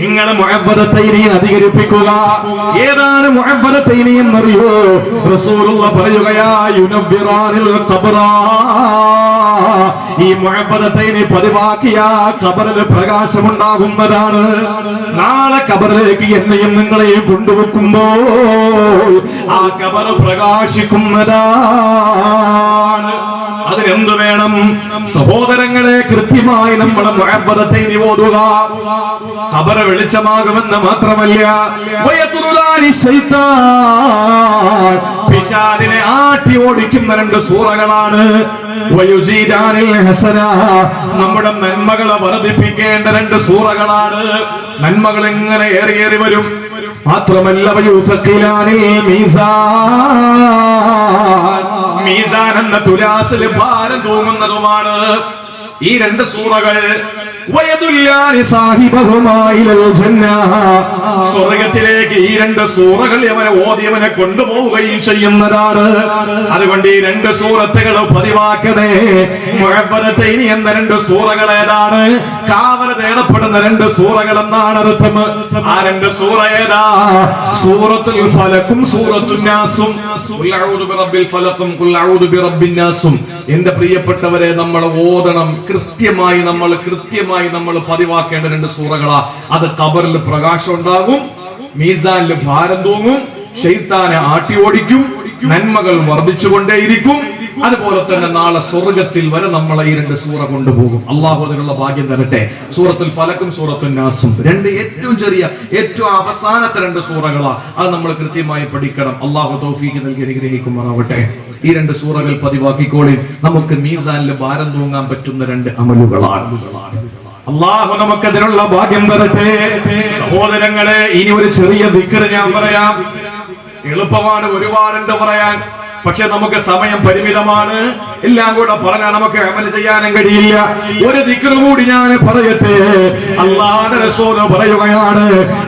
നിങ്ങൾ മുഅവ്വദതൈനി അധികരിപ്പിക്കുക. ഏതാണ് മുഅവ്വദതൈനി എന്നറിയോ? റസൂലുള്ളാഹ് പറയുകയാ, യുനവ്വിറാനിൽ ഖബറ, ഈ മുഅവ്വദതൈനി പതിവാക്കിയ ഖബറിൽ പ്രകാശമുണ്ടാകുന്നതാണ്. നാളെ ഖബറിലേക്ക് എന്നെയും നിങ്ങളെയും കൊണ്ടുവെക്കുമ്പോൾ ആ ഖബർ പ്രകാശിക്കുന്നതാണ്. അതിനെന്ത് വേണം സഹോദരങ്ങളെ? കൃത്യമായി നമ്മളെ മുഅവ്വദതൈനി ഓതുക. ഖബർ വെളിച്ചമാകുമെന്ന് മാത്രമല്ല, പിശാചിനെ ആട്ടി ഓടിക്കുന്ന 2 സൂറകളാണ്. നമ്മുടെ നന്മകളെ വർദ്ധിപ്പിക്കേണ്ട 2 സൂറകളാണ്. നന്മകൾ എങ്ങനെ ഏറിയേറി വരും. മാത്രമല്ല, മീസാൻ എന്ന തുലാസിൽ ഭാരം തൂങ്ങുന്നതുമാണ് ഈ 2 സൂറകൾ. സ്വർഗത്തിലേക്ക് ഈ 2 സൂറകൾ അവനെ ഓതിയവനെ കൊണ്ടുപോവുകയും ചെയ്യുന്നതാണ്. അതുകൊണ്ട് ഈ 2 സൂറത്തുകൾ പതിവാക്കണേ. മുഅവ്വദതൈനി എന്ന 2 സൂറകൾ ഏതാണ്? കാവൽ തേടപ്പെടുന്ന 2 സൂറകൾ എന്നാണ് അർത്ഥം. ആ 2 സൂറ ഏതാ? സൂറത്തുൽ ഫലക്കും സൂറത്തുൻ നാസും. ഖുൽ അഊദു ബിറബ്ബിൽ ഫലക്കും ഖുൽ അഊദു ബിറബ്ബിൻ നാസും. എന്റെ പ്രിയപ്പെട്ടവരെ, നമ്മൾ ഓതണം. കൃത്യമായി നമ്മൾ പതിവാക്കേണ്ട 2 സൂറകളാ. അത് ഖബറിൽ പ്രകാശം ഉണ്ടാകും, മീസാനിൽ ഭാരം തൂങ്ങും, ശൈത്താനെ ആട്ടി ഓടിക്കും, നന്മകൾ വർദ്ധിച്ചുകൊണ്ടേയിരിക്കും. അതുപോലെ തന്നെ നാളെ സ്വർഗത്തിൽ വരെ നമ്മളെ ഈ 2 സൂറ കൊണ്ടുപോകും. അള്ളാഹു അതിനുള്ള ഭാഗ്യം തരട്ടെ. സൂറത്തുൽ ഫലക്കും സൂറത്തുൻ നാസും 2 ഏറ്റവും ചെറിയ, ഏറ്റവും അവസാനത്തെ 2 സൂറകളാ. അത് നമ്മൾ കൃത്യമായി പഠിക്കണം. അള്ളാഹു തൗഫീഖ് നൽകി അനുഗ്രഹിക്കുമാറാവട്ടെ. ഈ 2 സൂറകൾ പതിവാക്കിക്കോളി. നമുക്ക് മീസാനിൽ ഭാരം തൂങ്ങാൻ പറ്റുന്ന 2 അമലുകളാണ്. അള്ളാഹു നമുക്കതിനുള്ള ഭാഗ്യം തരട്ടെ. സഹോദരങ്ങളെ, ഇനി ഒരു ചെറിയ ദിക്ർ ഞാൻ പറയാം. എളുപ്പമാണ് ഒരുപാടുണ്ട് പറയാൻ, പക്ഷെ നമുക്ക് സമയം പരിമിതമാണ്. എല്ലാം കൂടെ പറഞ്ഞാൽ നമുക്ക് അമൽ ചെയ്യാനും കഴിയില്ല. ഒരു ദിക്ർ കൂടി ഞാൻ പറയട്ടെ. അല്ലാഹുവിന്റെ റസൂൽ പറയുകയാണ്,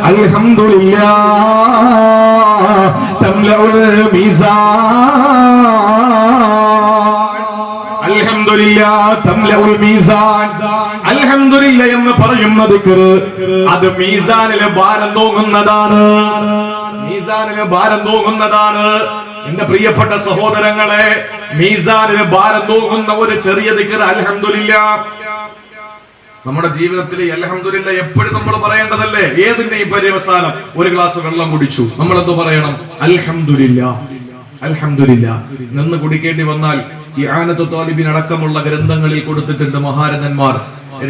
അൽഹംദുലില്ലാഹ് തംലഉൽ മീസാൻ. അൽഹംദുലില്ലാഹ് തംലഉൽ മീസാൻ. അൽഹംദുലില്ലാഹ് എന്ന് പറയുന്ന ദിക്ർ അത് മീസാനിലെ ഭാരം തൂങ്ങുന്നതാണ്. മീസാനിലെ ഭാരം തൂങ്ങുന്നതാണ്. എന്റെ പ്രിയപ്പെട്ട സഹോദരങ്ങളെ, മീസാനിലെ ഭാരം തൂങ്ങുന്ന ഒരു ചെറിയ ദിക്ർ അൽഹംദുലില്ലാഹ്. നമ്മുടെ ജീവിതത്തിൽ അൽഹംദുലില്ലാഹ് എപ്പോഴും നമ്മൾ പറയേണ്ടതല്ലേ? ഏതിന്റെയും പര്യവസാനം ഒരു ഗ്ലാസ് വെള്ളം കുടിച്ചു, നമ്മൾ എന്ത് പറയണം? അൽഹംദുലില്ലാഹ്. അൽഹംദുലില്ലാഹ്. നിന്ന് കുടിക്കേണ്ടി വന്നാൽ ഇആനത്തു താലിബിൻ അടക്കമുള്ള ഗ്രന്ഥങ്ങളിൽ കൊടുത്തിട്ടുണ്ട് മഹാരഥന്മാർ,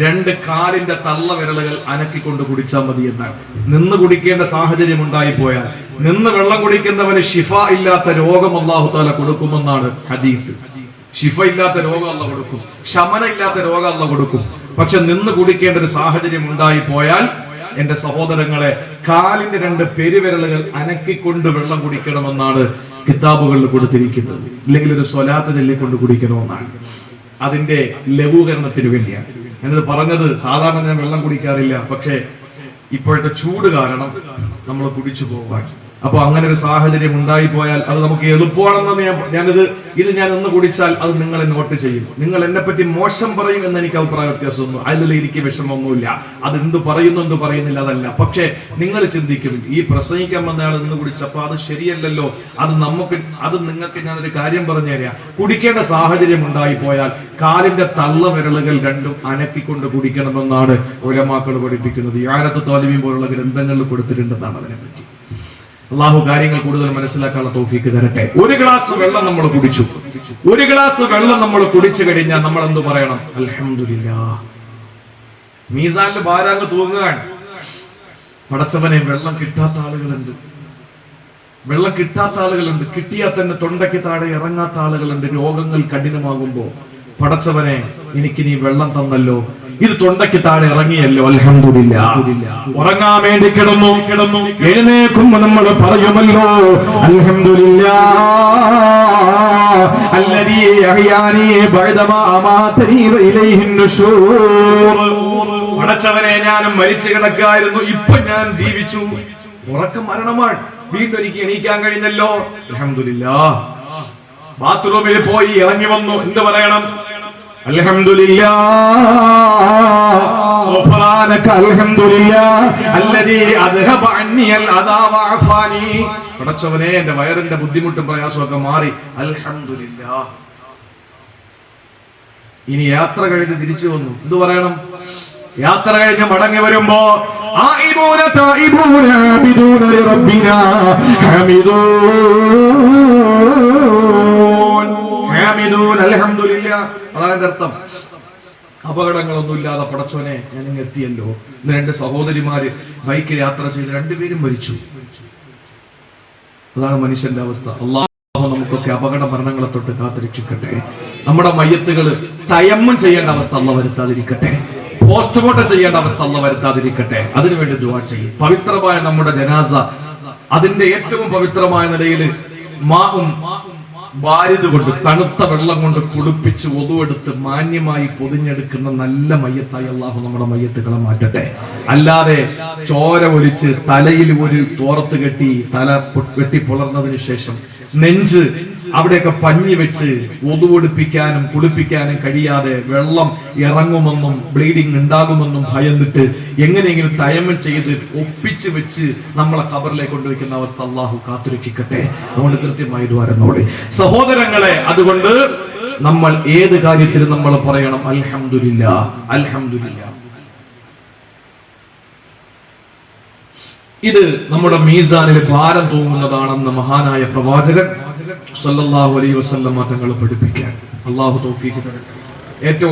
2 കാലിന്റെ തള്ളവിരലുകൾ അനക്കിക്കൊണ്ട് കുടിച്ചാൽ മതി എന്നാണ്. നിന്ന് കുടിക്കേണ്ട സാഹചര്യം ഉണ്ടായിപ്പോയാൽ, നിന്ന് വെള്ളം കുടിക്കുന്നവന് ഷിഫ ഇല്ലാത്ത രോഗം അല്ലാഹു തആല കൊടുക്കുമെന്നാണ് ഹദീസ്. ഷിഫ ഇല്ലാത്ത രോഗം അല്ലാഹു കൊടുക്കും, ശമന ഇല്ലാത്ത രോഗം അല്ലാഹു കൊടുക്കും. പക്ഷെ നിന്ന് കുടിക്കേണ്ട ഒരു സാഹചര്യം ഉണ്ടായിപ്പോയാൽ എന്റെ സഹോദരങ്ങളെ, കാലിന്റെ 2 പെരുവിരലുകൾ അനക്കിക്കൊണ്ട് വെള്ളം കുടിക്കണമെന്നാണ് കിതാബുകളിൽ കൊടുത്തിരിക്കുന്നത്. ഇല്ലെങ്കിൽ ഒരു സ്വലാത്ത് ചൊല്ലിക്കൊണ്ട് കുടിക്കണമെന്നാണ്. അതിന്റെ ലഘൂകരണത്തിന് വേണ്ടിയാണ് ഞാനിത് പറഞ്ഞത്. സാധാരണ ഞാൻ വെള്ളം കുടിക്കാറില്ല, പക്ഷെ ഇപ്പോഴത്തെ ചൂട് കാരണം നമ്മൾ കുടിച്ചു പോകാൻ. അപ്പൊ അങ്ങനെ ഒരു സാഹചര്യം ഉണ്ടായി പോയാൽ അത് നമുക്ക് എളുപ്പമാണെന്ന് ഞാൻ ഒന്ന് കുടിച്ചാൽ അത് നിങ്ങളെ നോട്ട് ചെയ്യും. നിങ്ങൾ എന്നെ പറ്റി മോശം പറയും എന്ന് എനിക്ക് അഭിപ്രായ വ്യത്യാസമൊന്നും അതിൽ എനിക്ക് വിഷമമൊന്നുമില്ല. അത് എന്ത് പറയുന്നു എന്ത് പറയുന്നില്ല അതല്ല. പക്ഷെ നിങ്ങൾ ചിന്തിക്കും, ഈ പ്രസംഗിക്കാൻ വന്നയാൾ നിന്ന് കുടിച്ചപ്പോ അത് ശരിയല്ലല്ലോ, അത് നിങ്ങൾക്ക് ഞാനൊരു കാര്യം പറഞ്ഞു തരാം. കുടിക്കേണ്ട സാഹചര്യം ഉണ്ടായി പോയാൽ കാലിന്റെ തള്ളവിരലുകൾ 2 അനക്കിക്കൊണ്ട് കുടിക്കണമെന്നാണ് ഉലമാക്കൾ പഠിപ്പിക്കുന്നത്. ഇആനത്തു താലിബീൻ പോലുള്ള ഗ്രന്ഥങ്ങളിൽ കൊടുത്തിട്ടുണ്ടെന്നാണ് അതിനെപ്പറ്റി. അള്ളാഹു കാര്യങ്ങൾ കൂടുതൽ മനസ്സിലാക്കാനുള്ള തൗഫീക്ക് തരട്ടെ. ഒരു ഗ്ലാസ് വെള്ളം നമ്മൾ കുടിച്ചു. ഒരു ഗ്ലാസ് വെള്ളം നമ്മൾ കുടിച്ചു കഴിഞ്ഞാൽ നമ്മൾ എന്ത് പറയണം? അൽഹംദുലില്ലാഹ്. മീസാനിൽ ഭാരങ്ങ് തൂങ്ങുകയാണ്. പടച്ചവനെ, വെള്ളം കിട്ടാത്ത ആളുകളുണ്ട്. വെള്ളം കിട്ടാത്ത ആളുകളുണ്ട്. കിട്ടിയാൽ തന്നെ തൊണ്ടയ്ക്ക് താഴെ ഇറങ്ങാത്ത ആളുകളുണ്ട്. രോഗങ്ങൾ കഠിനമാകുമ്പോ പടച്ചവനെ, എനിക്ക് നീ വെള്ളം തന്നല്ലോ, ഇത് തൊണ്ടയ്ക്ക് താഴെ ഇറങ്ങിയല്ലോ, അൽഹംദുലില്ലാഹ്. ഉറങ്ങാൻ വേണ്ടി കിടന്നു, എഴുന്നേൽക്കുമ്പോൾ നമ്മൾ പറയുമല്ലോ, അൽഹംദുലില്ലാഹ് അല്ലദീ അഹ്യാനി ബഅദമാ അമാതനി വഇലൈഹിൻ നുശൂർ. പടച്ചവനെ, ഞാനും മരിച്ചു കിടക്കായിരുന്നു, ഇപ്പൊ ഞാൻ ജീവിച്ചു. ഉറക്കം മരണമാണ്. വീണ്ടും എനിക്ക് എണീക്കാൻ കഴിഞ്ഞല്ലോ, അൽഹംദുലില്ലാഹ്. ബാത്റൂമിൽ പോയി ഇറങ്ങി വന്നു, എന്ത് പറയണം? അൽഹംദുലില്ലാഹ് ഗുഫ്റാനക അൽഹംദുലില്ലാഹ് അല്ലദീ അദ്ഹബ അന്നിൽ അദാ വഅഫാനി. പടച്ചവനെ, എന്റെ വയറിന്റെ ബുദ്ധിമുട്ടും പ്രയാസമൊക്കെ മാറി, അൽഹംദുലില്ലാഹ്. ഇനി യാത്ര കഴിഞ്ഞ് തിരിച്ചു വന്നു, എന്ത് പറയണം? യാത്ര കഴിഞ്ഞ് മടങ്ങി വരുമ്പോ ആയിബൂന തായിബൂന ആബിദൂന ലിറബ്ബിനാ ഹമീദൂൻ അൽഹംദുലില്ലാഹ്. അതാണ് അർത്ഥം. അപകടങ്ങളൊന്നും ഇല്ലാതെ പടച്ചോനെ ഞാൻ ഇങ്ങ് എത്തിയല്ലോ. 2 സഹോദരിമാര് ബൈക്കിൽ യാത്ര ചെയ്ത് 2 പേരും മരിച്ചു. അതാണ് മനുഷ്യന്റെ അവസ്ഥ. അല്ലാഹു നമുക്കൊക്കെ അപകട മരണങ്ങളെ തൊട്ട് കാത്തുരക്ഷിക്കട്ടെ. നമ്മുടെ മയ്യത്തുകൾ തയമ്മം ചെയ്യേണ്ട അവസ്ഥ അല്ലാഹു വരുത്താതിരിക്കട്ടെ. പോസ്റ്റ്മോർട്ടം ചെയ്യേണ്ട അവസ്ഥ അല്ലാഹു വരുത്താതിരിക്കട്ടെ. അതിനുവേണ്ടി ദുആ ചെയ്യും. പവിത്രമായ നമ്മുടെ ജനാസ അതിന്റെ ഏറ്റവും പവിത്രമായ നിലയിൽ ബാരിദ് കൊണ്ട്, തണുത്ത വെള്ളം കൊണ്ട് കുളിപ്പിച്ച് ഒതുവെടുത്ത് മാന്യമായി പൊതിഞ്ഞെടുക്കുന്ന നല്ല മയ്യത്തായി അല്ലാഹു നമ്മുടെ മയ്യത്തുകളെ മാറ്റട്ടെ. അല്ലാതെ ചോര ഒലിച്ച് തലയിൽ ഒരു തോർത്ത് കെട്ടി തല വെട്ടി പുലർന്നതിന് ശേഷം നെഞ്ച് അവിടെയൊക്കെ പഞ്ഞി വെച്ച് ഒതുവെടുപ്പിക്കാനും കുളിപ്പിക്കാനും കഴിയാതെ വെള്ളം ഇറങ്ങുമെന്നും ബ്ലീഡിങ് ഉണ്ടാകുമെന്നും ഭയന്നിട്ട് എങ്ങനെയെങ്കിലും തയമ്മം ചെയ്ത് ഒപ്പിച്ച് വെച്ച് നമ്മളെ ഖബറിലേക്ക് കൊണ്ടുവയ്ക്കുന്ന അവസ്ഥ അല്ലാഹു കാത്തുരക്ഷിക്കട്ടെ. അതുകൊണ്ട് കൃത്യമായി ദ്വാരനോടെ സഹോദരങ്ങളെ, അതുകൊണ്ട് നമ്മൾ ഏത് കാര്യത്തിലും നമ്മൾ പറയണം അൽഹംദുലില്ലാഹ്, അൽഹംദുലില്ലാഹ്. ഇത് നമ്മുടെ മീസാനിൽ ഭാരം തൂങ്ങുന്നതാണെന്ന് മഹാനായ പ്രവാചകൻ സല്ലല്ലാഹു അലൈഹി വസല്ലം തങ്ങൾ പഠിപ്പിക്കാൻ അല്ലാഹു തൗഫീഖ് തരട്ടെ. ഏറ്റവും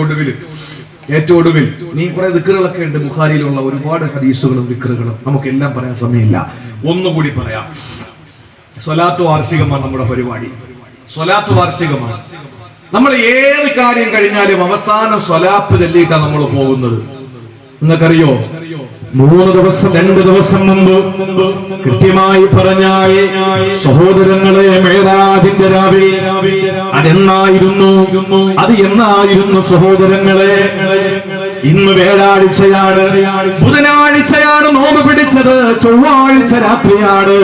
ഒടുവിൽ നീ കുറെ ദിക്റുകളൊക്കെ ഉണ്ട്. ബുഖാരിയിലുള്ള ഒരുപാട് ഹദീസുകളും ദിക്റുകളും നമുക്കെല്ലാം പറയാൻ സമയമില്ല. ഒന്നുകൂടി പറയാം. സ്വലാത്ത് വാർഷികമാണ് നമ്മുടെ പരിപാടി. സ്വലാത്ത് വാർഷികമാണ്. നമ്മൾ ഏത് കാര്യം കഴിഞ്ഞാലും അവസാനം സ്വലാത്ത് ചൊല്ലിയിട്ടാണ് നമ്മൾ പോകുന്നത്. നിങ്ങൾക്കറിയോ 2 ദിവസം മുമ്പ് കൃത്യമായി പറഞ്ഞാൽ സഹോദരങ്ങളെ മേറാജിന്റെ രാവിലെ എന്നായിരുന്നു സഹോദരങ്ങളെ? ഇന്ന് വ്യാഴാഴ്ചയാണ്, ബുധനാഴ്ചയാണ് നോമ്പ് പിടിച്ചത്, ചൊവ്വാഴ്ച രാത്രിയാണ്.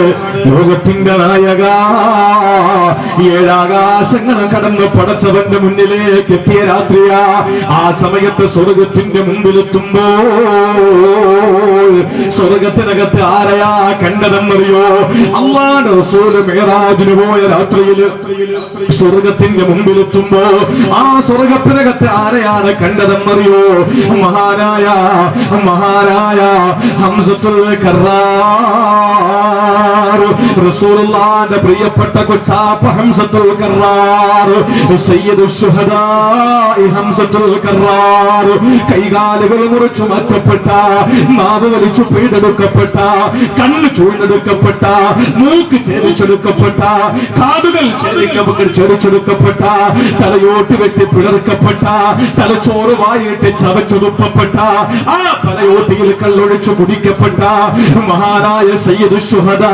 ലോകത്തിന്റെ നായക 7 ആകാശങ്ങൾ കടന്ന് പടച്ചവന്റെ മുന്നിലേക്ക് എത്തിയ രാത്രിയാ. ആ സമയത്ത് സ്വർഗത്തിന്റെ മുമ്പിലെത്തുമ്പോൾ സ്വർഗത്തിനകത്ത് ആരെയാ കണ്ടതെന്നറിയോ? അല്ലാഹുവിന്റെ റസൂല് മിഅ്റാജിന് പോയ രാത്രിയിൽ സ്വർഗത്തിന്റെ മുമ്പിലെത്തുമ്പോ ആ സ്വർഗത്തിനകത്ത് ആരെയാണ് കണ്ടതെന്നറിയോ? മഹാനായ ഹംസത്തുൽ കറാർ, റസൂലുള്ളാഹിന്റെ പ്രിയപ്പെട്ട കൊച്ചാപ്പ ഹംസത്തുൽ കറാർ, സയ്യിദുശ് ശുഹദാ ഹംസത്തുൽ കറാർ, കൈകാലുകൾ മുറിച്ചു മാറ്റപ്പെട്ട, നാവ് വലിച്ചു പിഴുതെടുക്കപ്പെട്ട, കണ്ണ് ചൂഴ്ന്നെടുക്കപ്പെട്ട, മൂക്ക് ചേരിച്ചെടുക്കപ്പെട്ട, കാതുകൾ ചേരിച്ചെടുക്കപ്പെട്ട, തലയോട്ട് വെട്ടി പിളർക്കപ്പെട്ട, തലച്ചോറ് വായിട്ട് ചവച്ചൊതുപ്പപ്പെട്ട, ആ തലയോട്ടിയിൽ കള്ളൊഴിച്ചു കുടിക്കപ്പെട്ട മഹാനായ സയ്യിദുശ് ശുഹദാ,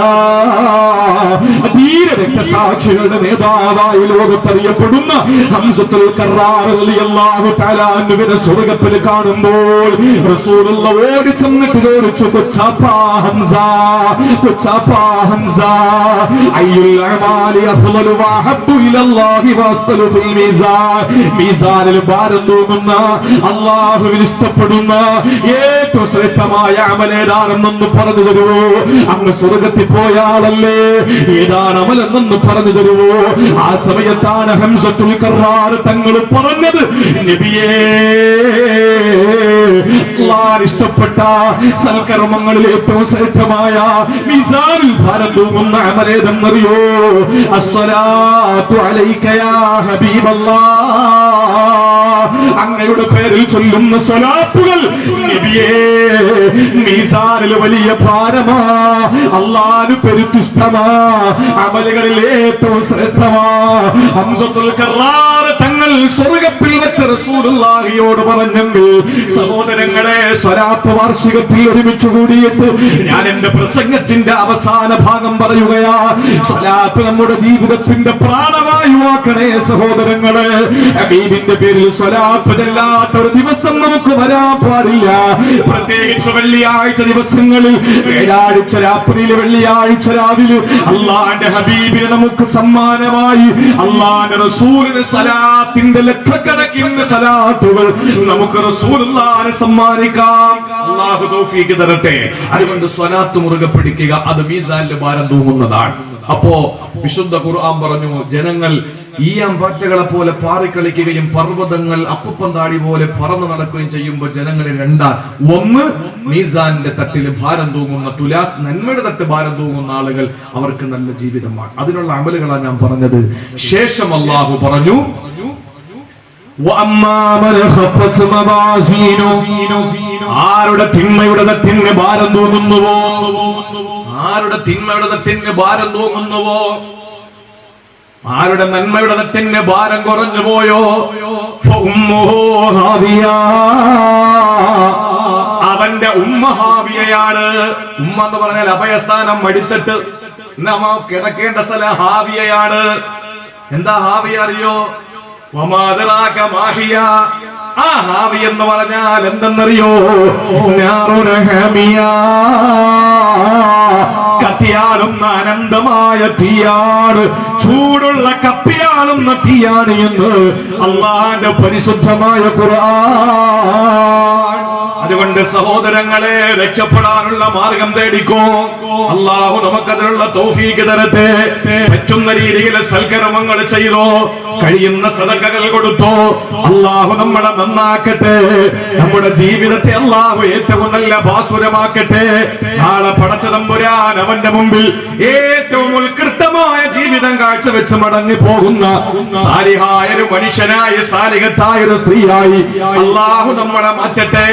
ധീര രക്തസാക്ഷികളുടെ നേതാവായി ലോകത്തറിയപ്പെടുന്ന ഹംസത്തുൽ കറാർ റളിയല്ലാഹു തആല അൻഹുവിനെ സ്വർഗ്ഗത്തിൽ കാണുമ്പോൾ റസൂലുള്ളാഹി ഓടി ചെന്നിട്ട് ചോദിച്ചു, കൊച്ചാപ്പാ ഹംസ, അയ്യുൽ അമാലി അഫ്ളലു വഅഹബ്ബു ഇലല്ലാഹി വഅസ്തലു ഫിൽ മീസാൻ, മീസാനിൽ ഭാരം തൂങ്ങുന്ന, അല്ലാഹുവിന് ഇഷ്ടപ്പെടുന്ന ഏറ്റവും ശ്രേഷ്ഠമായ അമലേതാണെന്നൊന്ന് പറഞ്ഞു തരുവോ? അങ്ങ് സ്വർഗ്ഗത്തിൽ പോയ ആളല്ലേ, ഏതാണ് അമലെന്നൊന്ന് പറഞ്ഞു തരുവോ? ആ സമയത്താണ് ഹംസത്തുൽ കറാർ തങ്ങൾ പറഞ്ഞത്, നബിയേ, അല്ലാഹു ഇഷ്ടപ്പെട്ട സൽക്കർമ്മങ്ങളിൽ ഏറ്റവും ശ്രേഷ്ഠമായ മീസാനിൽ ഭാരം തൂങ്ങുന്ന അമലേതെന്നറിയോ? അസ്സലാത്തു അലൈക യാ ഹബീബല്ലാഹ്, അങ്ങയുടെ പേരിൽ ചൊല്ലുന്ന സ്വലാത്തുകൾ നബിയേ മീസാനിൽ വലിയ ഭാരമാ, അല്ലാഹുവിന് പെരുത്തിഷ്ടമാ, അമലുകളിൽ ഏറ്റവും ശ്രേഷ്ഠമാ. ഹംസത്തുൽ കറാർ തങ്ങൾ സ്വർഗ്ഗത്തിൽ വെച്ച് റസൂലുള്ളാഹിയോട് പറഞ്ഞെങ്കിൽ, സഹോദരങ്ങളെ, സ്വലാത്ത് വാർഷികത്തിൽ ഒരുമിച്ച് കൂടിയിട്ട് ഞാൻ എന്റെ പ്രസംഗത്തിന്റെ അവസാന ഭാഗം പറയുകയാ. സ്വലാത്ത് നമ്മുടെ ജീവിതത്തിന്റെ പ്രാണവായുവാക്കണേ സഹോദരങ്ങളെ. ഹബീബിന്റെ പേരിൽ സ്വലാത്ത് ചൊല്ലാത്ത ഒരു ദിവസം നമുക്ക് വരാൻ പാടില്ല. പ്രത്യേകിച്ച് വെള്ളിയാഴ്ച ദിവസങ്ങളിൽ, വ്യാഴാഴ്ച രാത്രിയിൽ, വെള്ളിയാഴ്ച രാവിലെ അല്ലാഹുവിന്റെ ഹബീബിനെ നമുക്ക് സമ്മാനമായി, അല്ലാഹുവിന്റെ റസൂലിന് സലാത്തിന്റെ ലക്ഷക്കണക്കിന് സലാത്തുകൾ നമുക്ക് റസൂലുള്ളാഹിനെ സമ്മാനിക്കാം. അല്ലാഹു തൗഫീഖ് തരട്ടെ. അതുകൊണ്ട് സ്വലാത്ത് മുറുകെ പിടിക്കുക, അത് മീസാനിൽ ഭാരം തൂങ്ങുന്നതാണ്. അപ്പോ വിശുദ്ധ ഖുർആൻ പറഞ്ഞു, ജനങ്ങൾ ഈയാമ്പാറ്റകളെ പോലെ പാറിക്കളിക്കുകയും പർവ്വതങ്ങൾ അപ്പപ്പന്താടി പോലെ പറന്നു നടക്കുകയും ചെയ്യുമ്പോൾ ജനങ്ങളെ രണ്ടാണ്. ഒന്ന്, മീസാന്റെ തട്ടിൽ ഭാരം തൂങ്ങുന്ന, തുലാസ് നന്മയുടെ തട്ട് ഭാരം തൂങ്ങുന്ന ആളുകൾ, അവർക്ക് നല്ല ജീവിതമാണ്. അതിനുള്ള അമലുകളാണ് ഞാൻ പറഞ്ഞത്. ശേഷം അല്ലാഹു പറഞ്ഞു, ആരുടെ തിന്മയുടെ തട്ടിന് ഭാരം തൂങ്ങുന്നുവോ, ആരുടെ തിന്മയുടെ തട്ടിന് ഭാരം തൂങ്ങുന്നുവോ, ആരുടെ നന്മയുടെ തട്ടിന് ഭാരം കുറഞ്ഞു പോയോ, അവന്റെ ഉമ്മ ഹാവിയയാണ്. ഉമ്മ എന്ന് പറഞ്ഞാൽ അഭയസ്ഥാനം, മടിത്തട്ട്, നമ്മ കിടക്കേണ്ട സ്ഥലം ഹാവിയയാണ്. എന്താ ഹാവിയ അറിയോ? വമാദറാക മാഹിയ. ആ ഹാവി എന്ന് പറഞ്ഞാൽ എന്തെന്നറിയോ? കത്തിയാളുന്ന അനന്തമായ തീയാണ്, ചൂടുള്ള കപ്പിയാളുന്ന തീയാണ് എന്ന് അല്ലാഹുവിന്റെ പരിശുദ്ധമായ ഖുർആൻ. അതുകൊണ്ട് സഹോദരങ്ങളെ, രക്ഷപ്പെടാനുള്ള മാർഗം തേടിക്കോ. അല്ലാഹു നമുക്കതിനുള്ള തൗഫീഖ് തരട്ടെ. പറ്റുന്ന രീതിയിൽ സൽക്കർമ്മങ്ങൾ ചെയ്തോ, കഴിയുന്ന സദഖകൾ കൊടുത്തോ. അല്ലാഹു നമ്മളെ നന്നാക്കട്ടെ. നമ്മുടെ ജീവിതത്തെ അല്ലാഹു ഏറ്റവും നല്ല ഭാസുരമാക്കട്ടെ. നാളെ പടച്ച തമ്പുരാൻ അവന്റെ മുമ്പിൽ ഏറ്റവും ഉത്കൃഷ്ടമായ ജീവിതം കാഴ്ചവെച്ച് മടങ്ങി പോകുന്ന സാലിഹായ ഒരു മനുഷ്യനായി, സാലിഹത്തായ ഒരു സ്ത്രീയായി അല്ലാഹു നമ്മളെ മാറ്റട്ടെ.